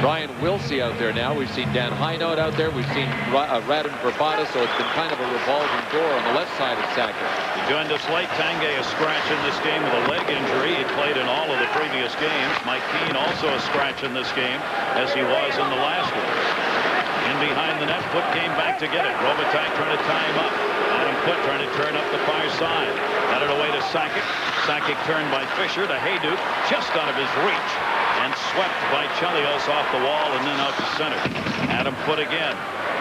Brian Wilsey out there now. We've seen Dan Highnote out there. We've seen Radim Verbata, so it's been kind of a revolving door on the left side of Sakic. He joined us late. Tanguay a scratch in this game with a leg injury. He played in all of the previous games. Mike Keane also a scratch in this game, as he was in the last one. In behind the net, Foot came back to get it. Robitaille trying to tie him up. Adam Foot trying to turn up the far side. Got it away to Sakic. Sakic turned by Fisher to Hayduk, just out of his reach. And swept by Chelios off the wall and then out to center. Adam Foot again.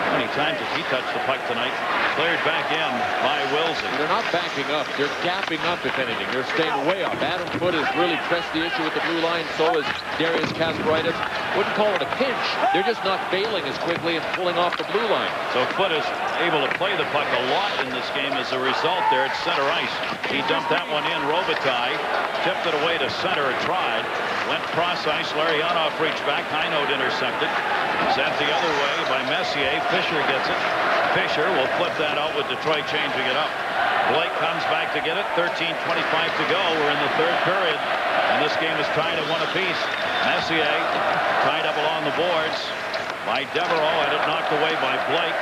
How many times has he touched the puck tonight? Cleared back in by Wilson. They're not backing up. They're gapping up, if anything. They're staying way up. Adam Foote has really pressed the issue with the blue line. So is Darius Kasparaitis. Wouldn't call it a pinch. They're just not bailing as quickly and pulling off the blue line. So Foote is able to play the puck a lot in this game as a result there at center ice. He dumped that one in. Robitaille tipped it away to center and tried. Went cross ice. Larionov reached back. Hinote intercepted. Sent the other way by Messier. Fisher gets it. Fisher will flip that out with Detroit changing it up. Blake comes back to get it. 13:25 to go. We're in the third period. And this game is tied at 1 apiece. Messier tied up along the boards by Devereaux. Had it knocked away by Blake.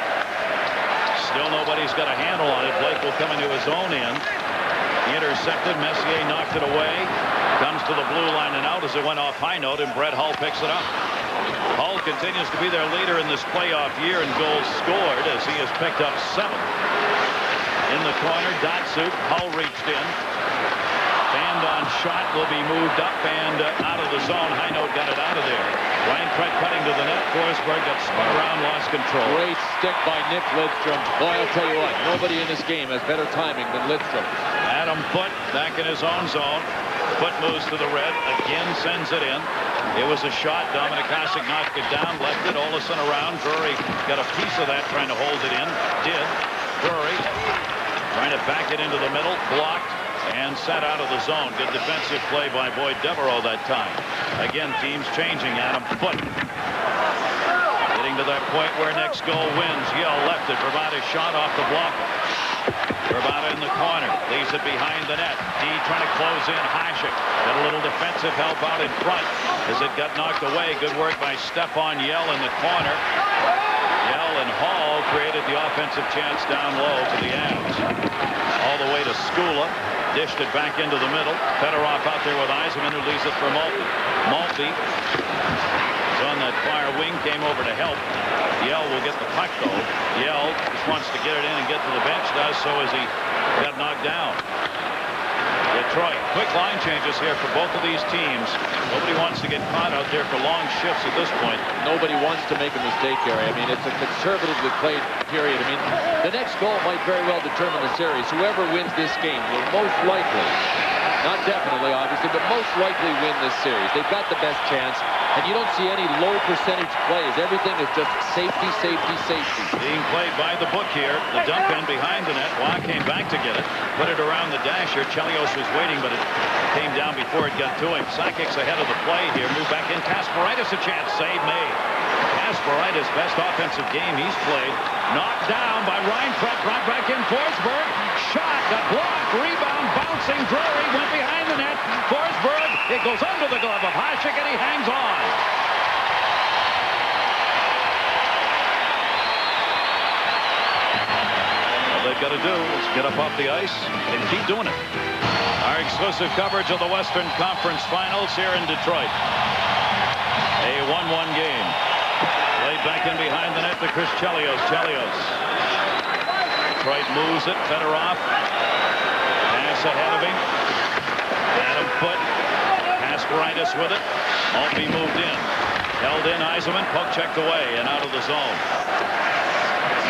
Still nobody's got a handle on it. Blake will come into his own end. Intercepted. Messier knocked it away. Comes to the blue line and out as it went off Hinote, and Brett Hull picks it up. Hull continues to be their leader in this playoff year in goals scored as he has picked up 7. In the corner, Datsuk. Hull reached in. Band-on shot will be moved up and out of the zone. Hinote got it out of there. Ryan Craig cutting to the net. Forsberg got spun around, lost control. Great stick by Nick Lidstrom. Boy, I'll tell you what, nobody in this game has better timing than Lidstrom. Adam Foote back in his own zone. Foote moves to the red. Again sends it in. It was a shot. Dominic Hasek knocked it down. Left it. Olsen around. Drury got a piece of that trying to hold it in. Did. Drury trying to back it into the middle. Blocked. And set out of the zone. Good defensive play by Boyd Devereaux that time. Again, teams changing. Adam Foote getting to that point where next goal wins. Yell left it. Bravada shot off the blocker. Bravada in the corner. Leaves it behind the net. D trying to close in. Hasek got a little defensive help out in front as it got knocked away. Good work by Stefan Yell in the corner. Yell and Hall created the offensive chance down low to the Avs. All the way to Skula. Dished it back into the middle. Fedorov out there with Yzerman, who leaves it for Maltby. Maltby is on that far wing, came over to help. Yell will get the puck, though. Yell just wants to get it in and get to the bench. Does so as he got knocked down. Detroit, quick line changes here for both of these teams. Nobody wants to get caught out there for long shifts at this point. Nobody wants to make a mistake, Gary. I mean, it's a conservatively played period. I mean, the next goal might very well determine the series. Whoever wins this game will most likely, not definitely, obviously, but most likely win this series. They've got the best chance, and you don't see any low percentage plays. Everything is just safety, safety, safety. Being played by the book here. The dump in behind the net. Waugh came back to get it. Put it around the dasher. Chelios was waiting, but it came down before it got to him. Sakic's ahead of the play here. Move back in. Kasparaitis a chance. Save made. Kasparaitis, best offensive game he's played. Knocked down by Reinfeldt. Brought back in Forsberg. Shot. Got blocked. Rebound. Bouncing. Drury went behind the net. Forsberg. It goes under the glove of Hasek, and he hangs on. All they've got to do is get up off the ice and keep doing it. Our exclusive coverage of the Western Conference Finals here in Detroit. A 1-1 game. Played back in behind the net to Chris Chelios. Chelios. Detroit moves it. Fedorov. Pass ahead of him. Adam Foote. Kasparaitis with it. Maltby moved in. Held in. Yzerman. Poke checked away and out of the zone.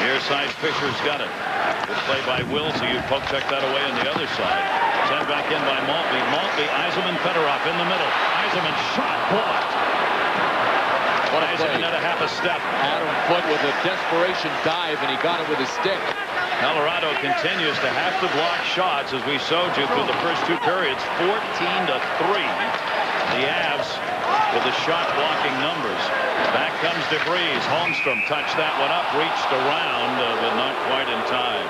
Near side, Fisher's got it. Good play by Wilson. You poke check that away on the other side. Sent back in by Maltby. Maltby, Yzerman, Fedorov in the middle. Yzerman shot blocked. Yzerman had a half a step. Adam Foote with a desperation dive, and he got it with his stick. Colorado continues to have to block shots, as we showed you through the first 2 periods. 14-3. The Avs with the shot blocking numbers. Back comes DeVries. Holmstrom touched that one up, reached around, but not quite in time.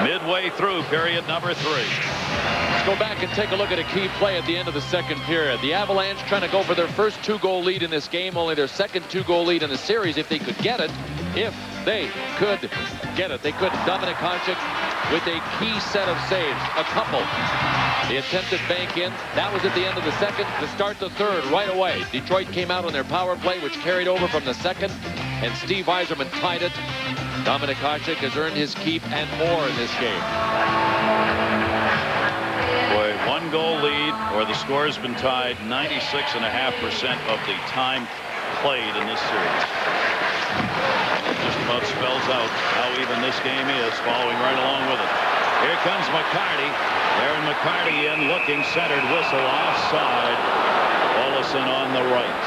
Midway through period number 3. Let's go back and take a look at a key play at the end of the second period. The Avalanche trying to go for their first 2-goal lead in this game, only their second 2-goal lead in the series if they could get it. If they could get it. They could. Dominic Hasek with a key set of saves. A couple. The attempted bank in. That was at the end of the second. To start the third right away. Detroit came out on their power play, which carried over from the second. And Steve Yzerman tied it. Dominic Hasek has earned his keep and more in this game. Boy, 1-goal lead, or the score has been tied 96.5% of the time played in this series. Just about spells out how even this game is, following right along with it. Here comes McCarty. Aaron McCarty in, looking, centered, whistle offside. Olsen on the right.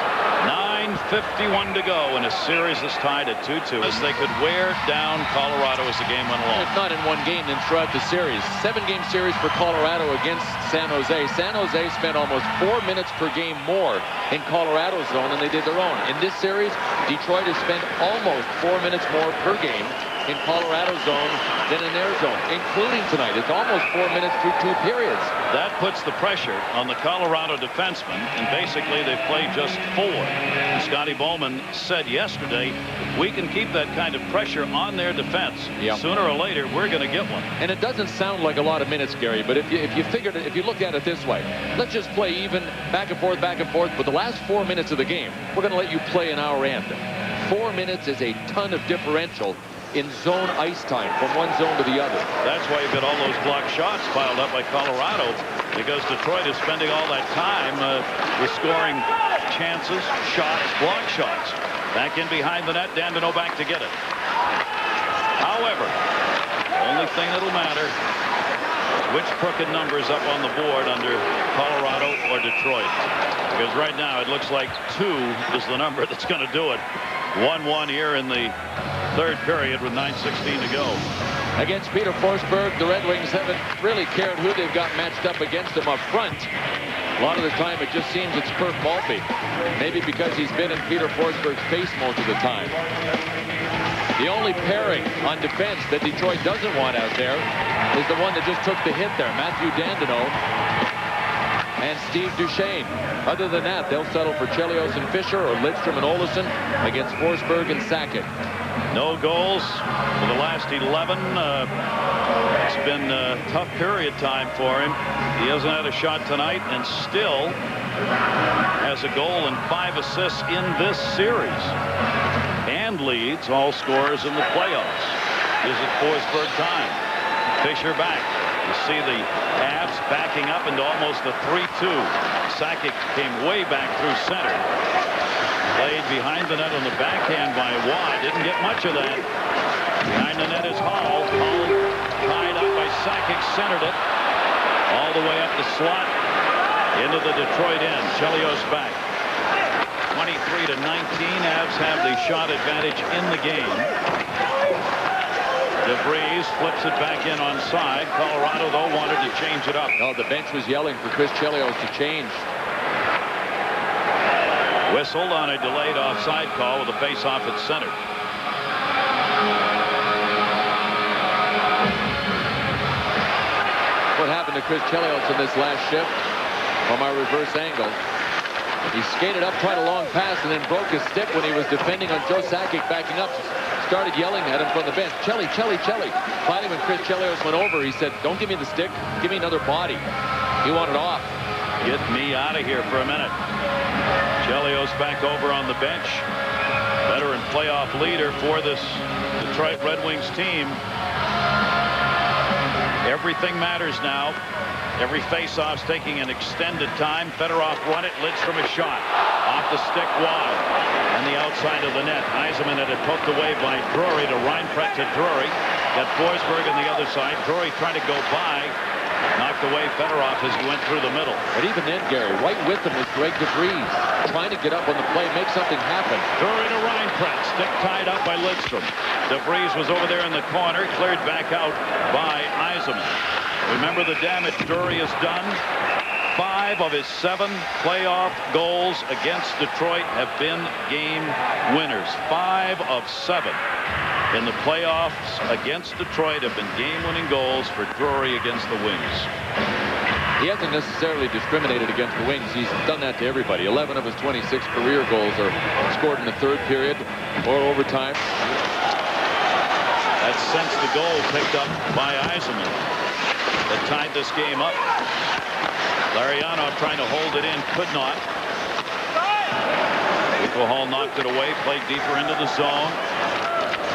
9:51 to go, and a series is tied at 2-2. As they could wear down Colorado as the game went along. It's not in one game, then throughout the series. 7-game series for Colorado against San Jose. San Jose spent almost 4 minutes per game more in Colorado's zone than they did their own. In this series, Detroit has spent almost 4 minutes more per game in Colorado's zone than in their zone, including tonight. It's almost 4 minutes through 2 periods. That puts the pressure on the Colorado defensemen, and basically they've played just 4. And Scotty Bowman said yesterday, if we can keep that kind of pressure on their defense, sooner or later we're going to get one. And it doesn't sound like a lot of minutes, Gary, but if you look at it this way, let's just play even back and forth, but the last 4 minutes of the game, we're going to let you play an hour end. 4 minutes is a ton of differential in zone ice time from one zone to the other. That's why you've got all those blocked shots piled up by Colorado, because Detroit is spending all that time with scoring chances, shots, block shots. Back in behind the net, Dandino back to get it. However, only thing that'll matter is which crooked number's up on the board under Colorado or Detroit. Because right now it looks like 2 is the number that's going to do it. 1-1 here in the third period with 9:16 to go. Against Peter Forsberg, the Red Wings haven't really cared who they've got matched up against them up front. A lot of the time it just seems it's Kirk Maltby. Maybe because he's been in Peter Forsberg's face most of the time. The only pairing on defense that Detroit doesn't want out there is the one that just took the hit there, Matthew Dandino and Steve Duchesne. Other than that, they'll settle for Chelios and Fisher or Lidstrom and Olsen against Forsberg and Sakic. No goals for the last 11. It's been a tough period time for him. He hasn't had a shot tonight and still has a goal and 5 assists in this series. And leads all scorers in the playoffs. Is it Forsberg time? Fisher back. You see the Avs backing up into almost a 3-2. Sakic came way back through center. Played behind the net on the backhand by Watt. Didn't get much of that. Behind the net is Hall. Hall tied up by Sakic, centered it. All the way up the slot into the Detroit end. Chelios back. 23-19. Avs have the shot advantage in the game. DeVries flips it back in on side. Colorado, though, wanted to change it up. No, the bench was yelling for Chris Chelios to change. Whistled on a delayed offside call with a face-off at center. What happened to Chris Chelios in this last shift from our reverse angle? He skated up, tried a long pass, and then broke his stick when he was defending on Joe Sakic backing up. Started yelling at him from the bench. Chelly. Finally, when Chris Chelios went over, he said, "Don't give me the stick. Give me another body." He wanted off. Get me out of here for a minute. Chelios back over on the bench. Veteran playoff leader for this Detroit Red Wings team. Everything matters now. Every face-off's taking an extended time. Fedorov won it. Lidstrom a shot. Off the stick wide. And the outside of the net. Yzerman had it poked away by Drury to Reinfeldt to Drury. Got Forsberg on the other side. Drury trying to go by. Knocked away Fedorov as he went through the middle. But even then, Gary, right with him was Greg DeVries. Trying to get up on the play, make something happen. Drury to Reinfeldt. Stick tied up by Lidstrom. DeVries was over there in the corner. Cleared back out by Yzerman. Remember the damage Drury has done. 5 of his 7 playoff goals against Detroit have been game winners. 5 of 7 in the playoffs against Detroit have been game-winning goals for Drury against the Wings. He hasn't necessarily discriminated against the Wings. He's done that to everybody. 11 of his 26 career goals are scored in the third period or overtime. That's since the goal picked up by Yzerman that tied this game up. Larionov trying to hold it in, could not. Rico Hall knocked it away, played deeper into the zone.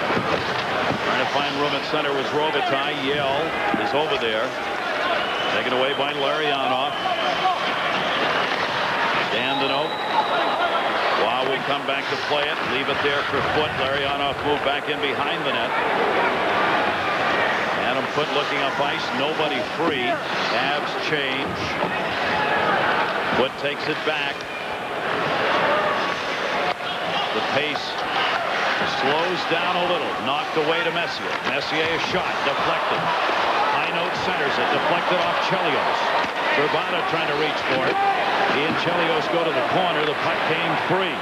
Trying to find room at center was Robitaille. Yell is over there. Taken away by Larionov. Dandino. Wow will come back to play it. Leave it there for Foote. Larionov move back in behind the net. Adam Foote looking up ice. Nobody free. Avs change. Foote takes it back. The pace slows down a little. Knocked away to Messier. Messier a shot. Deflected. High note centers it. Deflected off Chelios. Verbata trying to reach for it. He and Chelios go to the corner. The puck came free.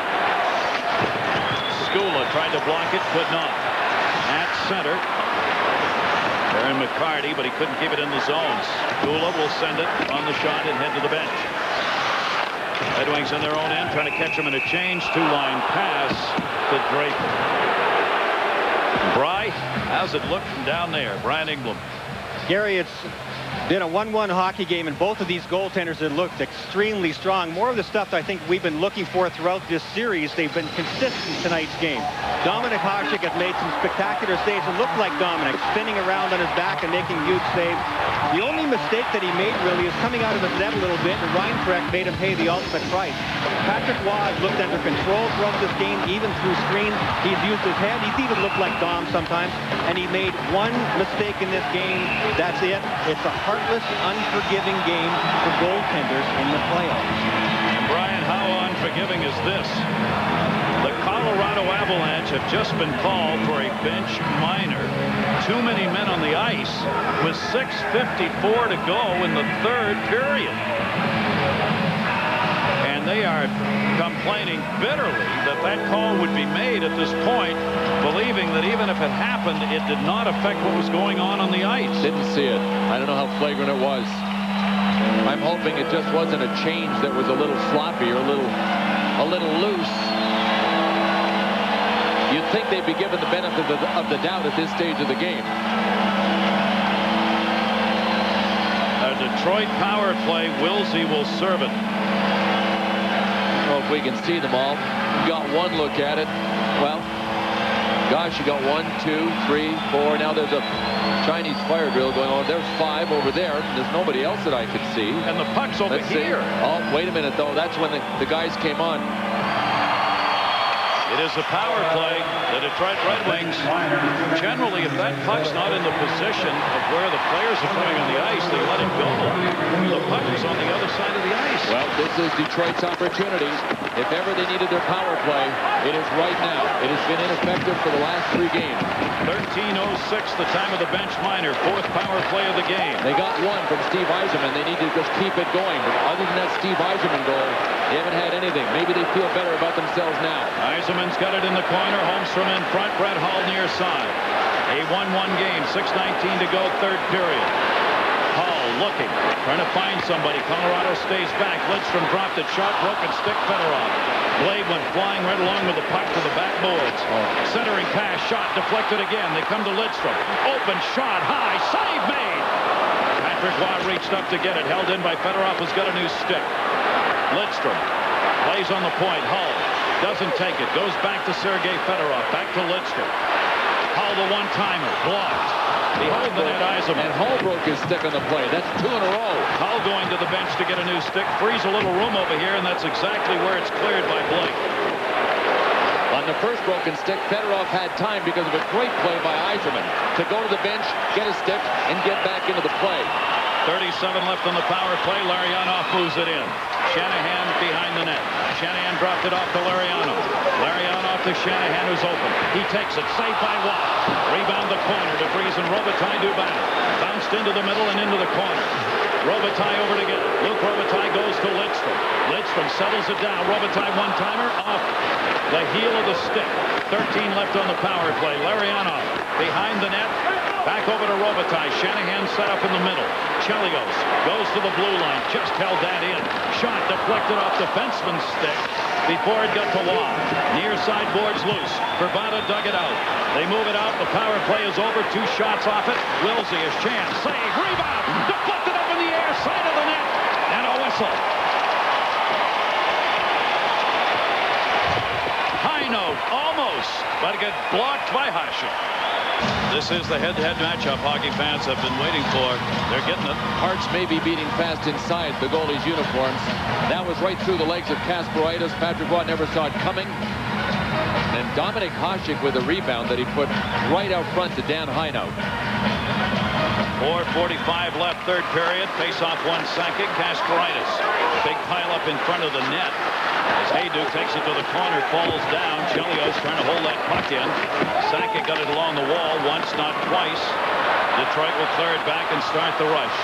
Skula tried to block it. Could not. At center. Aaron McCarty, but he couldn't keep it in the zones. Skula will send it on the shot and head to the bench. Redwings in their own end trying to catch him in a change. Two-line pass to Draper. Bry, how's it look from down there? Brian Engblom. Gary, it's been a 1-1 hockey game, and both of these goaltenders have looked extremely strong. More of the stuff that I think we've been looking for throughout this series. They've been consistent tonight's game. Dominic Hasek has made some spectacular saves. It looked like Dominic spinning around on his back and making huge saves. The only mistake that he made really is coming out of his net a little bit, and Reinfrecht made him pay the ultimate price. Patrick Waugh looked under control throughout this game, even through screens. He's used his head. He's even looked like Dom sometimes, and he made one mistake in this game. That's it. It's a heartless, unforgiving game for goaltenders in the playoffs. And Brian, how unforgiving is this? The Colorado Avalanche have just been called for a bench minor. Too many men on the ice with 6:54 to go in the third period. And they are complaining bitterly that that call would be made at this point, believing that even if it happened, it did not affect what was going on the ice. Didn't see it. I don't know how flagrant it was. I'm hoping it just wasn't a change that was a little sloppy or a little loose. You'd think they'd be given the benefit of the doubt at this stage of the game. A Detroit power play. Wilsey will serve it. I don't know if we can see them all. You got one look at it. Well, gosh, you got 1, 2, 3, 4. Now there's a Chinese fire drill going on. There's 5 over there. There's nobody else that I can see. And the puck's over here. Oh, wait a minute, though. That's when the guys came on. It is a power play. The Detroit Red Wings, generally, if that puck's not in the position of where the players are playing on the ice, they let it go. The puck is on the other side of the ice. Well, this is Detroit's opportunity. If ever they needed their power play, it is right now. It has been ineffective for the last 3 games. 13:06, the time of the bench minor. 4th power play of the game. They got one from Steve Yzerman. They need to just keep it going. But other than that Steve Yzerman goal, they haven't had anything. Maybe they feel better about themselves now. Yzerman's got it in the corner. Holmstrom in front. Brett Hull near side. A 1-1 game. 6:19 to go, 3rd period. Hull looking, trying to find somebody. Colorado stays back. Lidstrom dropped it. Shot, broken stick. Fedorov. Blade went flying right along with the puck to the backboards. Centering pass. Shot deflected again. They come to Lidstrom. Open shot. High. Save made. Patrick Waugh reached up to get it. Held in by Fedorov, who's got a new stick. Lidstrom plays on the point. Hull doesn't take it. Goes back to Sergei Fedorov. Back to Lidstrom. Hull the one-timer. Blocked. Behind the net, Yzerman. And Hull broke his stick on the play. That's 2 in a row. Hull going to the bench to get a new stick. Frees a little room over here, and that's exactly where it's cleared by Blake. On the first broken stick, Fedorov had time because of a great play by Yzerman to go to the bench, get a stick, and get back into the play. 37 left on the power play. Larionov moves it in. Shanahan behind the net. Shanahan dropped it off to Larionov. Larionov to Shanahan, who's open. He takes it. Saved by Waugh. Rebound the corner. DeVries and Robitaille do battle. Bounced into the middle and into the corner. Robitaille over to get it. Luke Robitaille goes to Lidstrom. Lidstrom settles it down. Robitaille one-timer off the heel of the stick. 13 left on the power play. Larionov behind the net. Back over to Robitaille. Shanahan set up in the middle. Chelios goes to the blue line. Just held that in. Shot deflected off defenseman's stick before it got to Waugh. Near side boards loose. Verbata dug it out. They move it out. The power play is over. 2 shots off it. Wilsey a chance. Save. Rebound. Deflected up in the air. Side of the net. And a whistle. High note. Almost. But it got blocked by Hasek. This is the head-to-head matchup hockey fans have been waiting for. They're getting it. Hearts may be beating fast inside the goalies' uniforms. That was right through the legs of Kasparaitis. Patrick Roy never saw it coming. And Dominic Hasek with a rebound that he put right out front to Dan Heino. 4:45 left, third period. Face-off one, Sakic. Kasparaitis. Big pile up in front of the net. As Hayduk takes it to the corner, falls down. Chelios trying to hold that puck in. Sakic got it along the wall once, not twice. Detroit will clear it back and start the rush.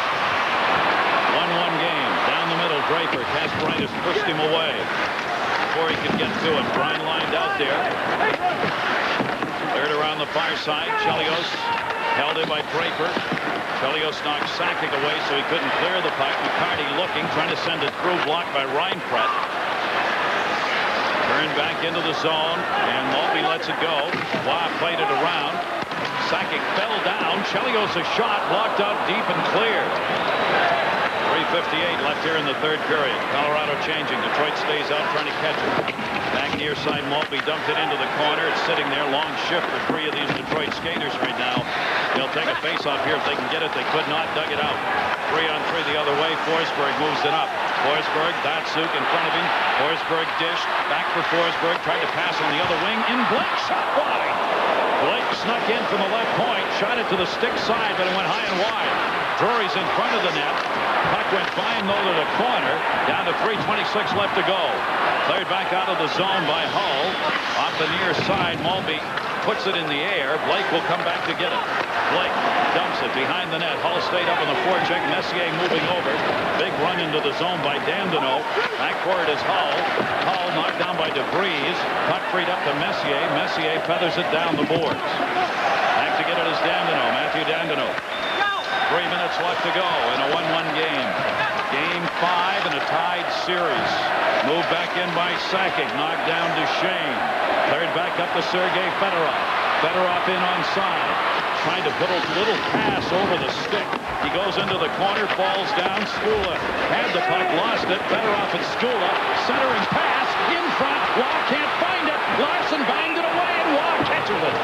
1-1 game. Down the middle, Draper. Kasparaitis pushed him away before he could get to him. Brian lined out there. Cleared around the far side. Chelios held in by Draper. Chelios knocked Sakic away so he couldn't clear the puck. McCarty looking, trying to send it through, blocked by Reinfret. Turned back into the zone, and Maltby lets it go. Waugh played it around. Sakic fell down. Chelios a shot, blocked out deep and clear. 3:58 left here in the third period. Colorado changing. Detroit stays out trying to catch it. Back near side, Maltby dumped it into the corner. It's sitting there. Long shift for three of these Detroit skaters right now. They'll take a face-off here if they can get it. They could not. Dug it out. 3-on-3 the other way. Forsberg moves it up. Forsberg, Datsuk in front of him. Forsberg dished. Back for Forsberg. Tried to pass on the other wing. In Blake. Shot wide. Blake snuck in from the left point. Shot it to the stick side, but it went high and wide. Drury's in front of the net. Puck went fine though to the corner. Down to 3:26 left to go. Cleared back out of the zone by Hull. Off the near side, Maltby puts it in the air. Blake will come back to get it. Blake dumps it behind the net. Hull stayed up on the forecheck. Messier moving over. Big run into the zone by Dandino. Back forward is Hull. Hull knocked down by DeVries. Puck freed up to Messier. Messier feathers it down the boards. Back to get it is Dandino. Matthew Dandino. 3 minutes left to go in a 1-1 game. Game 5 in a tied series. Moved back in by Sakic. Knocked down Duchesne. Cleared back up to Sergei Fedorov. Fedorov in on side. Trying to put a little pass over the stick. He goes into the corner, falls down. Skula had the puck, lost it. Fedorov and Skula. Centering pass in front. Waugh can't find it. Larson banged it away and Waugh catches it.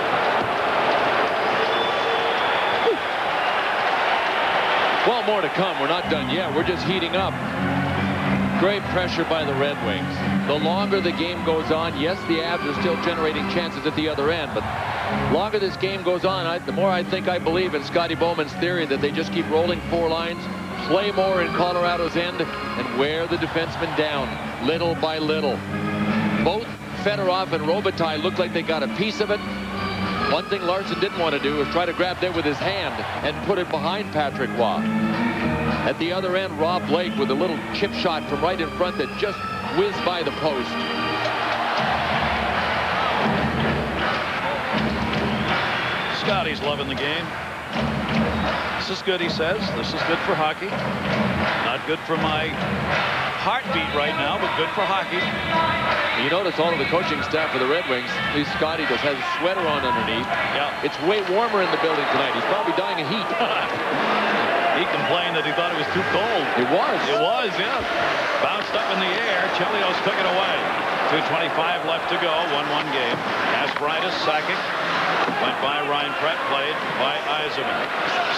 Well, more to come. We're not done yet. We're just heating up. Great pressure by the Red Wings. The longer the game goes on, yes, the Avs are still generating chances at the other end, but longer this game goes on, the more I think I believe in Scotty Bowman's theory that they just keep rolling four lines, play more in Colorado's end, and wear the defensemen down little by little. Both Fedorov and Robitaille look like they got a piece of it. One thing Larson didn't want to do was try to grab that with his hand and put it behind Patrick Waugh. At the other end, Rob Blake with a little chip shot from right in front that just whizzed by the post. Scotty's loving the game. This is good, he says. This is good for hockey. Not good for my heartbeat right now, but good for hockey. You notice all of the coaching staff for the Red Wings, at least Scotty does, has a sweater on underneath. Yeah. It's way warmer in the building tonight. He's probably dying of heat. He complained that he thought it was too cold. It was. It was, yeah. Bounced up in the air. Chelios took it away. 2:25 left to go. 1-1 game. Kasparaitis, Sakic. Went by Reinfret, played by Yzerman.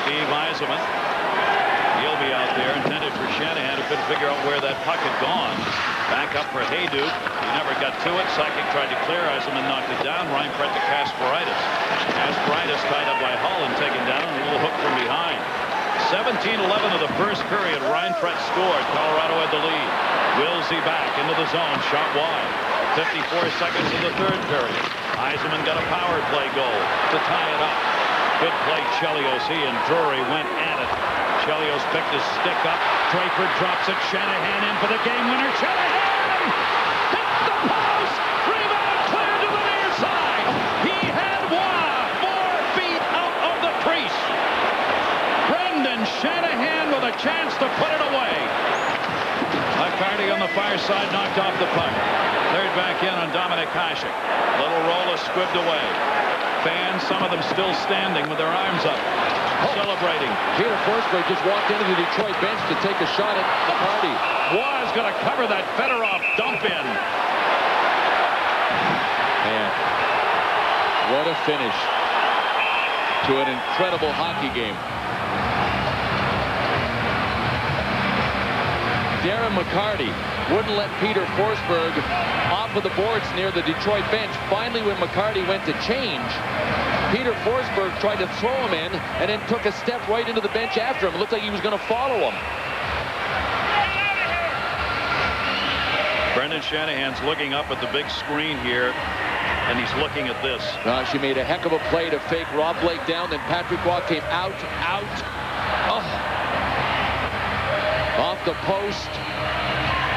Steve Yzerman. He'll be out there, intended for Shanahan, who couldn't figure out where that puck had gone. Back up for Hayduk. He never got to it. Sakic tried to clear. Yzerman knocked it down. Reinfret to Kasparaitis. Kasparaitis tied up by Hull and taken down. A little hook from behind. 17-11 of the first period. Reinfret scored. Colorado had the lead. Willsey back into the zone. Shot wide. 54 seconds in the third period. Yzerman got a power play goal to tie it up. Good play, Chelios. He and Drury went at it. Chelios picked his stick up. Draper drops it. Shanahan in for the game winner. Shanahan hit the post. Rebound clear to the near side. He had Waugh 4 feet out of the crease. Brendan Shanahan with a chance to put it away. McCarty on the far side knocked off the puck. Cleared back in on Dominic Hasek. Little roller squibbed away. Fans, some of them still standing with their arms up, celebrating. Peter Forsberg just walked into the Detroit bench to take a shot at the party. Waugh's going to cover that Fedorov dump in. Man, what a finish. to an incredible hockey game. Darren McCarty wouldn't let Peter Forsberg off of the boards near the Detroit bench. Finally, when McCarty went to change, Peter Forsberg tried to throw him in and then took a step right into the bench after him. It looked like he was going to follow him. Brendan Shanahan's looking up at the big screen here, and he's looking at this. She made a heck of a play to fake Rob Blake down. Then Patrick Waugh came out. Oh. Off the post.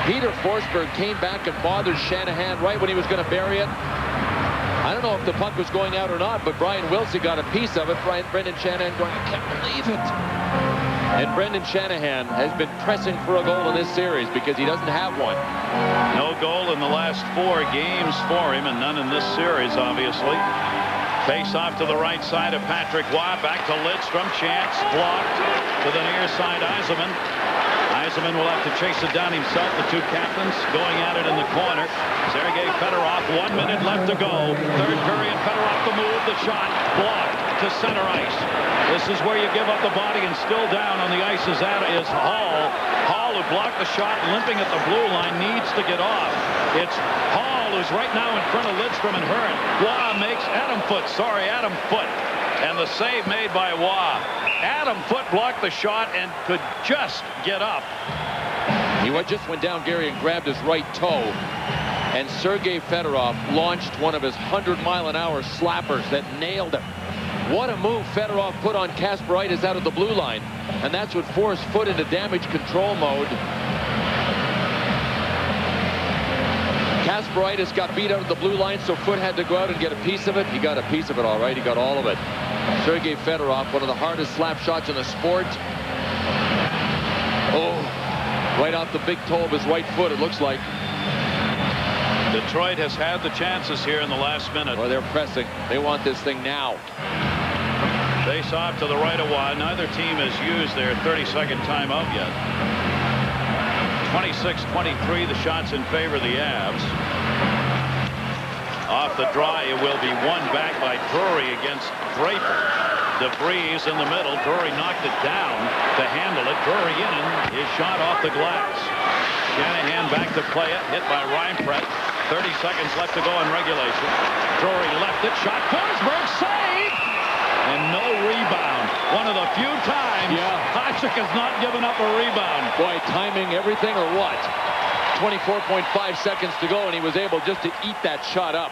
Peter Forsberg came back and bothered Shanahan right when he was going to bury it. I don't know if the puck was going out or not, but Brian Wilsey got a piece of it. Brendan Shanahan going, I can't believe it. And Brendan Shanahan has been pressing for a goal in this series because he doesn't have one. No goal in the last 4 games for him, and none in this series, obviously. Face off to the right side of Patrick Waugh. Back to Lidstrom. Chance blocked to the near side. Yzerman. Yzerman will have to chase it down himself. The two captains going at it in the corner. Sergei Fedorov, 1 minute left to go. Third period, Fedorov the move, the shot, blocked to center ice. This is where you give up the body, and still down on the ice is Hall. Hall, who blocked the shot, limping at the blue line, needs to get off. It's Hall who's right now in front of Lidstrom and Hearn. Waugh makes Adam Foote. And the save made by Waugh. Adam Foote blocked the shot and could just get up. He just went down, Gary, and grabbed his right toe. And Sergei Fedorov launched one of his 100-mile-an-hour slappers that nailed him. What a move Fedorov put on Kasparaitis out of the blue line. And that's what forced Foote into damage control mode. Kasparaitis got beat out of the blue line, so Foote had to go out and get a piece of it. He got a piece of it, all right. He got all of it. Sergei Fedorov, one of the hardest slap shots in the sport. Oh, right off the big toe of his right foot, it looks like. Detroit has had the chances here in the last minute. Well, they're pressing. They want this thing now. Face off to the right of Waugh. Neither team has used their 30-second timeout yet. 26-23, the shots in favor of the Avs. Off the draw, it will be won back by Drury against Draper. DeVries in the middle. Drury knocked it down to handle it. Drury in, and his shot off the glass. Shanahan back to play it. Hit by Reinpret. 30 seconds left to go in regulation. Drury left it. Shot. Forsberg save! And no rebound. One of the few times Hasek has not given up a rebound. Boy, timing everything or what? 24.5 seconds to go, and he was able just to eat that shot up.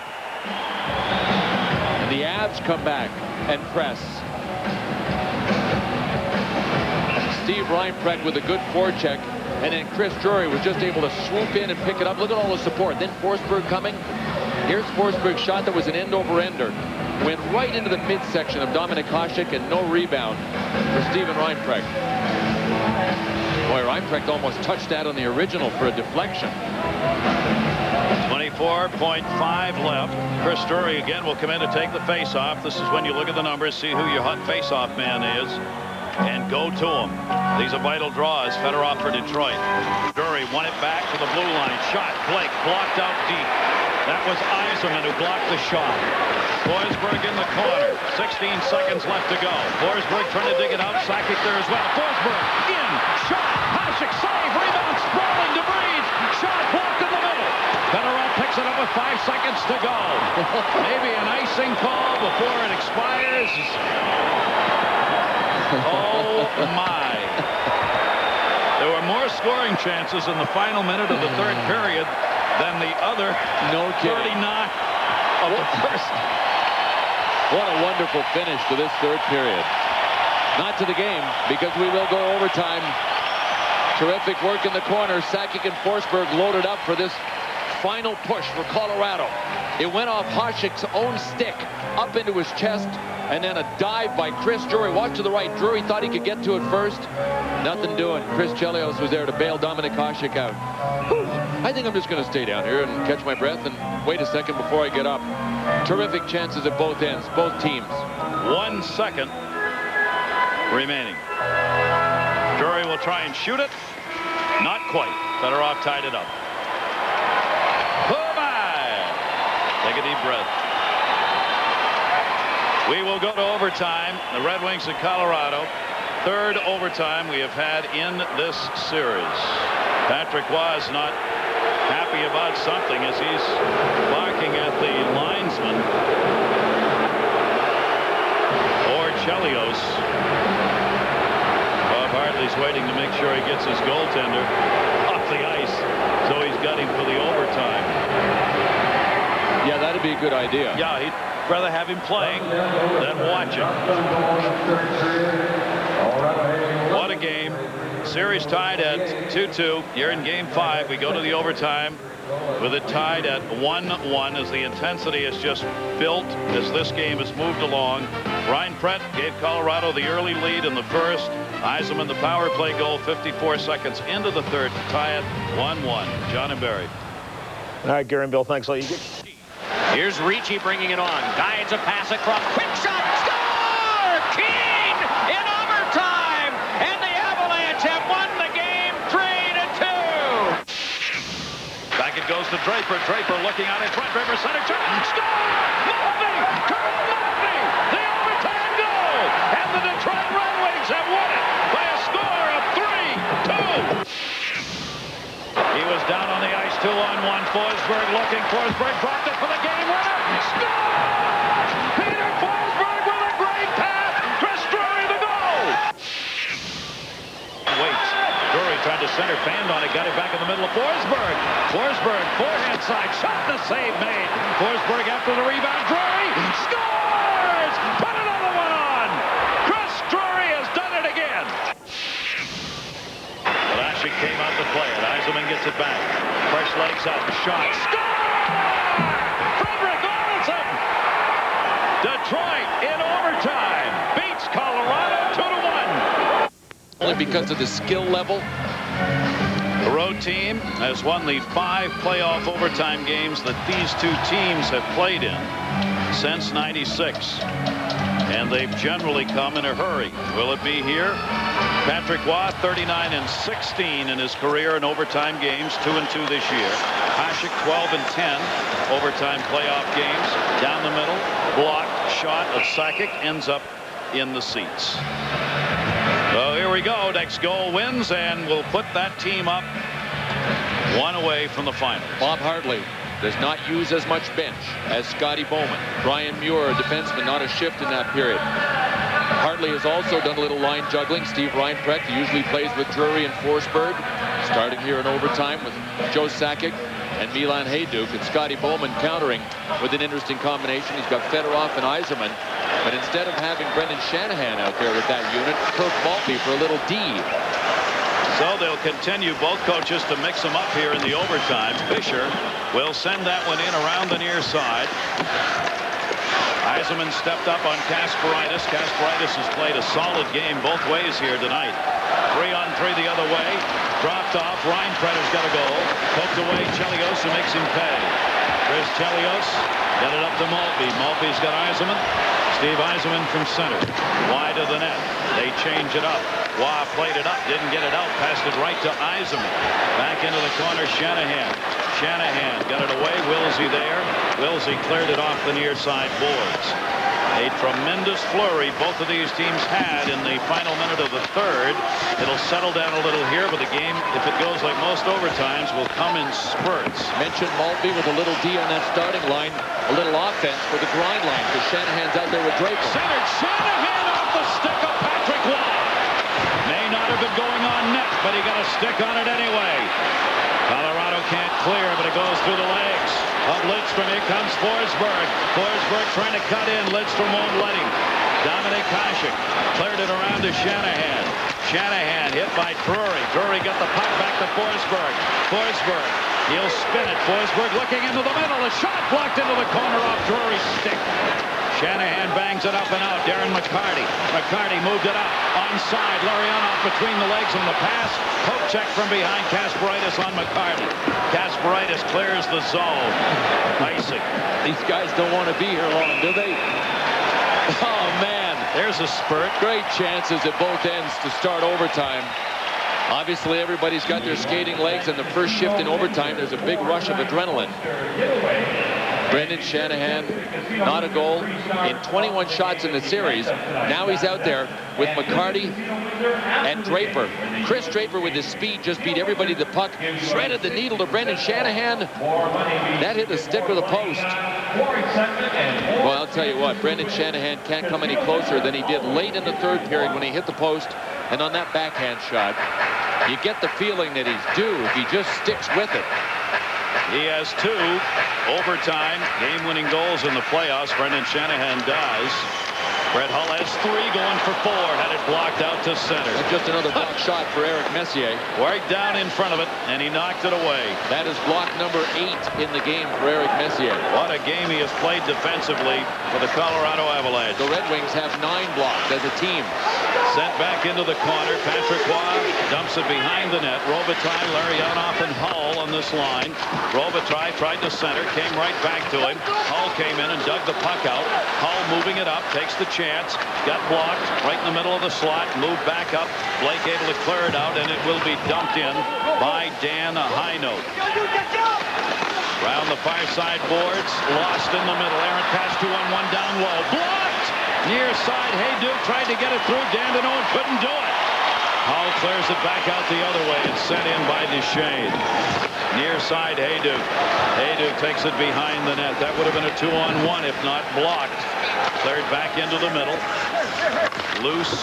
And the Avs come back and press. Steve Reinpret with a good forecheck, and then Chris Drury was just able to swoop in and pick it up. Look at all the support. Then Forsberg coming. Here's Forsberg's shot that was an end-over-ender. Went right into the midsection of Dominic Hasek, and no rebound for Steven Reinpret. Boy, Reinpret almost touched that on the original for a deflection. 24.5 left. Chris Drury again will come in to take the face-off. This is when you look at the numbers, see who your hot face-off man is, and go to him. These are vital draws. Fedorov for Detroit. Drury won it back to the blue line. Shot. Blake blocked out deep. That was Yzerman who blocked the shot. Forsberg in the corner. 16 seconds left to go. Forsberg trying to dig it out. Sakic there as well. Forsberg in. Shot. Hasek save. Rebound. Sprawling. DeVries. Shot blocked in the middle. Fedorov picks it up with 5 seconds to go. Maybe an icing call before it expires. Oh my. There were more scoring chances in the final minute of the third period than the other 39 of the first. What a wonderful finish to this third period. Not to the game, because we will go overtime. Terrific work in the corner. Sakic and Forsberg loaded up for this final push for Colorado. It went off Hasek's own stick up into his chest, and then a dive by Chris Drury. Watch to the right. Drury thought he could get to it first. Nothing doing. Chris Chelios was there to bail Dominic Hasek out. Whew. I think I'm just going to stay down here and catch my breath and wait a second before I get up. Terrific chances at both ends, both teams. 1 second remaining. Drury will try and shoot it. Not quite. Fedorov tied it up. Take a deep breath. We will go to overtime. The Red Wings of Colorado. Third overtime we have had in this series. Patrick Roy is not happy about something as he's barking at the linesman. Or Chelios. Bob Hartley's waiting to make sure he gets his goaltender off the ice, so he's got him for the overtime. Yeah, that'd be a good idea. Yeah, he'd rather have him playing than watching. What a game. Series tied at 2-2. Here in game 5, we go to the overtime with it tied at 1-1 as the intensity has just built as this game has moved along. Ryan Prett gave Colorado the early lead in the first. Yzerman the power play goal 54 seconds into the third to tie it 1-1. John and Barry. All right, Gary and Bill, thanks a lot. Here's Ricci bringing it on. Guides a pass across. Quick shot. Score! Keane in overtime. And the Avalanche have won the game 3-2. Back it goes to Draper. Draper looking out in front. Draper center shot. Score! Maltby! Kurt Maltby! The overtime goal! And the Detroit Red Wings have won it by a score of 3-2. He was down on the ice, 2-on-1. Forsberg looking. Forsberg dropped it for the game winner. Score! Peter Forsberg with a great pass. Chris Drury the goal. Waits. Drury tried to center, fanned on it, got it back in the middle of Forsberg. Forsberg, forehand side, shot, the save made. Forsberg after the rebound. Drury scores! Put another one on. Chris Drury has done it again. Vlasic came out to play it. Yzerman gets it back. Fresh legs out. Shot. Score! Frederick Arneson! Detroit in overtime beats Colorado 2-1. Only because of the skill level. The road team has won the 5 playoff overtime games that these two teams have played in since '96. And they've generally come in a hurry. Will it be here? Patrick Roy, 39-16 in his career in overtime games, 2-2 this year. Hasek, 12-10 overtime playoff games. Down the middle, blocked shot of Sakic ends up in the seats. So here we go. Next goal wins, and we'll put that team up one away from the finals. Bob Hartley does not use as much bench as Scotty Bowman. Brian Muir, a defenseman, not a shift in that period. Hartley has also done a little line juggling. Steve Reinprecht usually plays with Drury and Forsberg. Starting here in overtime with Joe Sakic and Milan Hajduk, and Scotty Bowman countering with an interesting combination. He's got Fedorov and Yzerman, but instead of having Brendan Shanahan out there with that unit, Kirk Maltby for a little D. So they'll continue, both coaches, to mix them up here in the overtime. Fisher will send that one in around the near side. Yzerman stepped up on Kasparaitis. Kasparaitis has played a solid game both ways here tonight. 3-on-3 the other way. Dropped off. Reinprecht has got a goal. Poked away Chelios, who makes him pay. Chris Chelios got it up to Maltby. Maltby's got Yzerman. Steve Yzerman from center. Wide of the net. They change it up. Roy played it up. Didn't get it out. Passed it right to Yzerman. Back into the corner. Shanahan. Shanahan got it away. Wilsey there. Wilsey cleared it off the near side boards. A tremendous flurry both of these teams had in the final minute of the third. It'll settle down a little here, but the game, if it goes like most overtimes, will come in spurts. Mentioned Maltby with a little D on that starting line. A little offense for the grind line, because Shanahan's out there with Draper. Centered Shanahan off the stick of Patrick Roy. May not have been going on net, but he got a stick on it anyway. Colorado can't clear, but it goes through the legs of Lidstrom. Here comes Forsberg. Forsberg trying to cut in. Lidstrom won't let him. Dominic Hasek cleared it around to Shanahan. Shanahan hit by Drury. Drury got the puck back to Forsberg. Forsberg, he'll spin it. Forsberg looking into the middle. A shot blocked into the corner off Drury's stick. Shanahan bangs it up and out. Darren McCarty. McCarty moved it up. Onside. Larionov between the legs on the pass. Poke check from behind. Kasparaitis on McCarty. Kasparaitis clears the zone. Icing. These guys don't want to be here long, do they? Oh, man. There's a spurt. Great chances at both ends to start overtime. Obviously, everybody's got their skating legs, and the first shift in overtime, there's a big rush of adrenaline. Brendan Shanahan, not a goal in 21 shots in the series. Now he's out there with McCarty and Draper. Chris Draper with his speed just beat everybody to the puck. Threaded the needle to Brendan Shanahan. That hit the stick of the post. Well, I'll tell you what, Brendan Shanahan can't come any closer than he did late in the third period when he hit the post. And on that backhand shot, you get the feeling that he's due if he just sticks with it. He has 2 overtime game-winning goals in the playoffs. Brendan Shanahan does. Brett Hull has 3, going for 4. Had it blocked out to center. And just another block shot for Eric Messier. Right down in front of it, and he knocked it away. That is block number 8 in the game for Eric Messier. What a game he has played defensively for the Colorado Avalanche. The Red Wings have 9 blocks as a team. Sent back into the corner. Patrick Roy dumps it behind the net. Robitaille, Larionov, and Hull on this line. Robitaille tried to center, came right back to him. Hull came in and dug the puck out. Hull moving it up, takes the chance, got blocked right in the middle of the slot, moved back up. Blake able to clear it out, and it will be dumped in by Dan Heinold. Round the far side boards, lost in the middle. Aaron pass 2-on-1 down low, blocked. Near side, Hayduke tried to get it through. Dandino couldn't do it. Hull clears it back out the other way and sent in by Duchesne. Near side, Hayduke. Hayduke takes it behind the net. That would have been a 2-on-1 if not blocked. Cleared back into the middle. Loose.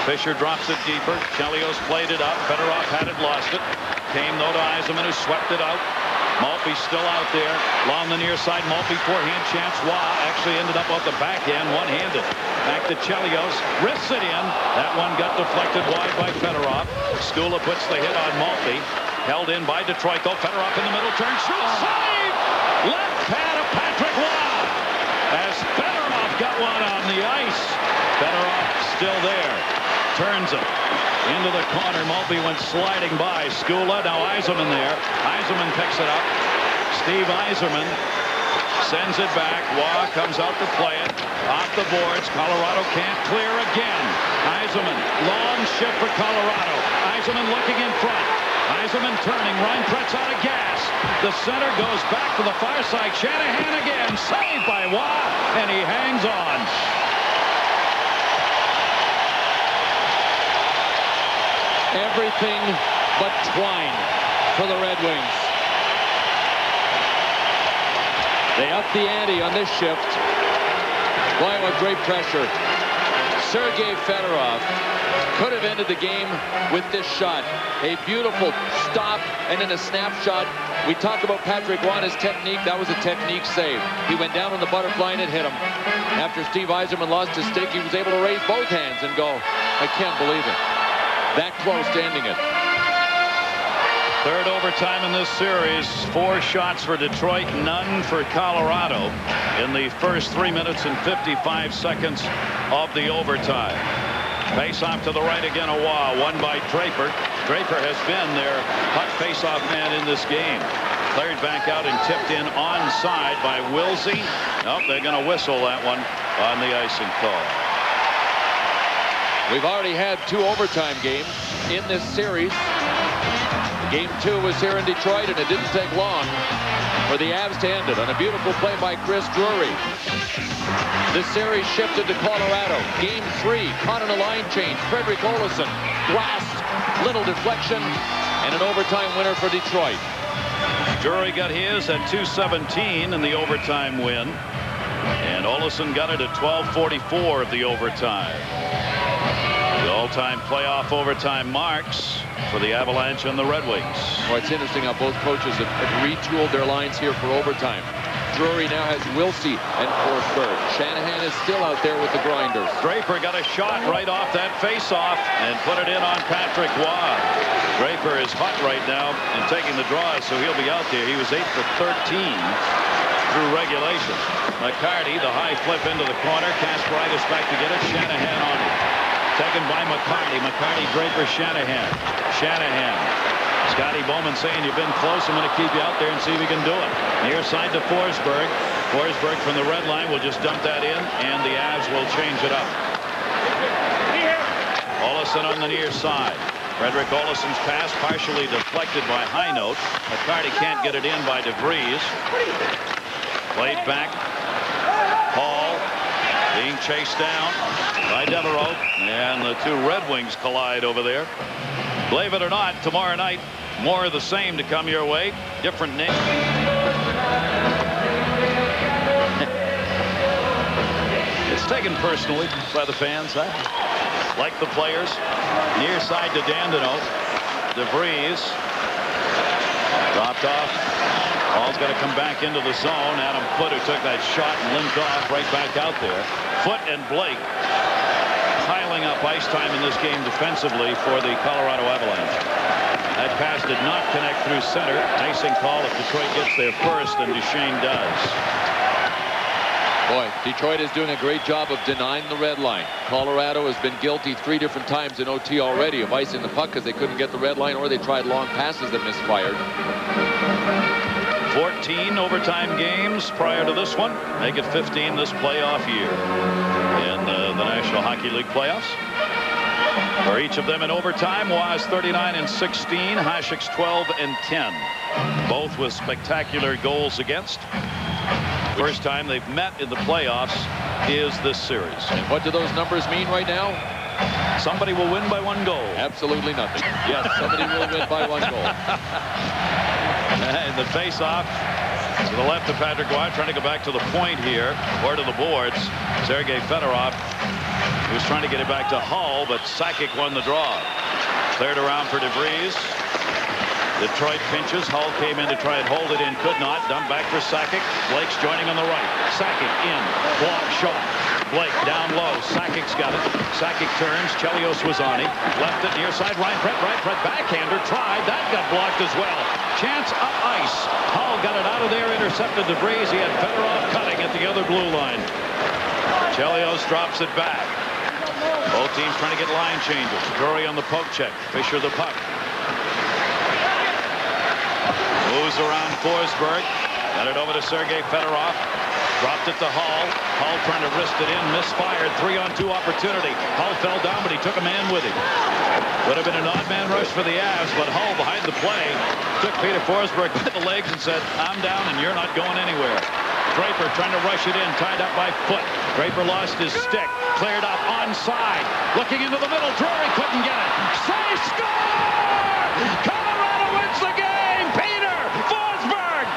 Fisher drops it deeper. Chelios played it up. Fedorov had it, lost it. Came though to Yzerman, who swept it out. Maltby still out there. Along the near side, Maltby forehand chance. Actually ended up off the backhand, one-handed. Back to Chelios. Wrists it in. That one got deflected wide by Fedorov. Skula puts the hit on Maltby. Held in by Detroit, though. Fedorov in the middle, turn, shoot, save! Left pad of Patrick Roy. As Fedorov got one on the ice. Fedorov still there. Turns it into the corner. Maltby went sliding by. Skula, now Yzerman there. Yzerman picks it up. Steve Yzerman sends it back. Waugh comes out to play it. Off the boards. Colorado can't clear again. Yzerman, long shift for Colorado. Yzerman looking in front. Yzerman turning. Reinprecht's out of gas. The center goes back to the far side. Shanahan again. Saved by Waugh. And he hangs on. Everything but twine for the Red Wings. They up the ante on this shift. Boy, what great pressure. Sergei Fedorov could have ended the game with this shot. A beautiful stop and then a snapshot. We talk about Patrick Roy's technique. That was a technique save. He went down on the butterfly and it hit him. After Steve Yzerman lost his stick, he was able to raise both hands and go, I can't believe it. That close to ending it. Third overtime in this series. 4 shots for Detroit, none for Colorado in the first 3 minutes and 55 seconds of the overtime. Face off to the right again, Waugh, won by Draper. Draper has been their puck face-off man in this game. Cleared back out and tipped in onside by Wilsey. Nope, they're going to whistle that one on the icing call. We've already had 2 overtime games in this series. Game 2 was here in Detroit, and it didn't take long for the Avs to end it on a beautiful play by Chris Drury. This series shifted to Colorado. Game 3, caught in a line change. Frederick Olofsson, blast, little deflection, and an overtime winner for Detroit. Drury got his at 2:17 in the overtime win, and Olofsson got it at 12:44 of the overtime. The all-time playoff overtime marks for the Avalanche and the Red Wings. Well, it's interesting how both coaches have retooled their lines here for overtime. Drury now has Wilsey and Forsberg. Shanahan is still out there with the grinders. Draper got a shot right off that face-off and put it in on Patrick Waugh. Draper is hot right now and taking the draws, so he'll be out there. He was 8 for 13 through regulation. McCarty, the high flip into the corner. Kasparaitis back to get it. Shanahan on it. Taken by McCarty. McCarty, Draper, Shanahan. Shanahan. Scotty Bowman saying, you've been close. I'm going to keep you out there and see if you can do it. Near side to Forsberg. Forsberg from the red line will just dump that in, and the Avs will change it up. Olofsson on the near side. Frederick Olofsson's pass partially deflected by Heinold. McCarty can't get it in by DeVries. Played back. Hall being chased down by Devereaux. And the two Red Wings collide over there. Believe it or not, tomorrow night, more of the same to come your way. Different name. It's taken personally by the fans, huh? Like the players. Near side to Dandino. DeVries dropped off. Ball's going to come back into the zone. Adam Foote, who took that shot and limped off, right back out there. Foote and Blake piling up ice time in this game defensively for the Colorado Avalanche. That pass did not connect through center. Icing call if Detroit gets there first, and Duchesne does. Boy, Detroit is doing a great job of denying the red line. Colorado has been guilty 3 different times in OT already of icing the puck because they couldn't get the red line, or they tried long passes that misfired. 14 overtime games prior to this one. Make it 15 this playoff year in the National Hockey League playoffs. For each of them in overtime was 39-16. Hasek's 12-10. Both with spectacular goals against. First time they've met in the playoffs is this series. And what do those numbers mean right now? Somebody will win by 1 goal. Absolutely nothing. Yes, somebody will win by 1 goal. And the face-off to the left of Patrick Roy, trying to go back to the point here, or to the boards. Sergei Fedorov, he was trying to get it back to Hull, but Sakic won the draw. Cleared around for DeVries. Detroit pinches. Hull came in to try and hold it in, could not. Dumped back for Sakic. Blake's joining on the right. Sakic in. Block shot. Blake down low. Sakic's got it. Sakic turns. Chelios was on him. Left it near side. Ryan Brett backhander. Tried. That got blocked as well. Chance up ice. Hull got it out of there. Intercepted DeVries. He had Fedorov cutting at the other blue line. Chelios drops it back. Both teams trying to get line changes. Drury on the poke check. Fisher the puck. Moves around Forsberg. Got it over to Sergei Fedorov. Dropped it to Hull. Hull trying to wrist it in. Misfired. 3-on-2 opportunity. Hull fell down, but he took a man with him. Would have been an odd man rush for the Avs, but Hull behind the play took Peter Forsberg by the legs and said, I'm down and you're not going anywhere. Draper trying to rush it in. Tied up by Foote. Draper lost his stick. Cleared up onside. Looking into the middle. Drury couldn't get it. Save, score! Colorado wins the game! Peter Forsberg!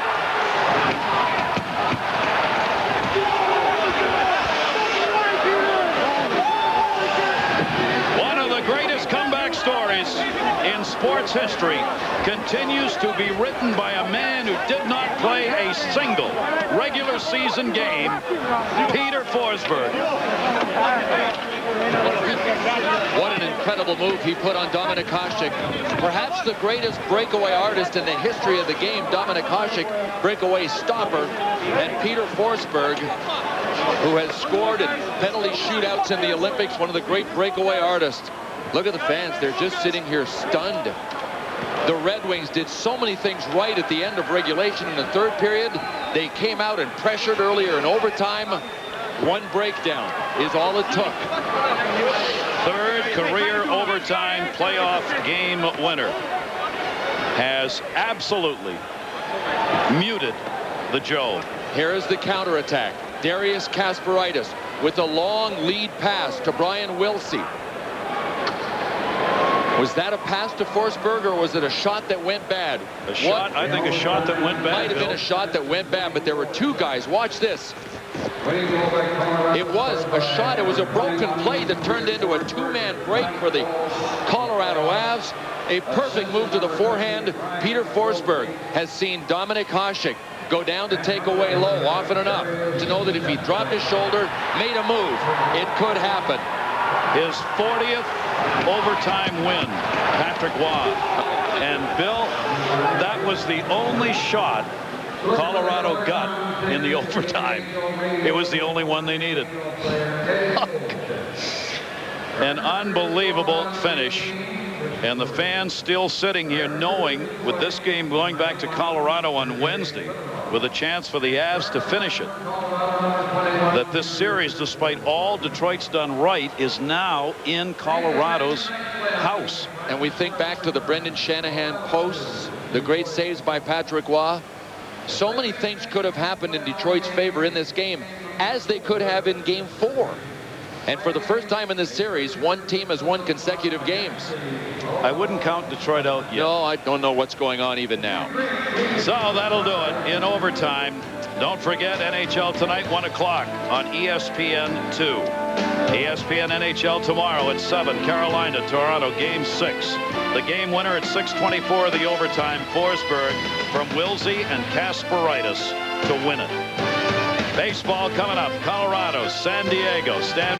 One of the greatest comeback stories in sports history continues to be written by a man who did not play a single regular season game, Peter Forsberg. What an incredible move he put on Dominik Hasek. Perhaps the greatest breakaway artist in the history of the game, Dominik Hasek, breakaway stopper, and Peter Forsberg, who has scored in penalty shootouts in the Olympics, one of the great breakaway artists. Look at the fans. They're just sitting here stunned. The Red Wings did so many things right at the end of regulation in the third period. They came out and pressured earlier in overtime. One breakdown is all it took. Third career overtime playoff game winner has absolutely muted the Joe. Here is the counterattack. Darius Kasparaitis with a long lead pass to Brian Wilsey. Was that a pass to Forsberg, or was it a shot that went bad? A shot, I think a shot that went bad. Might have been a shot that went bad, but there were two guys. Watch this. It was a shot. It was a broken play that turned into a two-man break for the Colorado Avs. A perfect move to the forehand. Peter Forsberg has seen Dominik Hasek go down to take away low often enough to know that if he dropped his shoulder, made a move, it could happen. His 40th overtime win, Patrick Roy. And Bill, that was the only shot Colorado got in the overtime. It was the only one they needed. An unbelievable finish. And the fans still sitting here knowing, with this game going back to Colorado on Wednesday, with a chance for the Avs to finish it, that this series, despite all Detroit's done right, is now in Colorado's house. And we think back to the Brendan Shanahan posts, the great saves by Patrick Roy. So many things could have happened in Detroit's favor in this game, as they could have in Game 4. And for the first time in this series, one team has won consecutive games. I wouldn't count Detroit out yet. No, I don't know what's going on even now. So that'll do it in overtime. Don't forget NHL tonight, 1 o'clock on ESPN2. ESPN NHL tomorrow at 7, Carolina, Toronto, Game 6. The game winner at 6:24, the overtime, Forsberg from Wilsey and Kasparaitis to win it. Baseball coming up, Colorado, San Diego. Stand